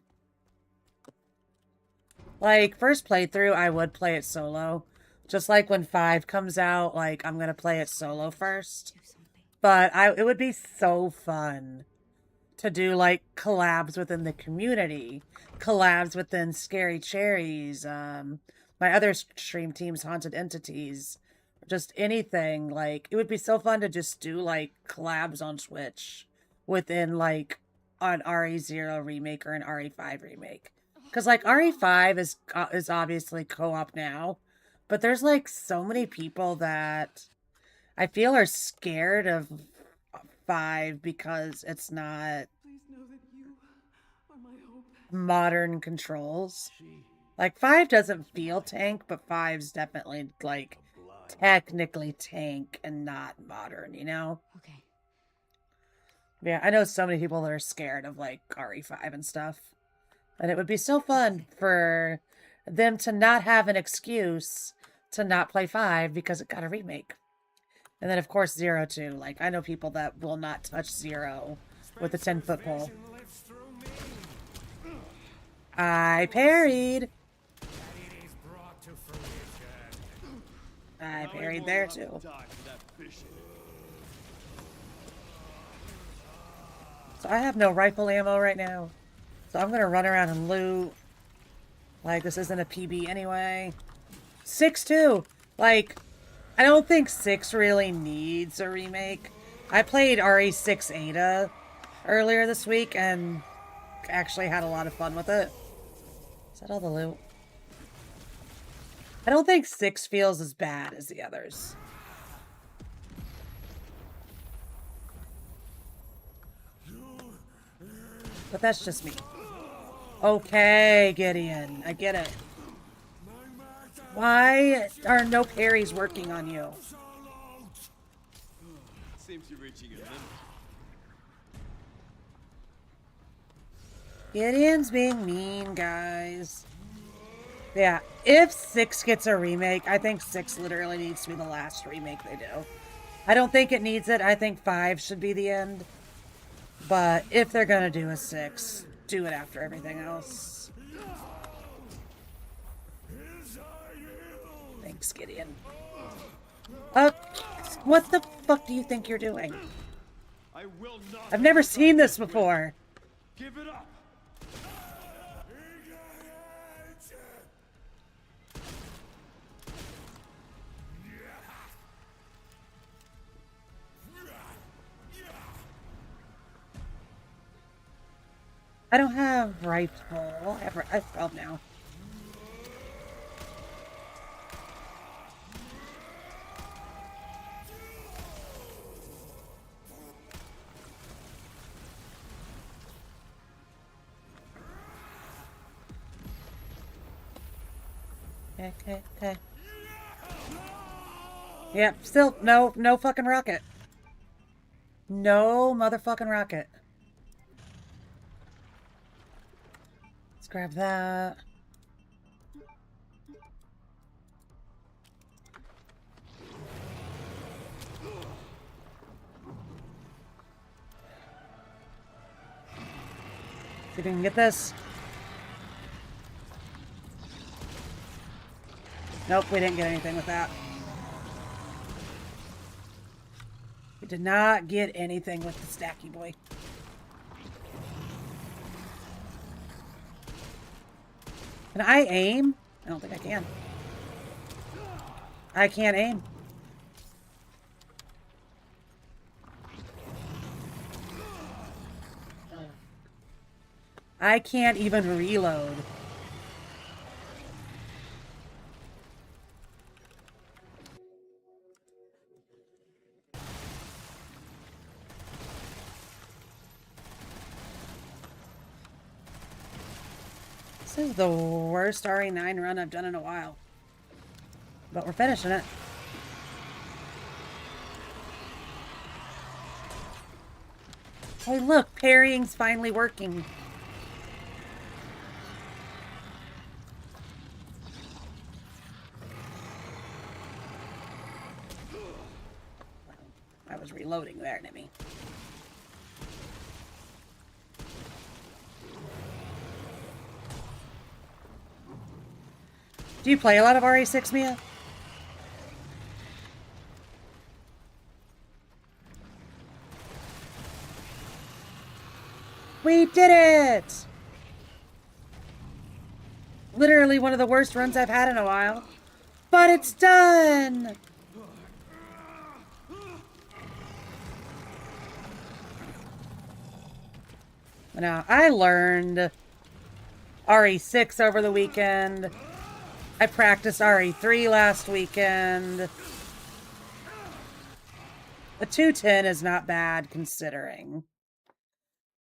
Like, first playthrough, I would play it solo. Just like when 5 comes out, like, I'm gonna play it solo first. Do something. But it would be so fun to do, like, collabs within the community. Collabs within Scary Cherries, my other stream teams, Haunted Entities. Just anything. Like, it would be so fun to just do, like, collabs on Twitch within, like, an RE0 remake or an RE5 remake. Because, like, RE5 is obviously co-op now, but there's, like, so many people that I feel are scared of 5 because it's not Please know that you are my hope. modern controls. Like, 5 doesn't feel tank, but 5's definitely, like, technically tank and not modern, you know? Okay. Yeah, I know so many people that are scared of, like, RE5 and stuff. And it would be so fun for them to not have an excuse to not play 5 because it got a remake. And then, of course, 0 too. Like, I know people that will not touch 0 with a 10-foot pole. I parried. I parried there too. So I have no rifle ammo right now. So I'm gonna run around and loot. Like, this isn't a PB anyway. 6 too. Like, I don't think 6 really needs a remake. I played RE6 Ada earlier this week and actually had a lot of fun with it. Is that all the loot? I don't think 6 feels as bad as the others. But that's just me. Okay, Gideon. I get it. Why are no parries working on you? Seems you're reaching a limit. Gideon's being mean, guys. Yeah, if 6 gets a remake, I think 6 literally needs to be the last remake they do. I don't think it needs it. I think 5 should be the end. But if they're gonna do a 6, do it after everything else. Thanks, Gideon. What the fuck do you think you're doing? I will not. I've never seen this before. Give it up. I don't have rifle. I have 12 now. Okay. Yep, still no fucking rocket. No motherfucking rocket. Let's grab that. See if we can get this. Nope, we didn't get anything with that. We did not get anything with the stacky boy. Can I aim? I don't think I can. I can't aim. I can't even reload. This is the worst RE9 run I've done in a while. But we're finishing it. Hey, look, parrying's finally working. I was reloading there, Nimmy. Do you play a lot of RE6, Mia? We did it! Literally one of the worst runs I've had in a while. But it's done! Now, I learned RE6 over the weekend. I practiced RE3 last weekend. The 210 is not bad considering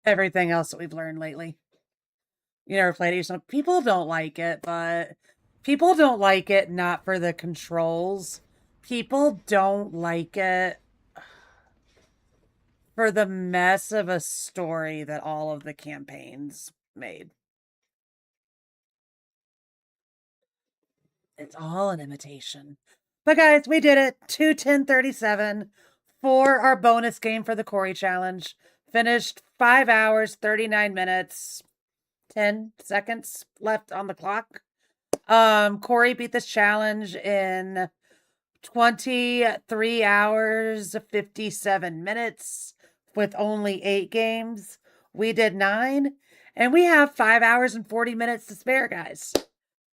everything else that we've learned lately. You never played it? People don't like it, but people don't like it not for the controls. People don't like it for the mess of a story that all of the campaigns made. It's all an imitation. But guys, we did it. 2:10:37 for our bonus game for the Corry Challenge. Finished 5 hours, 39 minutes, 10 seconds left on the clock. Corry beat this challenge in 23 hours, 57 minutes with only 8 games. We did 9, and we have 5 hours and 40 minutes to spare, guys.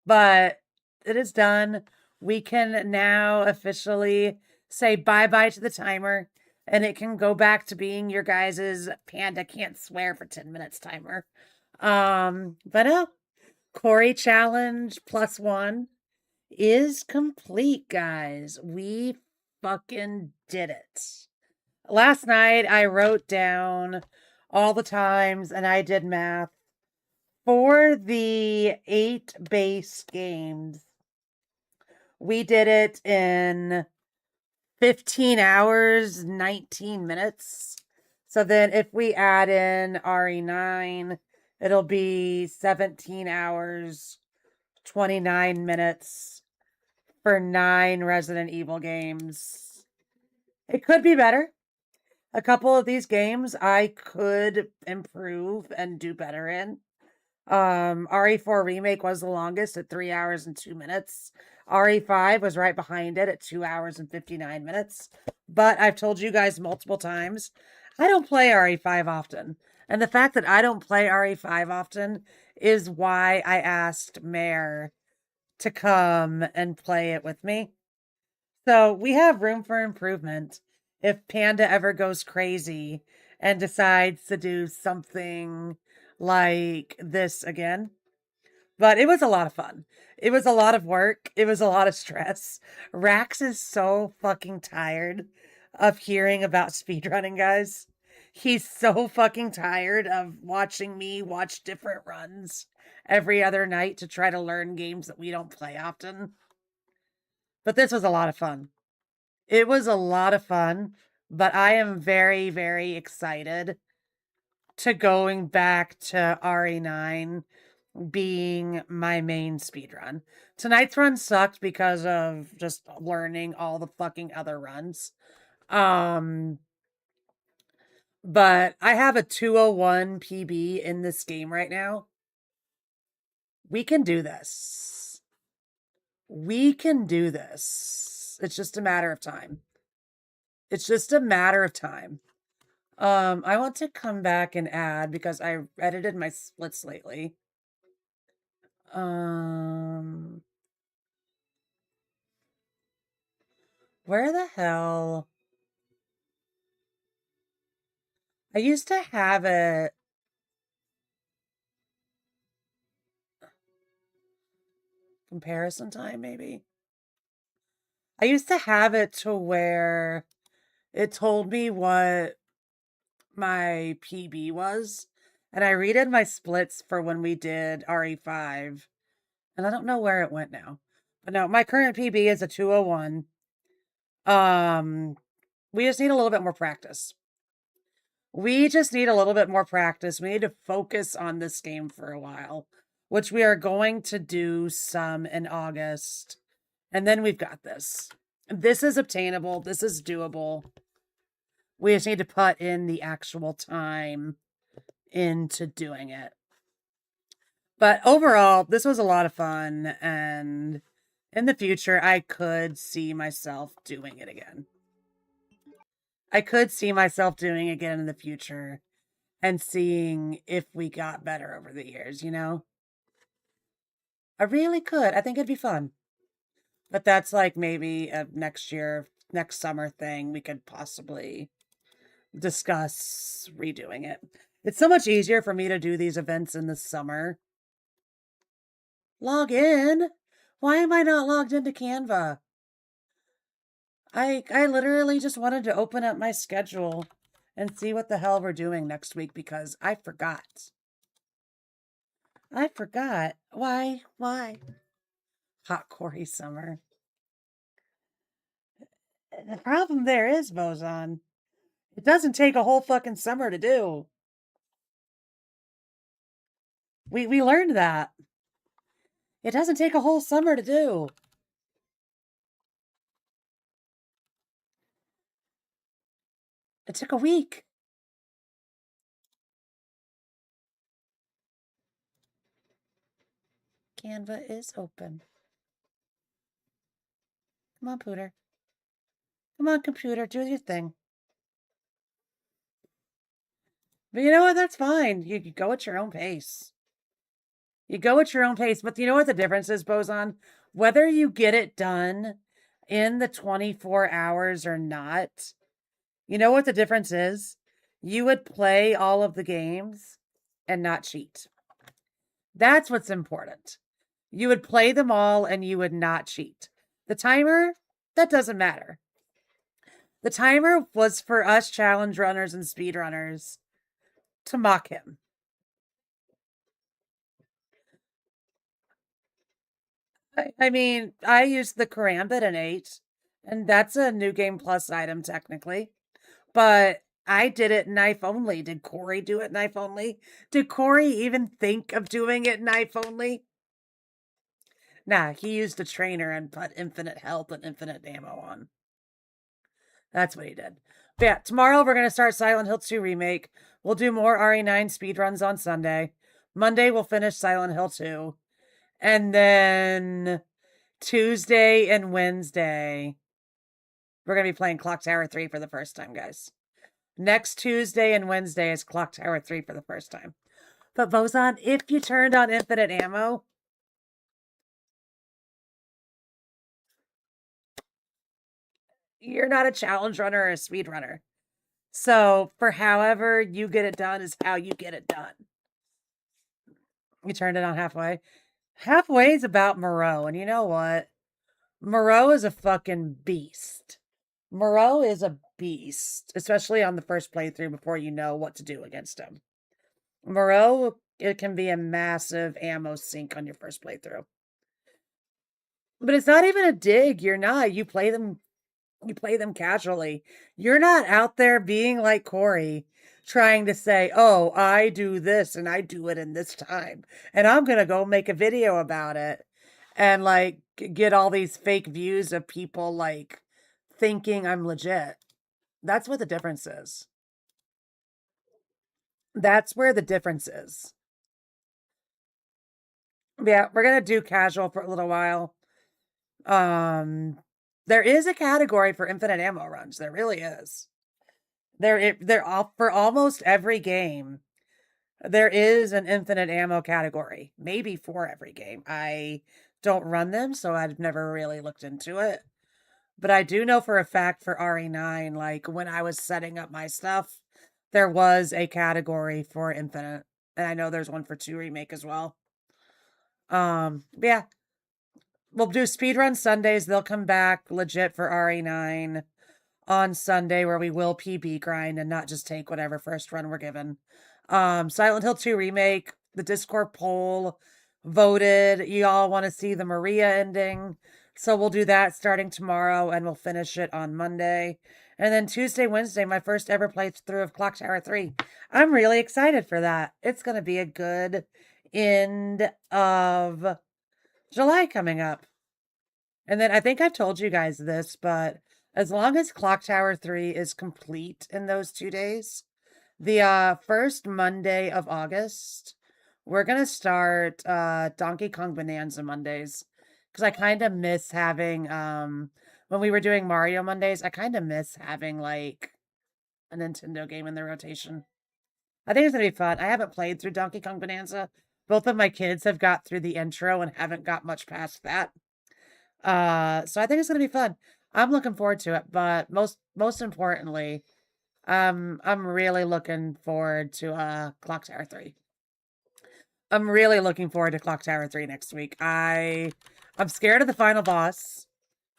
But it is done. We can now officially say bye-bye to the timer, and it can go back to being your guys's Panda Can't Swear for 10 minutes timer. But no, Corry Challenge +1 is complete, guys. We fucking did it. Last night, I wrote down all the times, and I did math. For the 8 base games, we did it in 15 hours, 19 minutes. So then if we add in RE9, it'll be 17 hours, 29 minutes for 9 Resident Evil games. It could be better. A couple of these games I could improve and do better in. RE4 Remake was the longest at 3 hours and 2 minutes. RE5 was right behind it at 2 hours and 59 minutes. But I've told you guys multiple times, I don't play RE5 often. And the fact that I don't play RE5 often is why I asked Mare to come and play it with me. So we have room for improvement if Panda ever goes crazy and decides to do something like this again. But it was a lot of fun. It was a lot of work. It was a lot of stress. Rax is so fucking tired of hearing about speedrunning, guys. He's so fucking tired of watching me watch different runs every other night to try to learn games that we don't play often. But this was a lot of fun. It was a lot of fun, but I am very, very excited to going back to RE9 being my main speedrun. Tonight's run sucked because of just learning all the fucking other runs. But I have a 201 PB in this game right now. We can do this. We can do this. It's just a matter of time. It's just a matter of time. I want to come back and add because I edited my splits lately. Where the hell? I used to have it. Comparison time, maybe? I used to have it to where it told me what my PB was, And I redid my splits for when we did RE5. And I don't know where it went now. But no, my current PB is a 201. We just need a little bit more practice. We just need a little bit more practice. We need to focus on this game for a while, which we are going to do some in August. And then we've got this. This is obtainable. This is doable. We just need to put in the actual time into doing it. But overall, this was a lot of fun. And in the future, I could see myself doing it again. I could see myself doing it again in the future and seeing if we got better over the years, you know? I really could. I think it'd be fun. But that's like maybe a next year, next summer thing we could possibly discuss redoing it. It's so much easier for me to do these events in the summer. Log in? Why am I not logged into Canva? I literally just wanted to open up my schedule and see what the hell we're doing next week because I forgot. I forgot. Why? Hot Corry summer. The problem there is, Boson, it doesn't take a whole fucking summer to do. We learned that. It doesn't take a whole summer to do. It took a week. Canva is open. Come on, Pooter. Come on, computer, do your thing. But you know what? That's fine. You go at your own pace. You go at your own pace. But you know what the difference is, Boson? Whether you get it done in the 24 hours or not, you know what the difference is? You would play all of the games and not cheat. That's what's important. You would play them all and you would not cheat. The timer, that doesn't matter. The timer was for us challenge runners and speed runners to mock him. I mean, I used the Karambit in 8, and that's a New Game Plus item technically. But I did it knife only. Did Corry do it knife only? Did Corry even think of doing it knife only? Nah, he used a trainer and put infinite health and infinite ammo on. That's what he did. But yeah, tomorrow we're going to start Silent Hill 2 Remake. We'll do more RE9 speedruns on Sunday. Monday we'll finish Silent Hill 2. And then Tuesday and Wednesday, we're going to be playing Clock Tower 3 for the first time, guys. Next Tuesday and Wednesday is Clock Tower 3 for the first time. But Boson, if you turned on infinite ammo, you're not a challenge runner or a speed runner. So for however you get it done is how you get it done. You turned it on halfway. Halfway is about Moreau. And you know what? Moreau is a fucking beast. Moreau is a beast, especially on the first playthrough before you know what to do against him. Moreau, it can be a massive ammo sink on your first playthrough. But it's not even a dig. You're not. You play them casually. You're not out there being like Corry, trying to say, oh, I do this and I do it in this time. And I'm going to go make a video about it. And like get all these fake views of people like thinking I'm legit. That's what the difference is. That's where the difference is. Yeah, we're going to do casual for a little while. There is a category for infinite ammo runs. There really is. They're all for almost every game. There is an infinite ammo category. Maybe for every game. I don't run them, so I've never really looked into it. But I do know for a fact for RE9, like when I was setting up my stuff, there was a category for infinite. And I know there's one for 2 Remake as well. Yeah. We'll do speedrun Sundays. They'll come back legit for RE9 on Sunday where we will PB grind and not just take whatever first run we're given. Silent Hill 2 Remake, the Discord poll voted. You all want to see the Maria ending. So we'll do that starting tomorrow and we'll finish it on Monday. And then Tuesday, Wednesday, my first ever playthrough of Clock Tower 3. I'm really excited for that. It's going to be a good end of July coming up. And then I think I told you guys this, but as long as Clock Tower 3 is complete in those 2 days, the first Monday of August, we're going to start Donkey Kong Bonanza Mondays. Because I kind of miss having, when we were doing Mario Mondays, I kind of miss having, like, a Nintendo game in the rotation. I think it's going to be fun. I haven't played through Donkey Kong Bonanza. Both of my kids have got through the intro and haven't got much past that. So I think it's going to be fun. I'm looking forward to it, but most importantly, I'm really looking forward to Clock Tower 3. I'm really looking forward to Clock Tower 3 next week. I'm scared of the final boss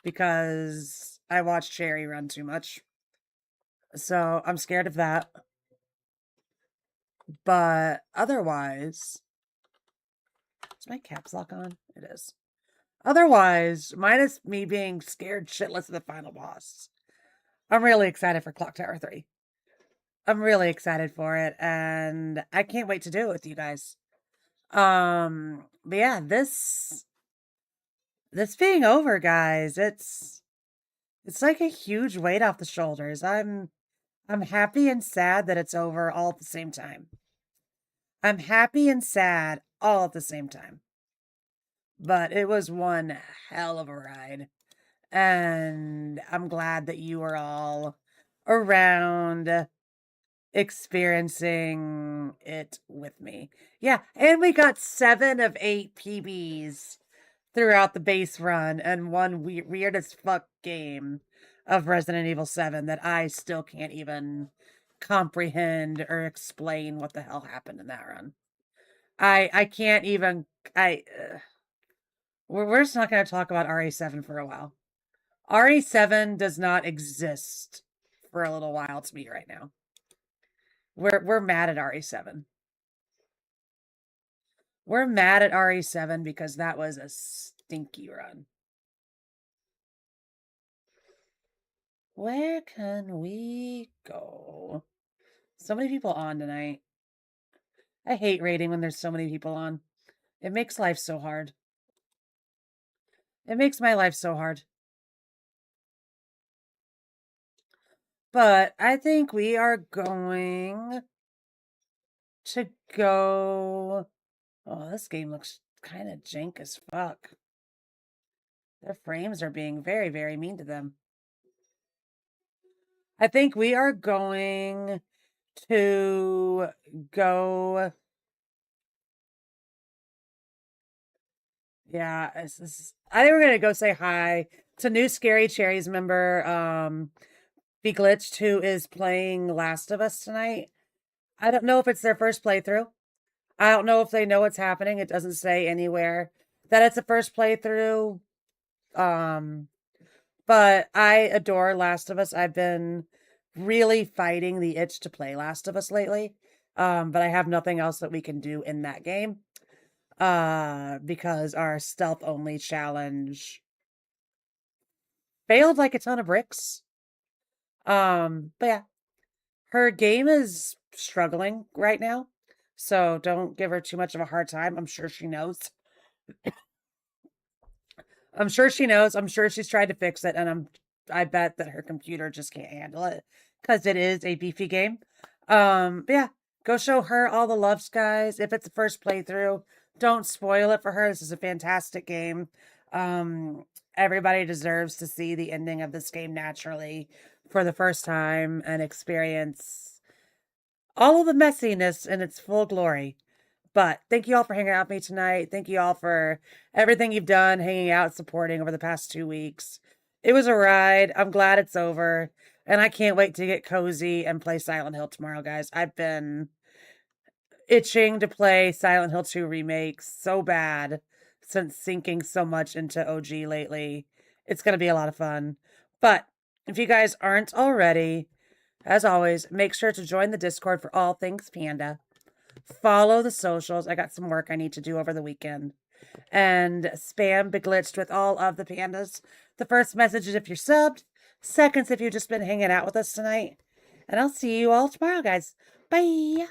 because I watched Cherry run too much. So I'm scared of that. But otherwise, is my caps lock on? It is. Otherwise, minus me being scared shitless of the final boss, I'm really excited for Clock Tower 3. I'm really excited for it, and I can't wait to do it with you guys. But yeah, this being over, guys, it's like a huge weight off the shoulders. I'm happy and sad that it's over all at the same time. I'm happy and sad all at the same time. But it was one hell of a ride. And I'm glad that you are all around experiencing it with me. Yeah, and we got 7 of 8 PBs throughout the base run and one weird as fuck game of Resident Evil 7 that I still can't even comprehend or explain what the hell happened in that run. I can't even, we're just not going to talk about RE7 for a while. RE7 does not exist for a little while to me right now. We're mad at RE7. We're mad at RE7 because that was a stinky run. Where can we go? So many people on tonight. I hate raiding when there's so many people on. It makes life so hard. It makes my life so hard. But I think we are going to go... Oh, this game looks kind of jank as fuck. Their frames are being very, very mean to them. I think we are going to go... Yeah, I think we're going to go say hi to new Scary Cherries member, Be Glitched, who is playing Last of Us tonight. I don't know if it's their first playthrough. I don't know if they know what's happening. It doesn't say anywhere that it's a first playthrough. But I adore Last of Us. I've been really fighting the itch to play Last of Us lately. But I have nothing else that we can do in that game. Because our stealth-only challenge failed like a ton of bricks. But yeah, her game is struggling right now, so don't give her too much of a hard time. I'm sure she knows. I'm sure she knows. I'm sure she's tried to fix it, and I bet that her computer just can't handle it because it is a beefy game. But yeah, go show her all the loves, guys. If it's the first playthrough, don't spoil it for her. This is a fantastic game. Everybody deserves to see the ending of this game naturally for the first time and experience all of the messiness in its full glory. But thank you all for hanging out with me tonight. Thank you all for everything you've done, hanging out, supporting over the past 2 weeks. It was a ride. I'm glad it's over. And I can't wait to get cozy and play Silent Hill tomorrow, guys. I've been itching to play Silent Hill 2 Remake so bad since sinking so much into OG lately. It's going to be a lot of fun. But if you guys aren't already, as always, make sure to join the Discord for all things Panda. follow the socials. I got some work I need to do over the weekend. And spam beglitched with all of the pandas. The first message is if you're subbed. Seconds if you've just been hanging out with us tonight. And I'll see you all tomorrow, guys. Bye.